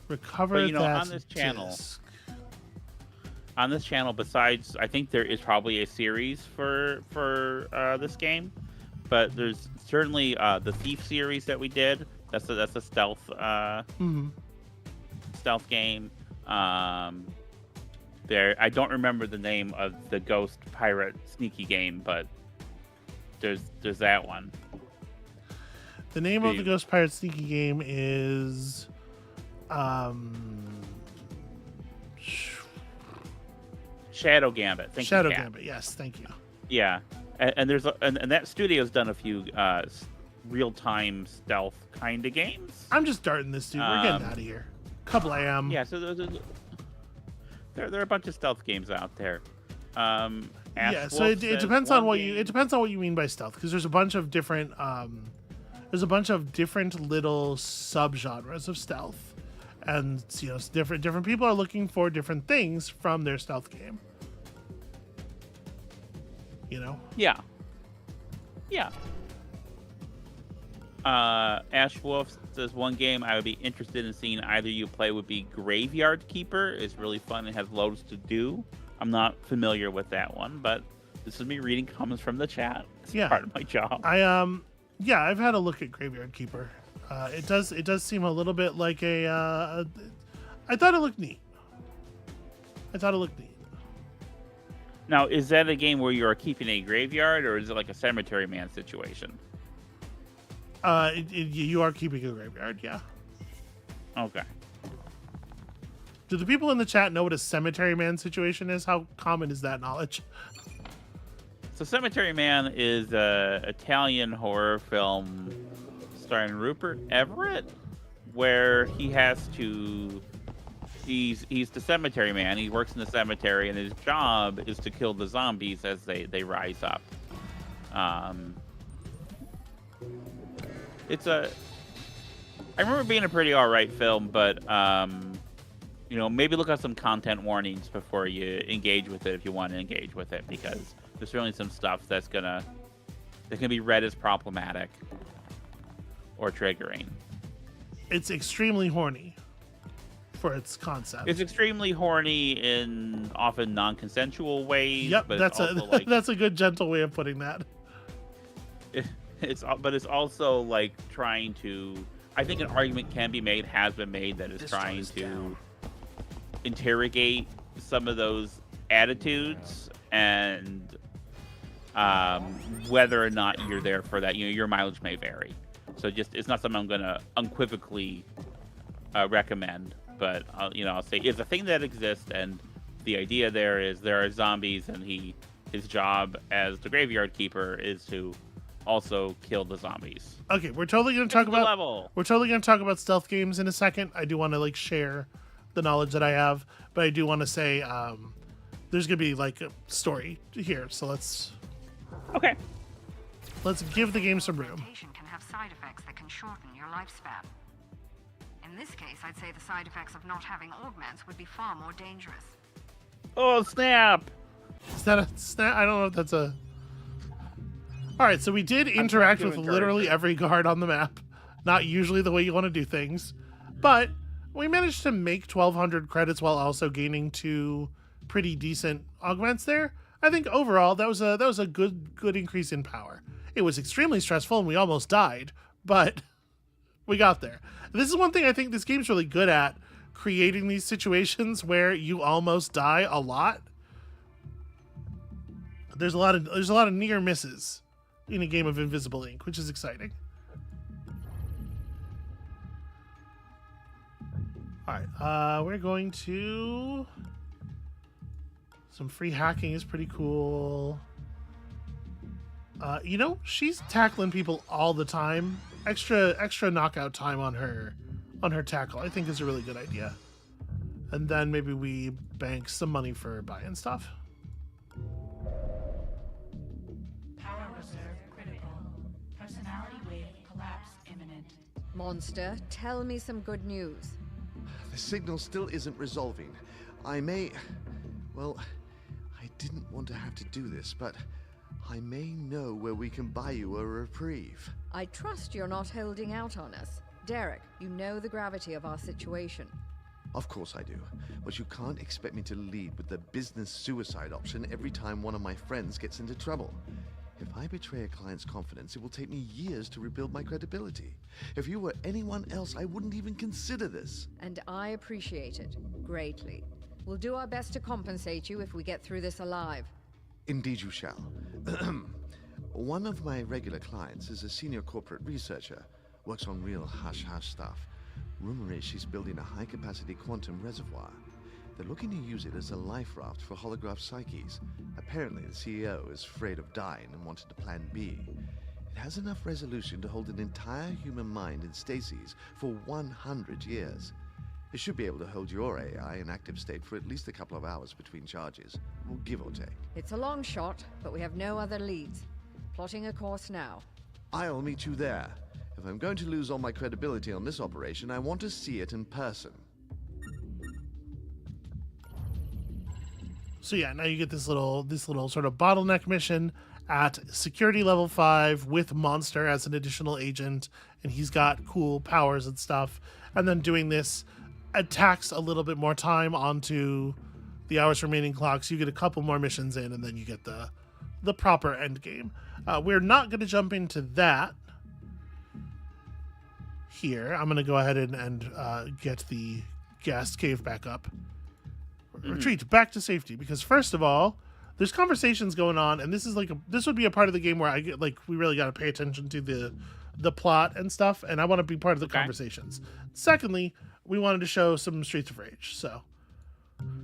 Recover But, that on this channel, disc. besides, I think there is probably a series for this game, but there's certainly the Thief series that we did. That's a stealth stealth game. There, I don't remember the name of the Ghost Pirate Sneaky game, but there's that one. The name of the Ghost Pirate Sneaky game is Shadow Gambit. Shadow Gambit. Yes, thank you. Yeah, and there's and that studio's done a few real-time stealth kind of games. I'm just starting this, dude. We're getting out of here. Couple AM. Yeah, so there are a bunch of stealth games out there. So it depends on what you mean by stealth, because there's a bunch of different little subgenres of stealth, and different people are looking for different things from their stealth game. Yeah. Ash Wolf says one game I would be interested in seeing either you play would be Graveyard Keeper. It's really fun and has loads to do. I'm not familiar with that one, but this is me reading comments from the chat. It's part of my job. I've had a look at Graveyard Keeper. It does seem a little bit like I thought it looked neat. Now, is that a game where you are keeping a graveyard, or is it like a Cemetery Man situation? You are keeping a graveyard, yeah. Okay. Do the people in the chat know what a Cemetery Man situation is? How common is that knowledge? So Cemetery Man is a Italian horror film starring Rupert Everett, where he has to... He's the cemetery man. He works in the cemetery, and his job is to kill the zombies as they rise up. I remember being a pretty alright film, but maybe look at some content warnings before you engage with it if you want to engage with it, because there's certainly some stuff that can be read as problematic or triggering. It's extremely horny for its concept. It's extremely horny in often non-consensual ways. Yep, but that's a good gentle way of putting that. It's also like trying to. I think an argument has been made that is trying to interrogate some of those attitudes and whether or not you're there for that. Your mileage may vary. So it's not something I'm going to unequivocally recommend. But I'll say it's a thing that exists, and the idea there are zombies, and his job as the graveyard keeper is to also kill the zombies. Okay, we're totally going to talk about stealth games in a second. I do want to share the knowledge that I have, but I do want to say there's going to be a story here. So let's give the game some room. Can have side effects that can shorten your lifespan. In this case, I'd say the side effects of not having augments would be far more dangerous. Oh, snap! Is that a snap? I don't know if that's a... Alright, so we did interact with literally every guard on the map. Not usually the way you want to do things. But we managed to make 1,200 credits while also gaining 2 pretty decent augments there. I think overall that was a good increase in power. It was extremely stressful and we almost died, but we got there. This is one thing I think this game's really good at, creating these situations where you almost die a lot. There's a lot of near misses in a game of Invisible Ink, which is exciting. All right, we're going to some free hacking is pretty cool. She's tackling people all the time. Extra knockout time on her tackle, I think, is a really good idea. And then maybe we bank some money for buying stuff. Power reserve critical. Personality wave collapse imminent. Monster, tell me some good news. The signal still isn't resolving. I didn't want to have to do this, but I may know where we can buy you a reprieve. I trust you're not holding out on us. Derek, you know the gravity of our situation. Of course I do, but you can't expect me to lead with the business suicide option every time one of my friends gets into trouble. If I betray a client's confidence, it will take me years to rebuild my credibility. If you were anyone else, I wouldn't even consider this. And I appreciate it greatly. We'll do our best to compensate you if we get through this alive. Indeed you shall. One of my regular clients is a senior corporate researcher, works on real hush-hush stuff. Rumor is she's building a high-capacity quantum reservoir. They're looking to use it as a life raft for holograph psyches. Apparently the CEO is afraid of dying and wanted a plan B. It has enough resolution to hold an entire human mind in stasis for 100 years. It should be able to hold your AI in active state for at least a couple of hours between charges, give or take. It's a long shot, but we have no other leads. Plotting a course now. I'll meet you there. If I'm going to lose all my credibility on this operation, I want to see it in person. So yeah, now you get this little sort of bottleneck mission at security level 5 with Monster as an additional agent, and he's got cool powers and stuff. And then doing this attacks a little bit more time onto the hours remaining clocks. You get a couple more missions in, and then you get the proper end game. We're not going to jump into that here. I'm going to go ahead and get the gas cave back up. Retreat back to safety, because first of all, there's conversations going on, and this would be a part of the game where I get we really got to pay attention to the plot and stuff, and I want to be part of the conversations. Secondly, we wanted to show some Streets of Rage, so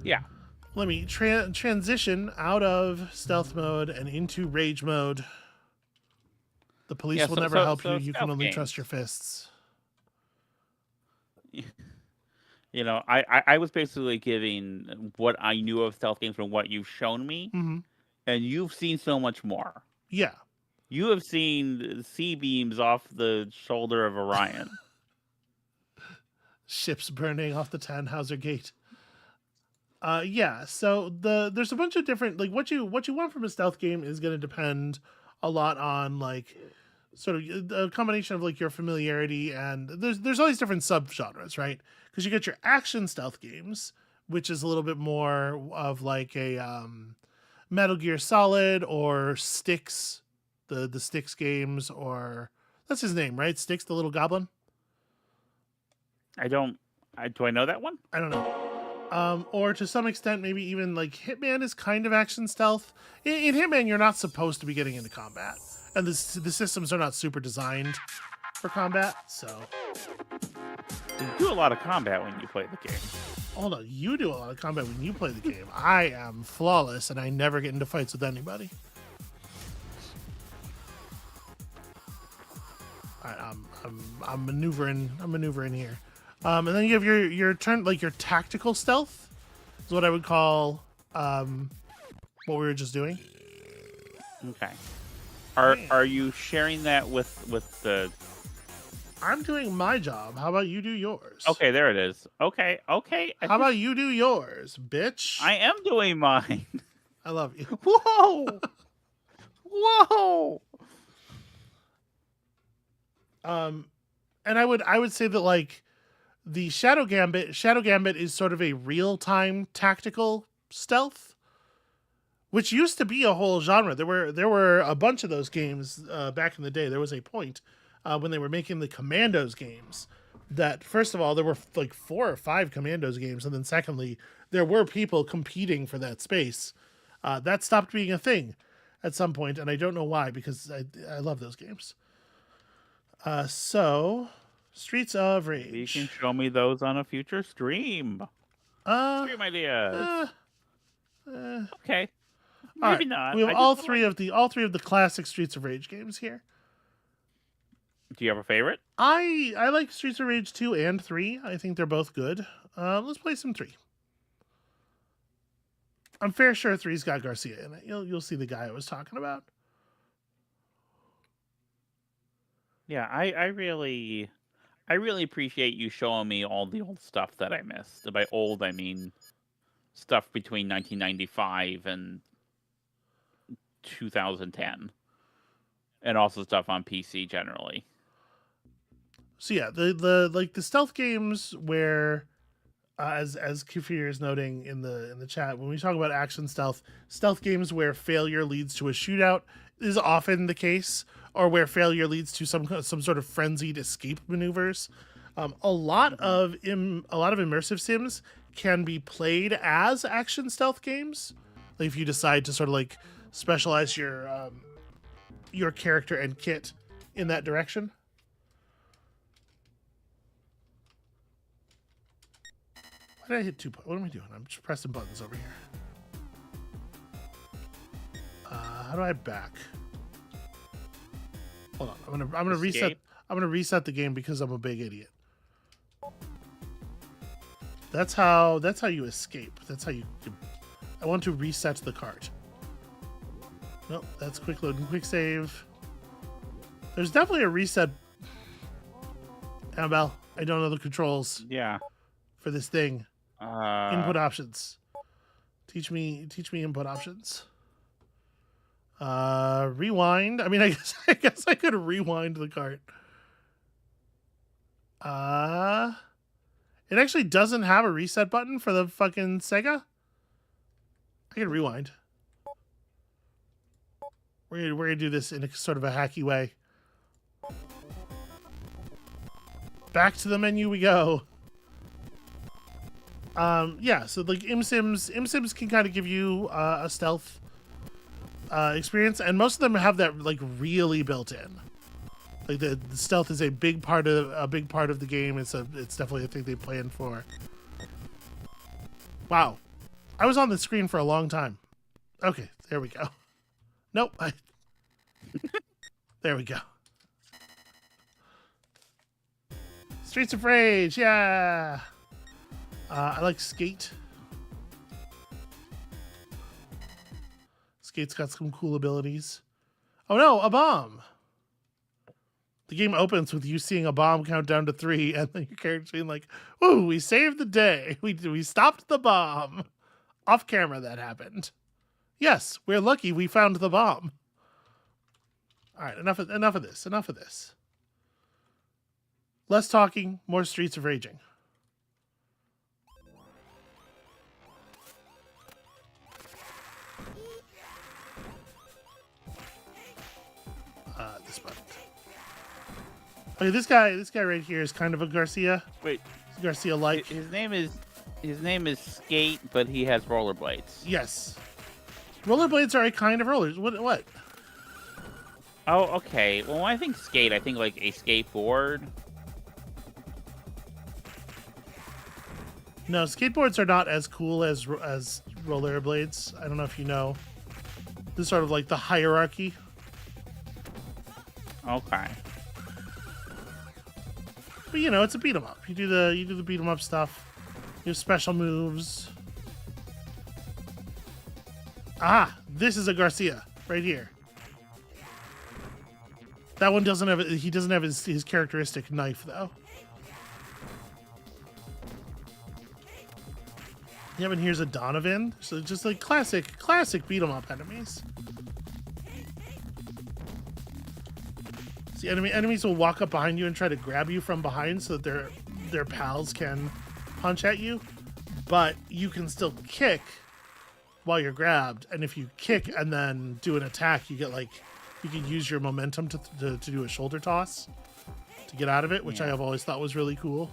Yeah. let me transition out of stealth mode and into rage mode. The police will never help you. You can only trust your fists. You know, I was basically giving what I knew of stealth games from what you've shown me, and you've seen so much more. Yeah. You have seen C-beams off the shoulder of Orion. Ships burning off the Tannhauser Gate. Yeah, so there's a bunch of different, what you want from a stealth game is going to depend a lot on sort of a combination of your familiarity, and there's all these different subgenres, right? Because you get your action stealth games, which is a little bit more of a Metal Gear Solid or Styx, the Styx games, or that's his name, right? Styx, the little goblin. Do I know that one? I don't know. Or to some extent, maybe even Hitman is kind of action stealth. In Hitman, you're not supposed to be getting into combat, and the systems are not super designed for combat. So you do a lot of combat when you play the game. Hold on, you do a lot of combat when you play the game. I am flawless, and I never get into fights with anybody. All right, I'm maneuvering. I'm maneuvering here. And then you have your turn, your tactical stealth is what I would call what we were just doing. Okay. Are you sharing that with the? I'm doing my job. How about you do yours? Okay, there it is. Okay. How about you do yours, bitch? I am doing mine. I love you. Whoa. Whoa. And I would say that the Shadow Gambit is sort of a real-time tactical stealth, which used to be a whole genre. There were a bunch of those games back in the day. There was a point when they were making the Commandos games that, first of all, there were 4 or 5 Commandos games, and then secondly, there were people competing for that space. That stopped being a thing at some point, and I don't know why, because I love those games. So Streets of Rage. You can show me those on a future stream. Stream ideas. Okay. Maybe not. We have all three of the classic Streets of Rage games here. Do you have a favorite? I like Streets of Rage 2 and 3. I think they're both good. Let's play some 3. I'm fair sure 3's got Garcia in it. You'll see the guy I was talking about. Yeah, I really appreciate you showing me all the old stuff that I missed. By old, I mean stuff between 1995 and 2010, and also stuff on PC generally. So yeah, the stealth games where, as Kufir is noting in the chat, when we talk about action stealth games where failure leads to a shootout is often the case, or where failure leads to some sort of frenzied escape maneuvers. A lot of immersive sims can be played as action stealth games, if you decide to sort of specialize your character and kit in that direction. Why did I hit 2? What am I doing? I'm just pressing buttons over here. How do I back? Hold on. I'm gonna reset. Escape? I'm gonna reset the game because I'm a big idiot. That's how you escape. That's how you. I want to reset the cart. Nope, that's quick load and quick save. There's definitely a reset. Amabel, I don't know the controls Yeah. for this thing. Input Uh, options. Teach me input options. Rewind. I mean, I guess I could rewind the cart. It actually doesn't have a reset button for the fucking Sega. I can rewind. We're gonna do this in a sort of a hacky way. Back to the menu we go. Yeah, so like ImSims can kind of give you a stealth experience, and most of them have that like really built in. Like the stealth is a big part of the game. It's definitely a thing they planned for. Wow, I was on the screen for a long time. Okay, there we go. Nope. There we go. Streets of Rage, yeah. I like Skate. Skate's got some cool abilities. Oh no, a bomb. The game opens with you seeing a bomb count down to 3, and then your character being like, "Ooh, we saved the day. We stopped the bomb." Off camera, that happened. Yes, we're lucky we found the bomb. All right, enough of this. Enough of this. Less talking, more Streets of Raging. This button. Okay, this guy right here is kind of a Garcia. wait, Garcia-like. his name is Skate, but he has rollerblades. Yes. Rollerblades are a kind of rollers. What? Oh, okay. Well, when I think skate, I think like a skateboard. No, skateboards are not as cool as rollerblades. I don't know if you know. This is sort of like the hierarchy. Okay. But you know, it's a beat 'em up. You do the beat 'em up stuff. You have special moves. Ah, this is a Garcia right here. That one doesn't have. He doesn't have his characteristic knife though. Yeah, and here's a Donovan. So just like classic beat 'em up enemies. See, enemies will walk up behind you and try to grab you from behind so that their pals can punch at you, but you can still kick while you're grabbed. And if you kick and then do an attack, you can use your momentum to do a shoulder toss to get out of it, which I have always thought was really cool.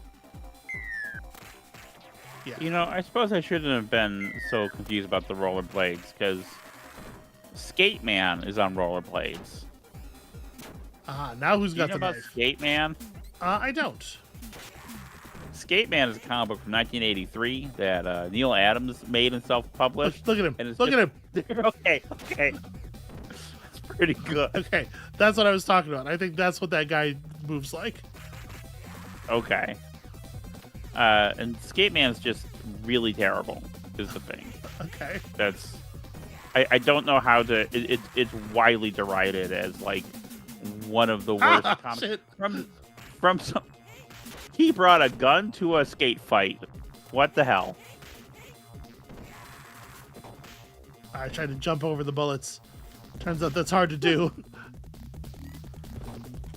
Yeah. You know, I suppose I shouldn't have been so confused about the rollerblades, because Skate Man is on rollerblades. Now who's Do you got know the about knife? Skate Man? I don't. Skate Man is a comic book from 1983 that Neil Adams made and self-published. Look at him. And it's Look at him. Okay. It's pretty good. Okay, that's what I was talking about. I think that's what that guy moves like. Okay. And Skate Man is just really terrible, is the thing. Okay. That's... I don't know how to... It's widely derided as, like, one of the worst comics. Shit. From some... He brought a gun to a skate fight. What the hell? I tried to jump over the bullets. Turns out that's hard to do.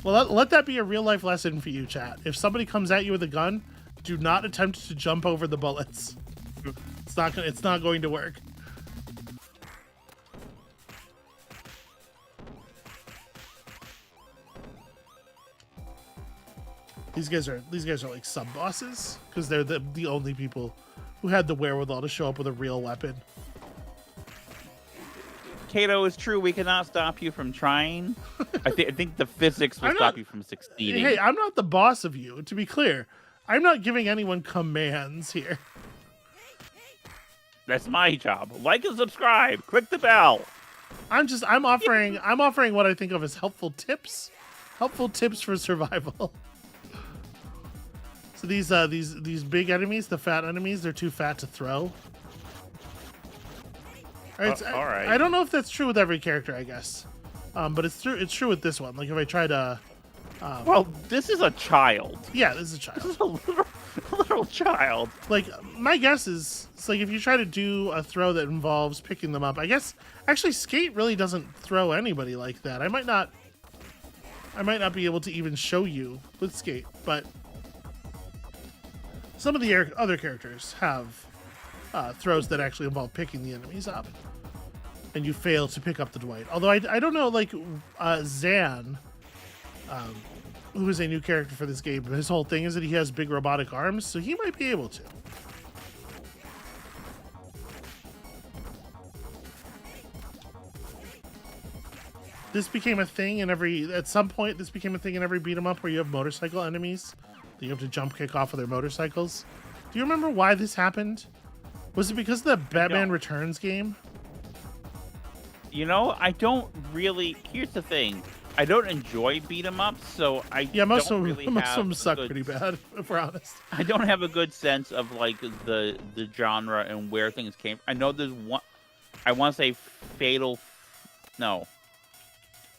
Well, let that be a real life lesson for you, chat. If somebody comes at you with a gun, do not attempt to jump over the bullets. It's not going to work. These guys are like sub bosses because they're the only people who had the wherewithal to show up with a real weapon. Kato, it's true. We cannot stop you from trying. I think the physics will stop you from succeeding. Hey, I'm not the boss of you. To be clear, I'm not giving anyone commands here. That's my job. Like and subscribe. Click the bell. I'm offering what I think of as helpful tips Helpful tips for survival. So these big enemies, the fat enemies, they're too fat to throw. All right. I don't know if that's true with every character, I guess. But it's true. It's true with this one. Like if I try to. Well, this is a child. Yeah, this is a child. This is a literal child. Like my guess is, it's like if you try to do a throw that involves picking them up, I guess actually Skate really doesn't throw anybody like that. I might not be able to even show you with Skate, but some of the other characters have throws that actually involve picking the enemies up, and you fail to pick up the Dwight. Although I don't know, like Zan, who is a new character for this game, his whole thing is that he has big robotic arms, so he might be able to. This became a thing at some point this became a thing in every beat 'em up where you have motorcycle enemies that you have to jump kick off of their motorcycles. Do you remember why this happened? Was it because of the Batman Returns game? You know, I don't really. Here's the thing: I don't enjoy beat 'em ups, so most don't of really them have suck pretty bad, if we're honest. I don't have a good sense of like the genre and where things came. I know there's one. I want to say Fatal. No.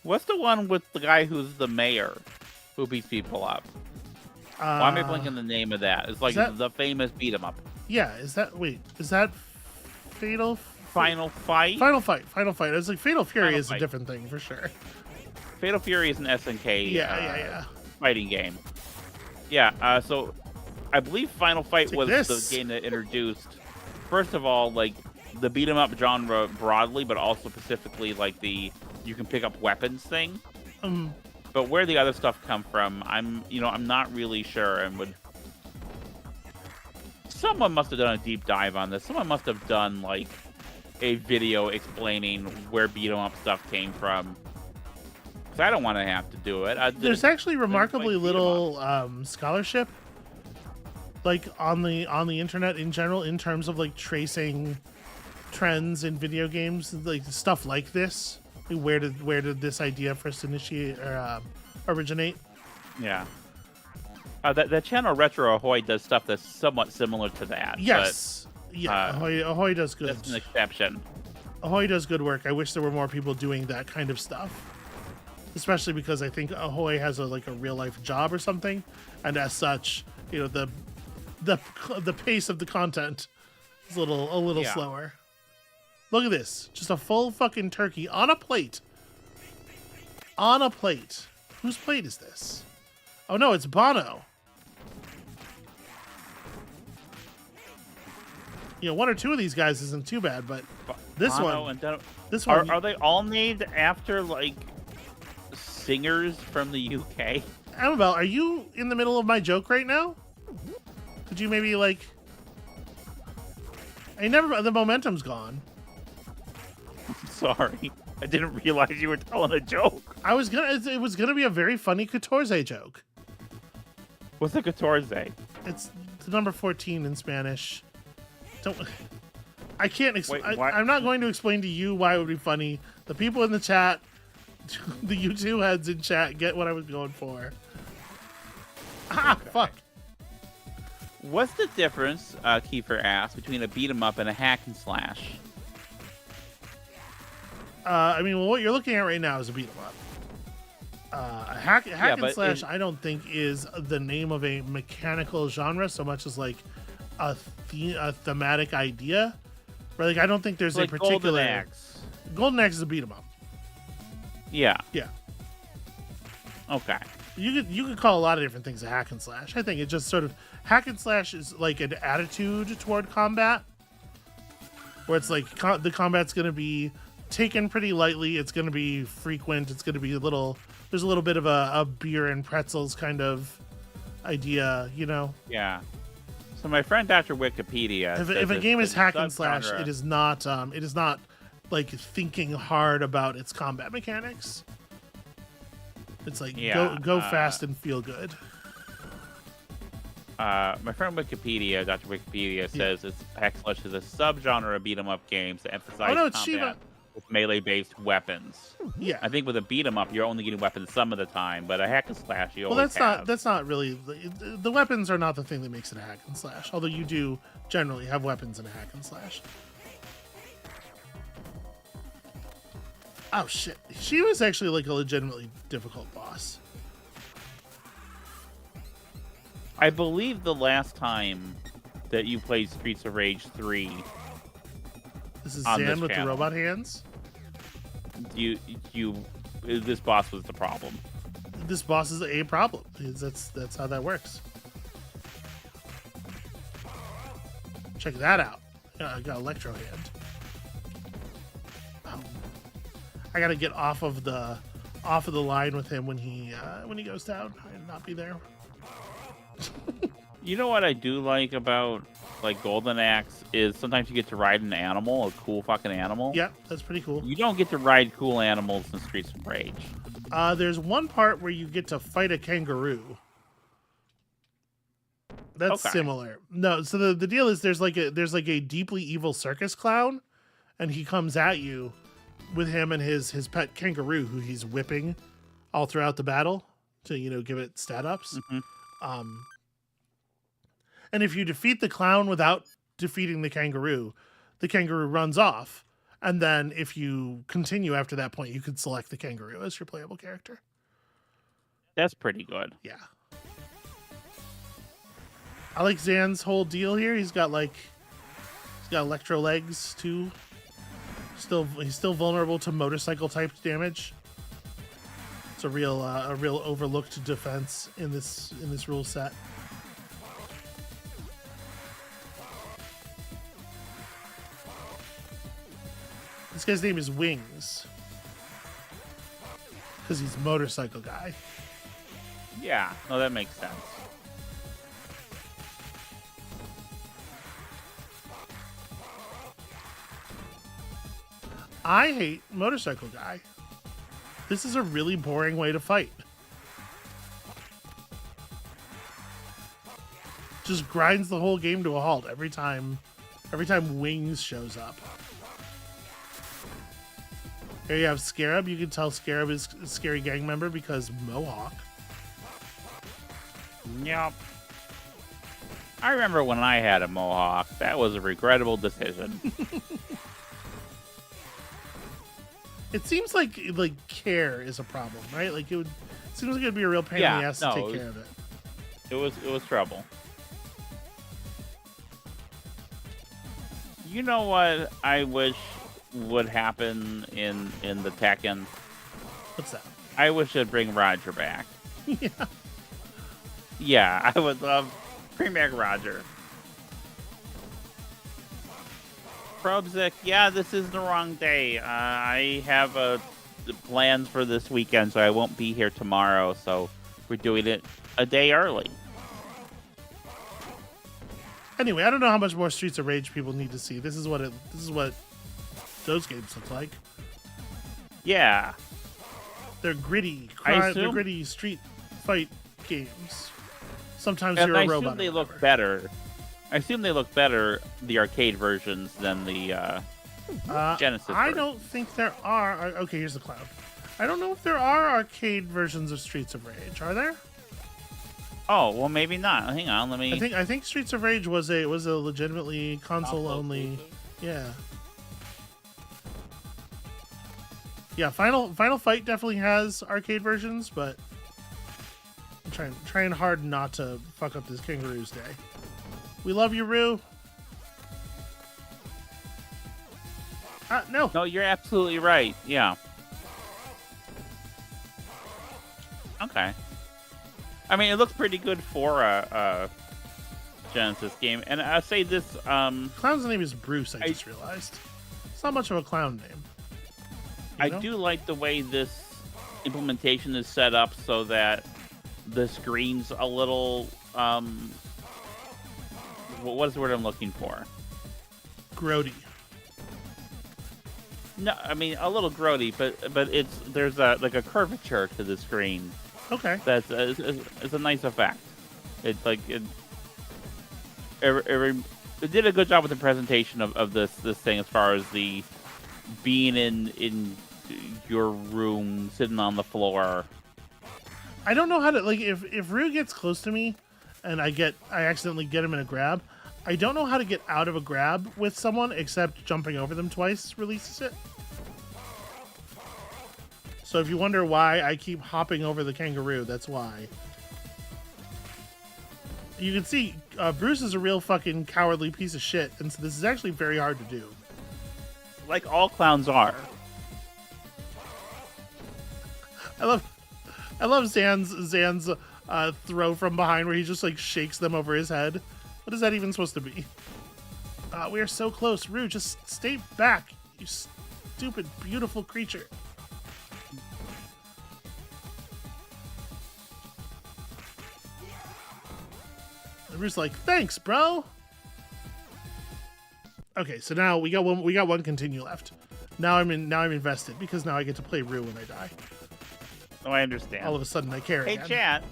What's the one with the guy who's the mayor who beats people up? Why am I blanking the name of that? It's like the famous beat 'em up. Yeah, is that Fatal? Final Fight? Final Fight. It's like Fatal Fury is a different thing for sure. Fatal Fury is an SNK yeah. fighting game. Yeah, so I believe Final Fight was the game that introduced, first of all, like the beat 'em up genre broadly, but also specifically like the you can pick up weapons thing. But where the other stuff come from, I'm not really sure, and someone must have done a deep dive on this. Someone must have done like a video explaining where beat 'em up stuff came from. Because I don't want to have to do it. There's actually remarkably little scholarship, like on the internet in general, in terms of like tracing trends in video games, like stuff like this. Where did this idea first initiate or originate? Yeah. That channel Retro Ahoy does stuff that's somewhat similar to that. Yes. Yeah, Ahoy does good. That's an exception. Ahoy does good work. I wish there were more people doing that kind of stuff, especially because I think Ahoy has a real life job or something, and as such, the pace of the content is a little slower. Look at this, just a full fucking turkey on a plate. On a plate. Whose plate is this? Oh no, it's Bono. One or two of these guys isn't too bad, but this Bono one, this one, are they all named after like singers from the UK? Amabel, are you in the middle of my joke right now? Could you maybe the momentum's gone. Sorry, I didn't realize you were telling a joke. It was gonna be a very funny Catorze joke. What's a Catorze? It's the number 14 in Spanish. I can't explain. I'm not going to explain to you why it would be funny. The people in the chat, the U2 heads in chat, get what I was going for. Fuck. What's the difference, Kiefer asked, between a beat 'em up and a hack and slash? What you're looking at right now is a beat 'em up. A hack and slash, I don't think is the name of a mechanical genre so much as like a thematic idea. Right? I don't think there's a particular. Golden Axe. Golden Axe is a beat 'em up. Yeah. Yeah. Okay. You could call a lot of different things a hack and slash. I think it just sort of hack and slash is like an attitude toward combat, where it's like the combat's going to be taken pretty lightly. It's going to be frequent. It's going to be there's a little bit of a beer and pretzels kind of idea, Yeah. So my friend Dr. Wikipedia. If a game is hack and slash, it is not like thinking hard about its combat mechanics. It's like go fast and feel good. My friend Wikipedia, Dr. Wikipedia, says it's hack slash is a subgenre of beat 'em up games that emphasize combat with melee-based weapons. Yeah. I think with a beat 'em up, you're only getting weapons some of the time, but a hack and slash you Well, always have. that's not really the weapons are not the thing that makes it a hack and slash. Although you do generally have weapons in a hack and slash. Oh shit, she was actually like a legitimately difficult boss. I believe the last time that you played Streets of Rage 3, This is on Zan this with channel. the robot hands. this boss was the problem. This boss is a problem. That's how that works. Check that out. I got Electro Hand. I gotta get off of the line with him when he goes down and not be there. You know what I do like about like Golden Axe is sometimes you get to ride an animal, a cool fucking animal. Yeah, that's pretty cool. You don't get to ride cool animals in Streets of Rage. There's one part where you get to fight a kangaroo. That's Okay. similar. No, so the deal is there's like a deeply evil circus clown, and he comes at you with him and his pet kangaroo, who he's whipping all throughout the battle to give it stat ups. And if you defeat the clown without defeating the kangaroo runs off. And then if you continue after that point, you could select the kangaroo as your playable character. That's pretty good. Yeah. I like Zan's whole deal here. He's got electro legs too. He's still vulnerable to motorcycle type damage. It's a real overlooked defense in this rule set. This guy's name is Wings. Because he's a motorcycle guy. Yeah, no, that makes sense. I hate motorcycle guy. This is a really boring way to fight. Just grinds the whole game to a halt every time Wings shows up. Here you have Scarab. You can tell Scarab is a scary gang member because Mohawk. Yep. I remember when I had a mohawk. That was a regrettable decision. It seems like care is a problem, right? Like it seems like it'd be a real pain in the ass to take care of it. It was trouble. You know what I wish would happen in the Tekken? What's that? I wish they'd bring Roger back. Yeah. Yeah, I would love bring back Roger. Probzik, yeah, this is the wrong day. I have plans for this weekend, so I won't be here tomorrow. So we're doing it a day early. Anyway, I don't know how much more Streets of Rage people need to see. This is what those games look like. Yeah, They're gritty. I They're assume- gritty street fight games. Sometimes and you're I a robot. assume they or look whatever. better. I assume they look better, the arcade versions, than the Genesis. I version. don't think there are. Okay, here's the cloud. I don't know if there are arcade versions of Streets of Rage. Are there? Oh well, maybe not. Hang on, let me. I think Streets of Rage was a legitimately console only. Yeah. Yeah, Final Fight definitely has arcade versions, but I'm trying hard not to fuck up this Kangaroo's day. We love you, Rue. No. No, you're absolutely right. Yeah. Okay. I mean, it looks pretty good for a Genesis game, and I say this. Clown's name is Bruce. I just realized. It's not much of a clown name. I do like the way this implementation is set up so that the screen's a little. What is the word I'm looking for? Grody. No, I mean a little grody, but there's a curvature to the screen. Okay. That's it's a nice effect. It's like it did a good job with the presentation of this thing as far as the being in your room, sitting on the floor. I don't know how to, like, if Rue gets close to me and I accidentally get him in a grab, I don't know how to get out of a grab with someone except jumping over them twice releases it. So if you wonder why I keep hopping over the kangaroo, that's why. You can see Bruce is a real fucking cowardly piece of shit, and so this is actually very hard to do. Like all clowns are. I love Zan's throw from behind where he just like shakes them over his head. What is that even supposed to be? We are so close. Rue, just stay back, you stupid, beautiful creature. And Rue's like, thanks, bro. Okay, so now we got one continue left. Now I'm invested because now I get to play Rue when I die. Oh, I understand. All of a sudden I care Hey, again. chat.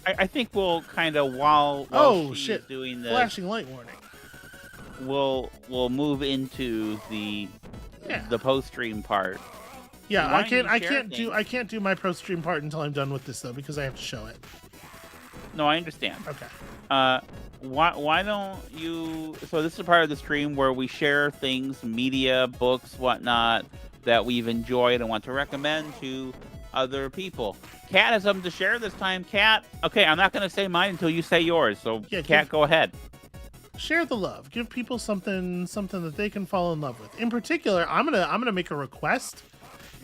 I think we'll kind of while she's shit! Doing this, Flashing light warning. We'll move into the post stream part. Yeah, Why I don't you can't share do my pro stream part until I'm done with this though because I have to show it. No, I understand. Okay. Why don't you? So this is a part of the stream where we share things, media, books, whatnot that we've enjoyed and want to recommend to other people. Kat has something to share this time. Kat, okay, I'm not going to say mine until you say yours. So, Yeah, Kat, go ahead. Share the love. Give people something that they can fall in love with. In particular, I'm gonna make a request.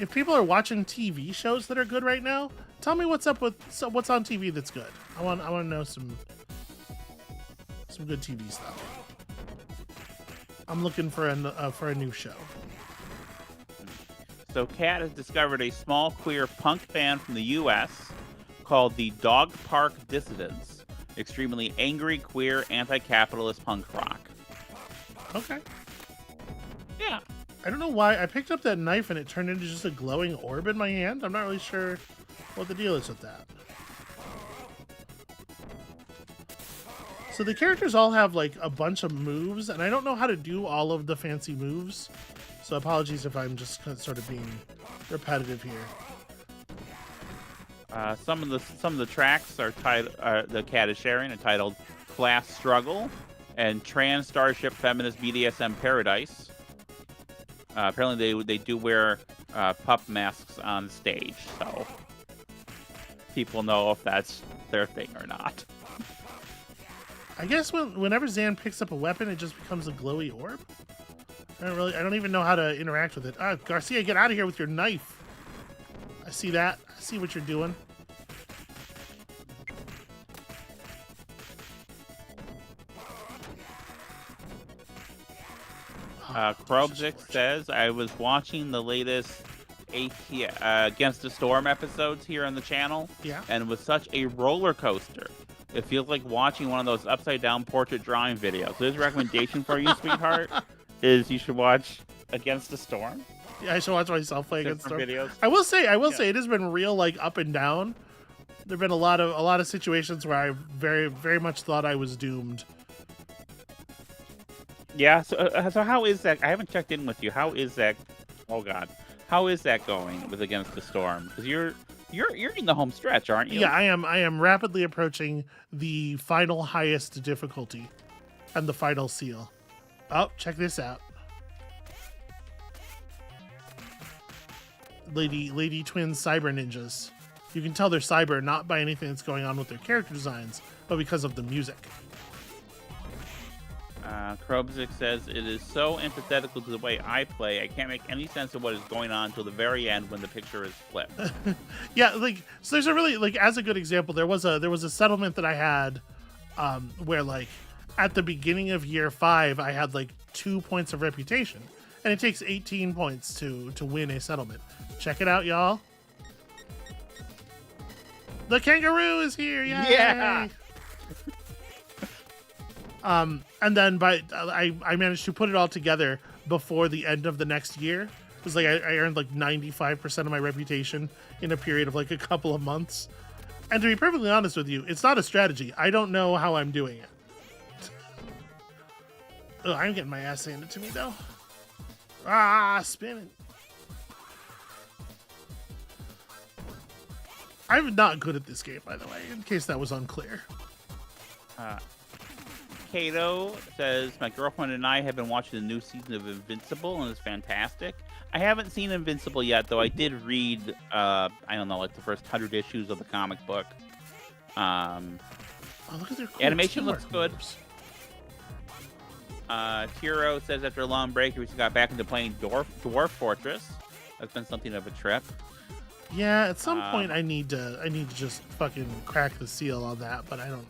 If people are watching TV shows that are good right now, tell me what's up with what's on TV that's good. I want to know some good TV stuff. I'm looking for a new show. So Kat has discovered a small queer punk band from the U.S. called the Dog Park Dissidents. Extremely angry, queer, anti-capitalist punk rock. Okay. Yeah. I don't know why I picked up that knife and it turned into just a glowing orb in my hand. I'm not really sure what the deal is with that. So the characters all have like a bunch of moves, and I don't know how to do all of the fancy moves. So apologies if I'm just sort of being repetitive here. Some of the tracks are titled. The Cat is sharing are titled "Class Struggle" and "Trans Starship Feminist BDSM Paradise." Apparently, they do wear pup masks on stage, so people know if that's their thing or not. I guess whenever Zan picks up a weapon, it just becomes a glowy orb. I don't even know how to interact with it. Garcia, get out of here with your knife. I see that. I see what you're doing. Krobzik says, I was watching the latest Against the Storm episodes here on the channel. Yeah. And it was such a roller coaster. It feels like watching one of those upside down portrait drawing videos. So his recommendation for you, sweetheart, is you should watch Against the Storm. Yeah, I should watch myself play Against the Storm. Videos. I will say it has been real like up and down. There've been a lot of situations where I very, very much thought I was doomed. Yeah, so how is that? I haven't checked in with you. How is that? Oh God, how is that going with Against the Storm? Because you're in the home stretch, aren't you? Yeah, I am rapidly approaching the final highest difficulty and the final seal. Oh, check this out. Lady twin cyber ninjas. You can tell they're cyber not by anything that's going on with their character designs, but because of the music. Krobzik says, it is so antithetical to the way I play, I can't make any sense of what is going on until the very end when the picture is flipped. Yeah, like, so there's a really, like, as a good example, there was a settlement that I had where, like, at the beginning of year 5, I had, like, 2 points of reputation. And it takes 18 points to win a settlement. Check it out, y'all. The kangaroo is here! Yay! Yeah! And then I managed to put it all together before the end of the next year. It was like I earned like 95% of my reputation in a period of like a couple of months. And to be perfectly honest with you, it's not a strategy. I don't know how I'm doing it. I'm getting my ass handed to me though. Spinning. I'm not good at this game, by the way, in case that was unclear. Kato says, my girlfriend and I have been watching the new season of Invincible, and it's fantastic. I haven't seen Invincible yet, though I did read, I don't know, like the first 100 issues of the comic book. Oh, look at their cool Animation looks teamwork good. moves. Tiro says, after a long break, we got back into playing Dwarf Fortress. That's been something of a trip. Yeah, at some point I need to just fucking crack the seal on that, but I don't.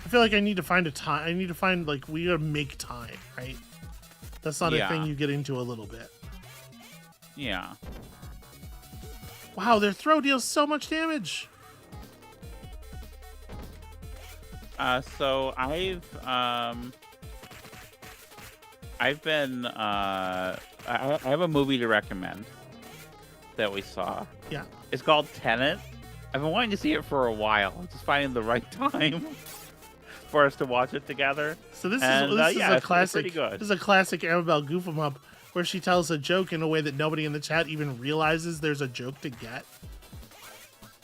I feel like I need to find a time. I need to find, like, we gotta make time, right? That's not a thing you get into a little bit. Yeah. Wow, their throw deals so much damage. So I've been I have a movie to recommend that we saw. Yeah. It's called Tenet. I've been wanting to see it for a while. I'm just finding the right time for us to watch it together. So this is a classic. It's pretty good. This is a classic Amabel goof 'em up, where she tells a joke in a way that nobody in the chat even realizes there's a joke to get.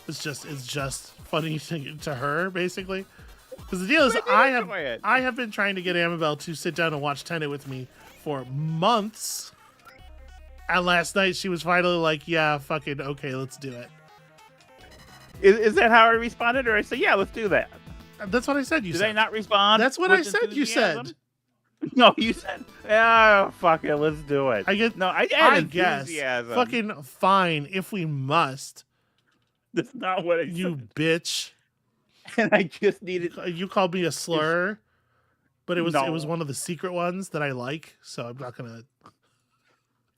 It's just funny to her, basically. Because the deal is, I have been trying to get Amabel to sit down and watch Tenet with me for months. And last night she was finally like, "Yeah, fucking okay, let's do it." Is that how I responded, or I said, "Yeah, let's do that"? That's what I said. Did I not respond? That's what with I said. You enthusiasm? said. No, you said, "Yeah, fuck it, let's do it." I get. No, I guess. enthusiasm. Fucking fine if we must. That's not what I You said. bitch. And I just needed. You called me a slur, but it was No. it was one of the secret ones that I like, so I'm not gonna.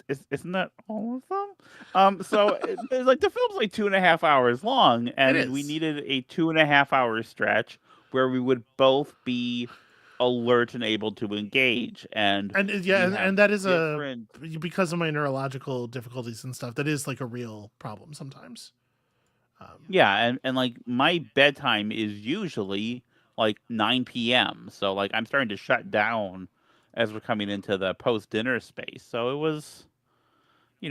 Isn't that all of them? So it's like the film's like 2.5 hours long, and we needed a 2.5 hour stretch where we would both be alert and able to engage. And that is different... because of my neurological difficulties and stuff. That is like a real problem sometimes. and like my bedtime is usually like 9 p.m. So like I'm starting to shut down as we're coming into the post dinner space. So it was.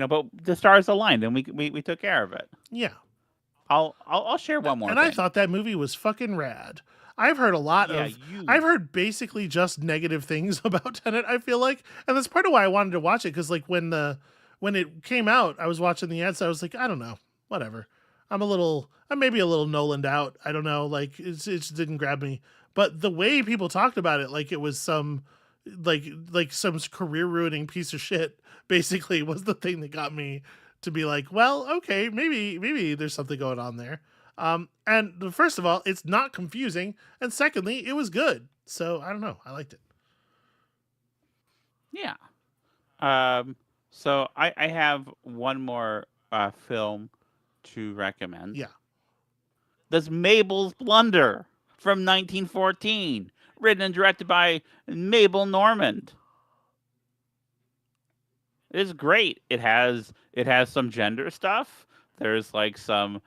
But the stars aligned, and we took care of it. Yeah, I'll share one more. And thing. I thought that movie was fucking rad. I've heard a lot of. I've heard basically just negative things about Tenet. I feel like, and that's part of why I wanted to watch it, because like when it came out, I was watching the ads. So I was like, I don't know, whatever. I'm maybe a little Nolaned out. I don't know, like it just didn't grab me. But the way people talked about it, like it was some some career ruining piece of shit, basically, was the thing that got me to be like, well, okay, maybe there's something going on there. And first of all, it's not confusing, and secondly, it was good. So I don't know, I liked it. Yeah. So I have one more film to recommend. Yeah. That's Mabel's Blunder from 1914. Written and directed by Mabel Normand. It's great. It has some gender stuff. There's like some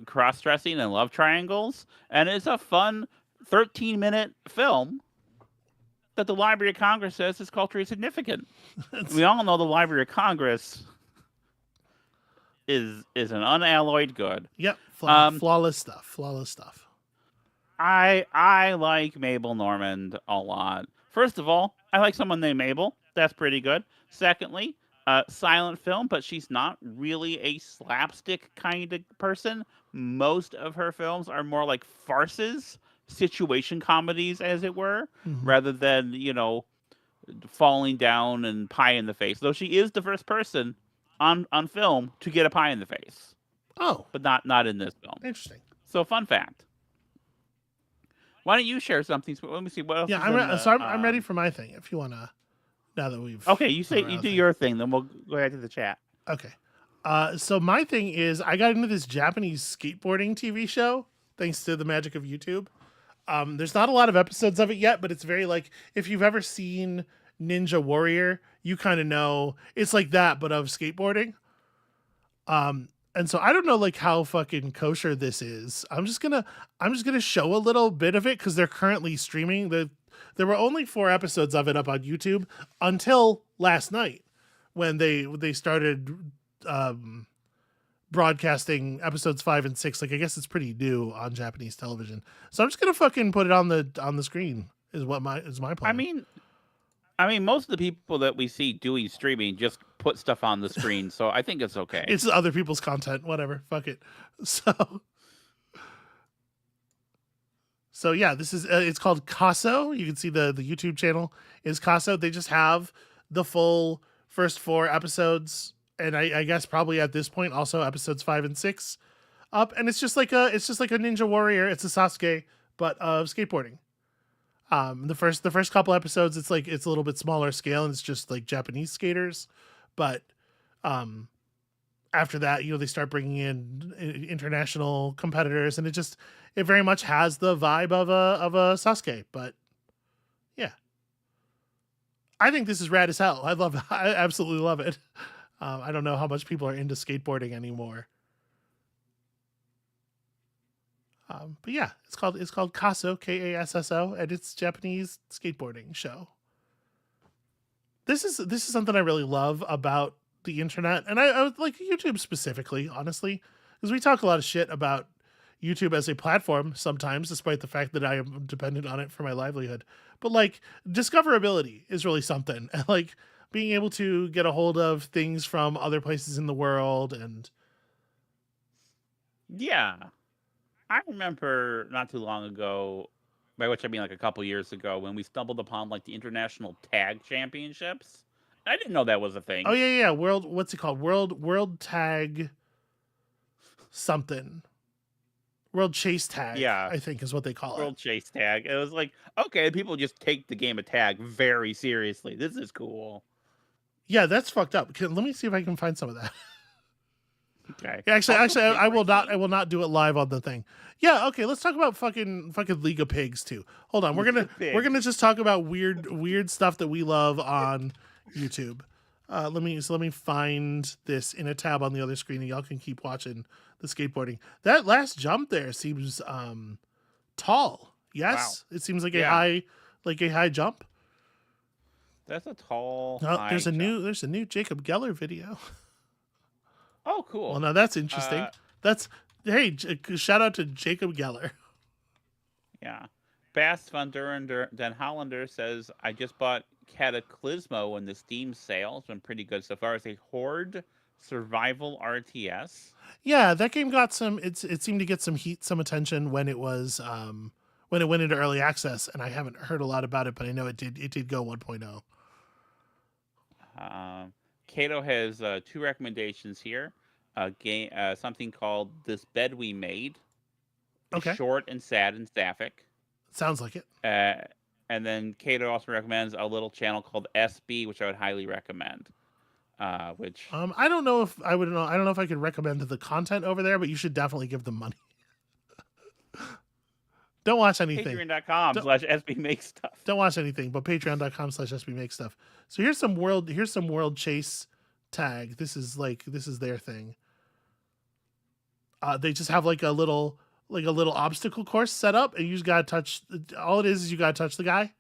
cross-dressing and love triangles, and it's a fun 13-minute film that the Library of Congress says is culturally significant. We all know the Library of Congress is an unalloyed good. Yep, flawless stuff. I like Mabel Normand a lot. First of all, I like someone named Mabel. That's pretty good. Secondly, silent film, but she's not really a slapstick kind of person. Most of her films are more like farces, situation comedies, as it were, rather than, falling down and pie in the face. Though she is the first person on film to get a pie in the face. Oh. But not in this film. Interesting. So, fun fact. Why don't you share something? Let me see what else. Yeah, I'm ready for my thing. If you wanna, now that we've you do your thing, then we'll go ahead to the chat. Okay. So my thing is, I got into this Japanese skateboarding TV show thanks to the magic of YouTube. There's not a lot of episodes of it yet, but it's very like, if you've ever seen Ninja Warrior, you kind of know it's like that, but of skateboarding. And so I don't know like how fucking kosher this is. I'm just gonna show a little bit of it because they're currently streaming. There were only 4 episodes of it up on YouTube until last night when they started broadcasting episodes 5 and 6. Like I guess it's pretty new on Japanese television. So I'm just gonna fucking put it on the screen. Is my plan. I mean, most of the people that we see doing streaming just put stuff on the screen, so I think it's okay. It's other people's content, whatever. Fuck it. So yeah, this is it's called Caso. You can see the YouTube channel is Caso. They just have the full first 4 episodes, and I guess probably at this point also episodes 5 and 6 up. And it's just like a Ninja Warrior. It's a Sasuke, but of skateboarding. The first couple episodes, it's a little bit smaller scale, and it's just like Japanese skaters, but after that, they start bringing in international competitors, and it very much has the vibe of a Sasuke. But yeah, I think this is rad as hell. I absolutely love it. I don't know how much people are into skateboarding anymore. But yeah, it's called Kasso, Kasso, and it's Japanese skateboarding show. This is something I really love about the internet, and I would like YouTube specifically, honestly, because we talk a lot of shit about YouTube as a platform sometimes, despite the fact that I am dependent on it for my livelihood. But like discoverability is really something, and like being able to get a hold of things from other places in the world, and yeah. I remember not too long ago, by which I mean like a couple years ago, when we stumbled upon like the International Tag Championships. I didn't know that was a thing. Oh yeah. What's it called? World Tag something. World Chase Tag. Yeah, I think is what they call it. World Chase Tag. It was like, okay, people just take the game of tag very seriously. This is cool. Yeah, that's fucked up. Let me see if I can find some of that. Okay. Actually, I will not do it live on the thing. Yeah, okay. Let's talk about fucking League of Pigs too. Hold on, we're gonna just talk about weird stuff that we love on YouTube. Let me find this in a tab on the other screen, and y'all can keep watching the skateboarding. That last jump there seems tall. Yes, wow. It seems like a high jump. That's a tall. There's a new Jacob Geller video. Oh, cool. Well, now that's interesting. Shout out to Jacob Geller. Yeah. Bast van Den Hollander says, I just bought Cataclysmo in the Steam sale. It's been pretty good so far. It's a Horde survival RTS. Yeah, that game got it seemed to get some attention when it was when it went into early access, and I haven't heard a lot about it, but I know it did go 1.0. Kato has 2 recommendations here. A game, something called This Bed We Made. Okay. Short and sad and sapphic. Sounds like it. And then Kato also recommends a little channel called SB, which I would highly recommend. I don't know if I don't know if I could recommend the content over there, but you should definitely give them money. Don't watch anything. Patreon.com/SB Makes Stuff. Don't watch anything, but Patreon.com/SB Makes Stuff. So here's some World Chase Tag. This is their thing. They just have like a little obstacle course set up, and you just gotta touch. All it is you gotta touch the guy.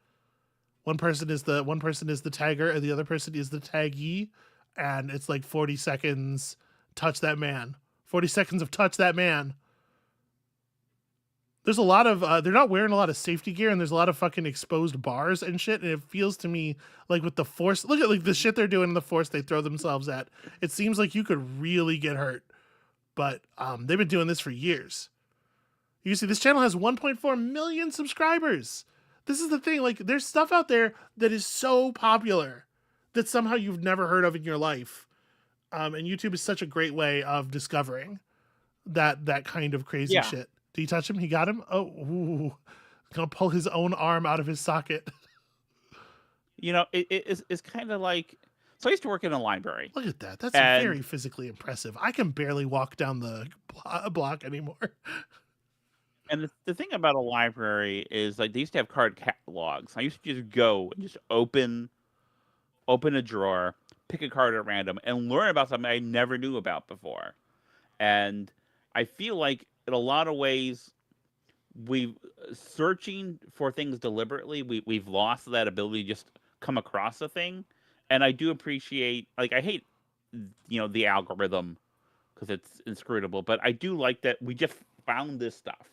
One person is the tagger, and the other person is the taggee, and it's like 40 seconds. Touch that man. 40 seconds of touch that man. There's a lot of they're not wearing a lot of safety gear, and there's a lot of fucking exposed bars and shit, and it feels to me like with the force, look at like the shit they're doing and the force they throw themselves at, it seems like you could really get hurt. But they've been doing this for years. You see, this channel has 1.4 million subscribers. This is the thing, like there's stuff out there that is so popular that somehow you've never heard of in your life. And YouTube is such a great way of discovering that kind of crazy shit. Did he touch him? He got him? Oh, ooh. Gonna pull his own arm out of his socket. It's kind of like... So I used to work in a library. Look at that. That's very physically impressive. I can barely walk down the block anymore. And the thing about a library is like they used to have card catalogs. I used to just go and just open a drawer, pick a card at random, and learn about something I never knew about before. And I feel like in a lot of ways, we've searching for things deliberately. We've lost that ability to just come across a thing. And I do appreciate, like, I hate, the algorithm because it's inscrutable, but I do like that we just found this stuff.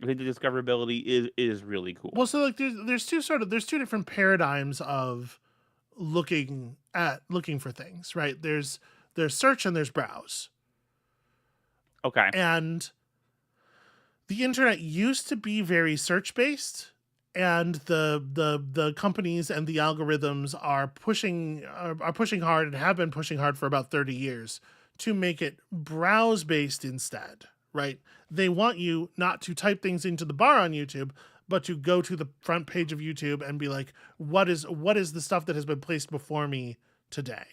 I think the discoverability is really cool. Well, so like there's two different paradigms of looking for things, right? There's search and there's browse. Okay. And the internet used to be very search based, and the companies and the algorithms are pushing hard and have been pushing hard for about 30 years to make it browse based instead, right? They want you not to type things into the bar on YouTube, but to go to the front page of YouTube and be like, what is the stuff that has been placed before me today?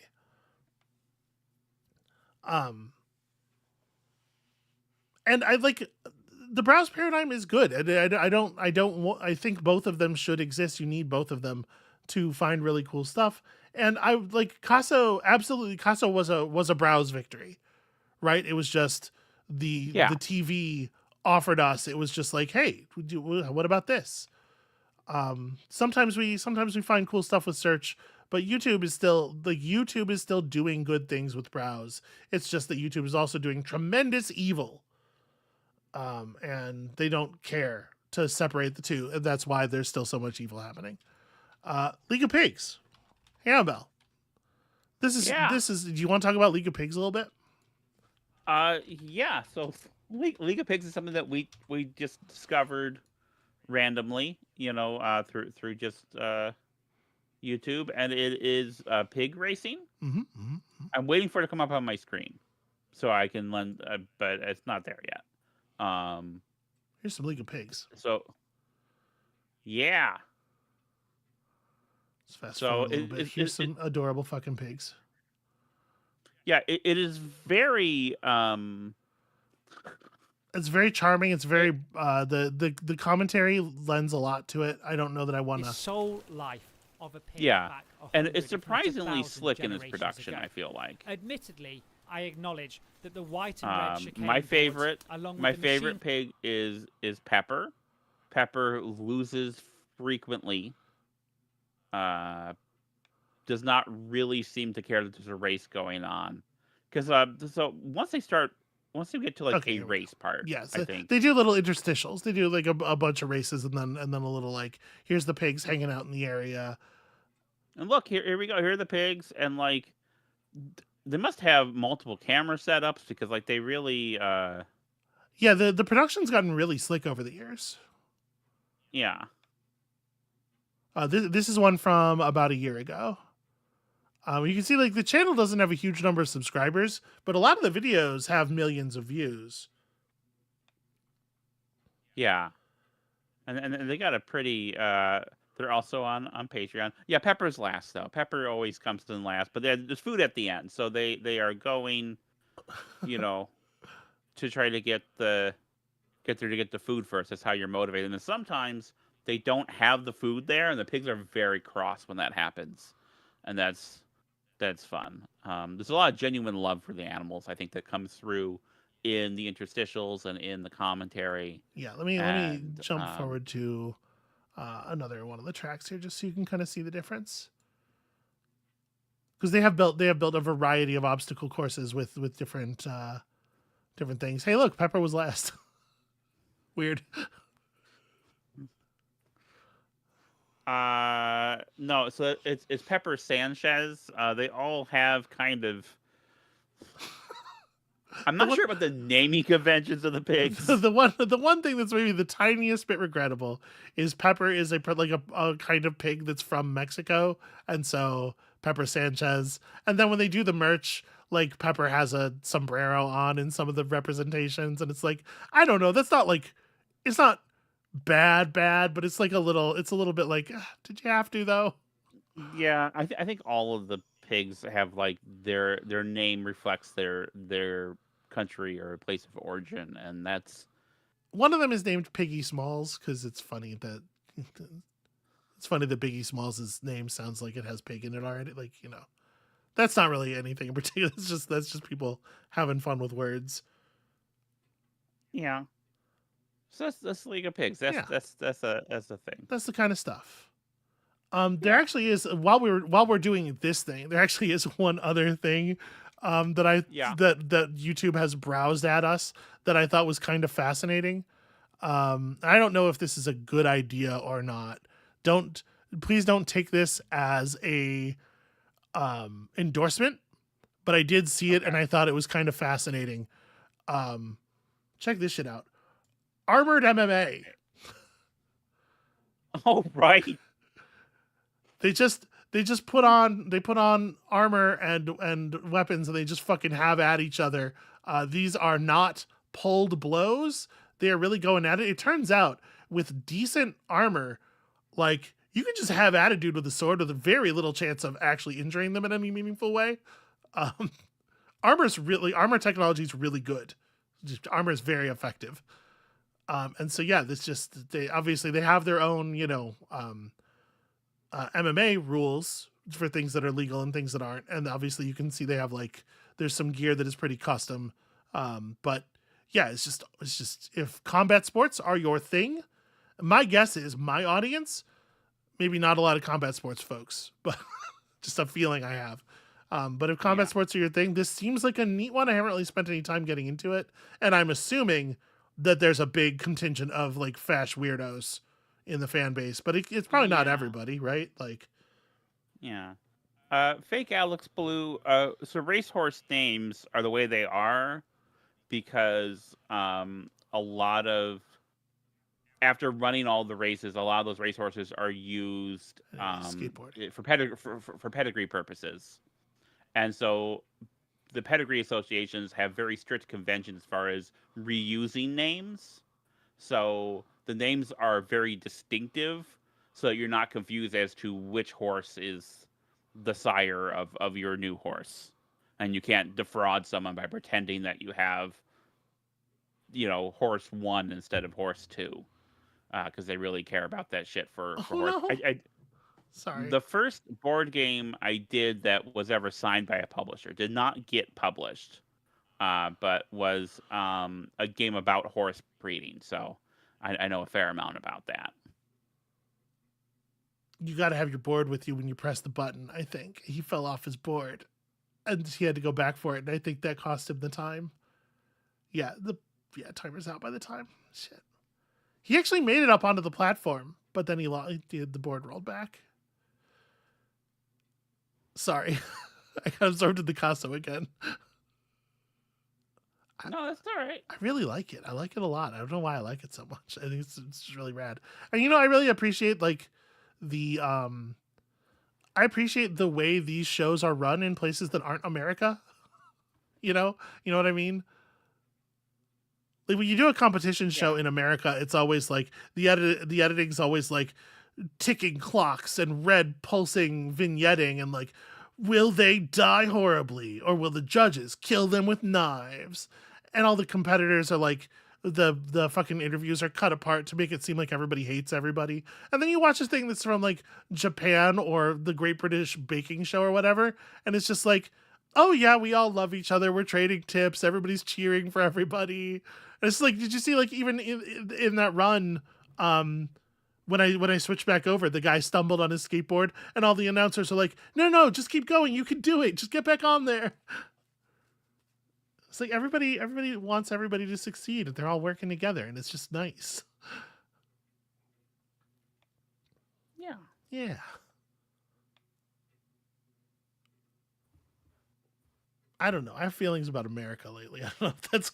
And I like the browse paradigm is good. I think both of them should exist. You need both of them to find really cool stuff. And I like Casso was a browse victory, right? It was just the TV offered us. It was just like, hey, what about this? Sometimes we find cool stuff with search, but YouTube is still doing good things with browse. It's just that YouTube is also doing tremendous evil. And they don't care to separate the two, and that's why there's still so much evil happening. League of Pigs. Hey, Amabel. This is. Do you want to talk about League of Pigs a little bit? Yeah. So League of Pigs is something that we just discovered randomly, through just YouTube, and it is pig racing. Mm-hmm. I'm waiting for it to come up on my screen so I can lend, but it's not there yet. Here's some League of Pigs. So, yeah. Let's fast forward a little bit. Here's some adorable fucking pigs. Yeah, it is very. It's very charming. It's very the commentary lends a lot to it. I don't know that I want to. The soul life of a pig. Yeah, back and it's surprisingly slick in its generations production. ago. I feel like. Admittedly, I acknowledge that the white and red chicane my boards, favorite, along with my the favorite machine... pig is Pepper. Pepper loses frequently. Does not really seem to care that there's a race going on, because so once they get to like a race part, yes, I think they do little interstitials. They do like a bunch of races, and then a little like, here's the pigs hanging out in the area. And look, here we go. Here are the pigs, and like they must have multiple camera setups because like they really yeah, the production's gotten really slick over the years. Yeah. This is one from about a year ago. You can see like the channel doesn't have a huge number of subscribers, but a lot of the videos have millions of views. Yeah. And they got a pretty they're also on Patreon. Yeah, Pepper's last though. Pepper always comes in last, but there's food at the end, so they are going, to try to get there to get the food first. That's how you're motivated. And then sometimes they don't have the food there, and the pigs are very cross when that happens, and that's fun. There's a lot of genuine love for the animals, I think, that comes through in the interstitials and in the commentary. Yeah, let me jump forward to another one of the tracks here, just so you can kind of see the difference. Because they have built a variety of obstacle courses with different things. Hey, look, Pepper was last. Weird. No, so it's Pepper Sanchez. They all have kind of. I'm not sure about the naming conventions of the pigs. The one thing that's maybe the tiniest bit regrettable is Pepper is a kind of pig that's from Mexico, and so Pepper Sanchez. And then when they do the merch, like Pepper has a sombrero on in some of the representations, and it's like, I don't know, that's not like, it's not bad, but it's like a little bit like, did you have to though? Yeah, I think all of the pigs have like their name reflects their country or place of origin, and that's one of them is named Piggy Smalls because it's funny that Biggie Smalls' name sounds like it has pig in it already, like That's not really anything in particular. That's just people having fun with words. Yeah. So that's League of Pigs. That's Yeah. that's a thing. That's the kind of stuff. There actually is while we're doing this thing, there actually is one other thing that YouTube has browsed at us that I thought was kind of fascinating. I don't know if this is a good idea or not. Please don't take this as a endorsement, but I did see it and I thought it was kind of fascinating. Check this shit out. Armored MMA. Oh, right. They put on armor and weapons and they just fucking have at each other. These are not pulled blows. They are really going at it. It turns out with decent armor, like you can just have attitude with a sword with a very little chance of actually injuring them in any meaningful way. Armor technology is really good. Armor is very effective. And so yeah, they obviously have their own, MMA rules for things that are legal and things that aren't. And obviously you can see they have there's some gear that is pretty custom. But yeah, it's just if combat sports are your thing, my guess is my audience, maybe not a lot of combat sports folks, but just a feeling I have. But if combat sports are your thing, this seems like a neat one. I haven't really spent any time getting into it. And I'm assuming that there's a big contingent of fash weirdos in the fan base, but it's probably not everybody, right? Yeah. Fake Alex Blue. So racehorse names are the way they are because a lot of after running all the races, a lot of those racehorses are used for pedigree purposes, and so the pedigree associations have very strict conventions as far as reusing names. So the names are very distinctive, so that you're not confused as to which horse is the sire of your new horse. And you can't defraud someone by pretending that you have, horse 1 instead of horse 2. Because they really care about that shit for horse. No. Sorry. The first board game I did that was ever signed by a publisher did not get published, but was a game about horse breeding. So I know a fair amount about that. You got to have your board with you when you press the button, I think. He fell off his board and he had to go back for it. And I think that cost him the time. Yeah, timer's out by the time. Shit. He actually made it up onto the platform, but then the board rolled back. Sorry. I got absorbed in the Casso again. No, that's all right. I really like it. I like it a lot. I don't know why I like it so much. I think it's just really rad. And I really appreciate I appreciate the way these shows are run in places that aren't America. You know what I mean? Like when you do a competition show in America, it's always the editing's always ticking clocks and red pulsing vignetting and will they die horribly or will the judges kill them with knives? And all the competitors are the fucking interviews are cut apart to make it seem like everybody hates everybody. And then you watch this thing that's from Japan or the Great British Baking Show or whatever. And it's just oh yeah, we all love each other. We're trading tips. Everybody's cheering for everybody. And it's did you see even in that run, when I switched back over, the guy stumbled on his skateboard and all the announcers are no, just keep going. You can do it. Just get back on there. It's everybody wants everybody to succeed and they're all working together and it's just nice. Yeah. Yeah. I don't know. I have feelings about America lately. I don't know if that's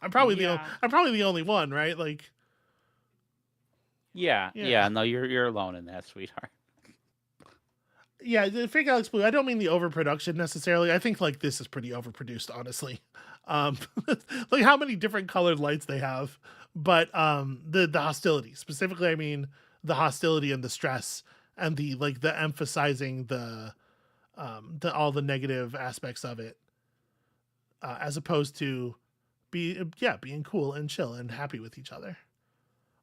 I'm probably the only one, right? Yeah. No, you're alone in that, sweetheart. Yeah, the Fake Alex Blue, I don't mean the overproduction necessarily. I think this is pretty overproduced, honestly. How many different colored lights they have. But the hostility. Specifically, I mean the hostility and the stress and the emphasizing the all the negative aspects of it. As opposed to being cool and chill and happy with each other.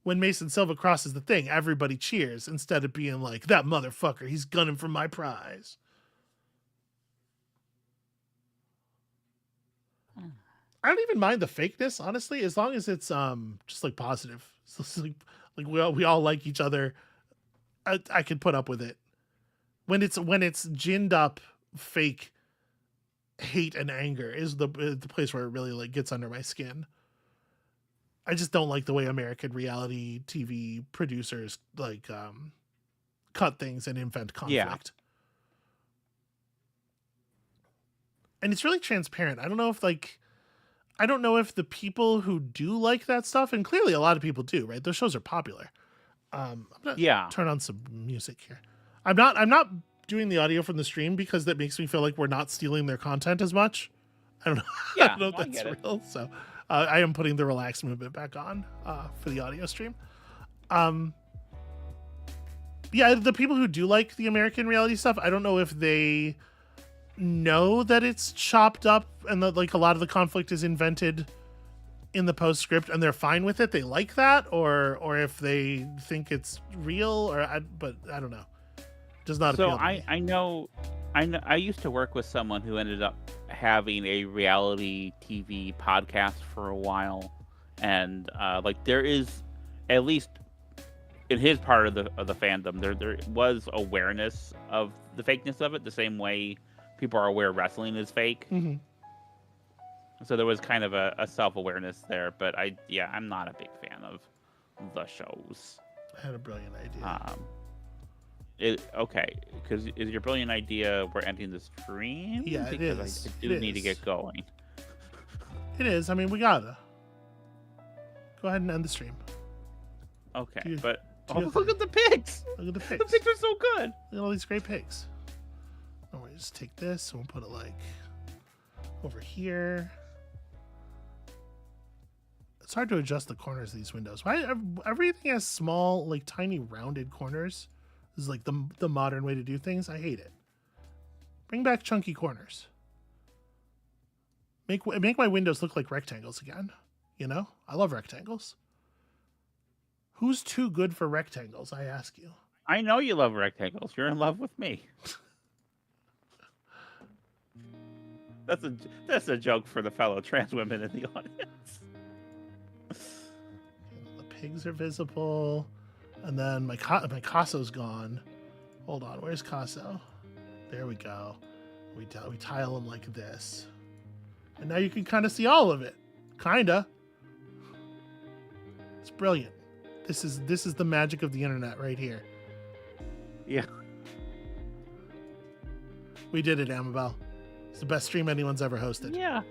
When Mason Silva crosses the thing, everybody cheers instead of being that motherfucker, he's gunning for my prize. I don't even mind the fakeness, honestly, as long as it's just like positive. So it's like we all like each other. I could put up with it. When it's ginned up fake hate and anger is the place where it really like gets under my skin. I just don't like the way American reality TV producers like cut things and invent conflict. And it's really transparent. I don't know if the people who do like that stuff, and clearly a lot of people do, right? Those shows are popular. I'm gonna turn on some music here. I'm not doing the audio from the stream because that makes me feel like we're not stealing their content as much. I don't know. Yeah, I don't know if that's real. So I am putting the relaxed movement back on for the audio stream. Yeah, the people who do like the American reality stuff, I don't know if they know that it's chopped up and that like a lot of the conflict is invented in the postscript and they're fine with it. They like that, or if they think it's real, but I don't know. Does not appeal to me. I know. I used to work with someone who ended up having a reality TV podcast for a while, and like there is, at least in his part of the fandom, there was awareness of the fakeness of it, the same way people are aware wrestling is fake. Mm-hmm. So there was kind of a self-awareness there, but I'm not a big fan of the shows. I had a brilliant idea. Okay, because is your brilliant idea we're ending the stream? Yeah, it is. I do need to get going. It is. I mean, we gotta. Go ahead and end the stream. Okay, look at the pigs! Look at the pigs. The pigs are so good! Look at all these great pigs. Oh, we just take this and we'll put it like over here. It's hard to adjust the corners of these windows. Why everything has small, like tiny rounded corners? This is like the modern way to do things. I hate it. Bring back chunky corners. Make my windows look like rectangles again. You know? I love rectangles. Who's too good for rectangles, I ask you? I know you love rectangles. You're in love with me. That's a joke for the fellow trans women in the audience. The pigs are visible. And then my Caso's gone. Hold on, where's Caso? There we go. We tile him like this. And now you can kind of see all of it. Kinda. It's brilliant. This is the magic of the internet right here. Yeah. We did it, Amabel. It's the best stream anyone's ever hosted. Yeah.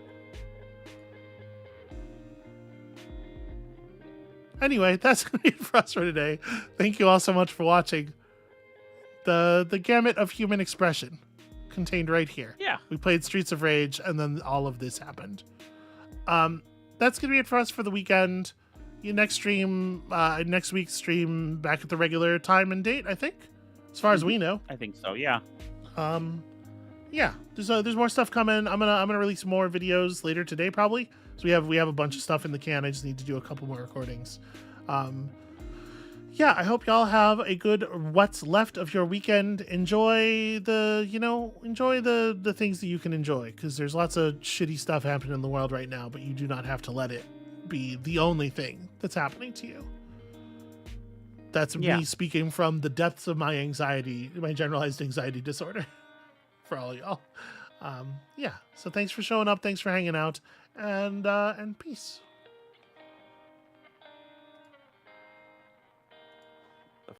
Anyway, that's going to be it for us for today. Thank you all so much for watching. The gamut of human expression contained right here. Yeah. We played Streets of Rage, and then all of this happened. That's going to be it for us for the weekend. Next week's stream back at the regular time and date, I think, as far as we know. I think so, yeah. Yeah, there's more stuff coming. I'm gonna release more videos later today probably. So we have a bunch of stuff in the can. I just need to do a couple more recordings. Yeah, I hope y'all have a good what's left of your weekend. Enjoy the things that you can enjoy, because there's lots of shitty stuff happening in the world right now, but you do not have to let it be the only thing that's happening to you. That's me speaking from the depths of my anxiety, my generalized anxiety disorder. For all y'all. So thanks for showing up, thanks for hanging out, and peace.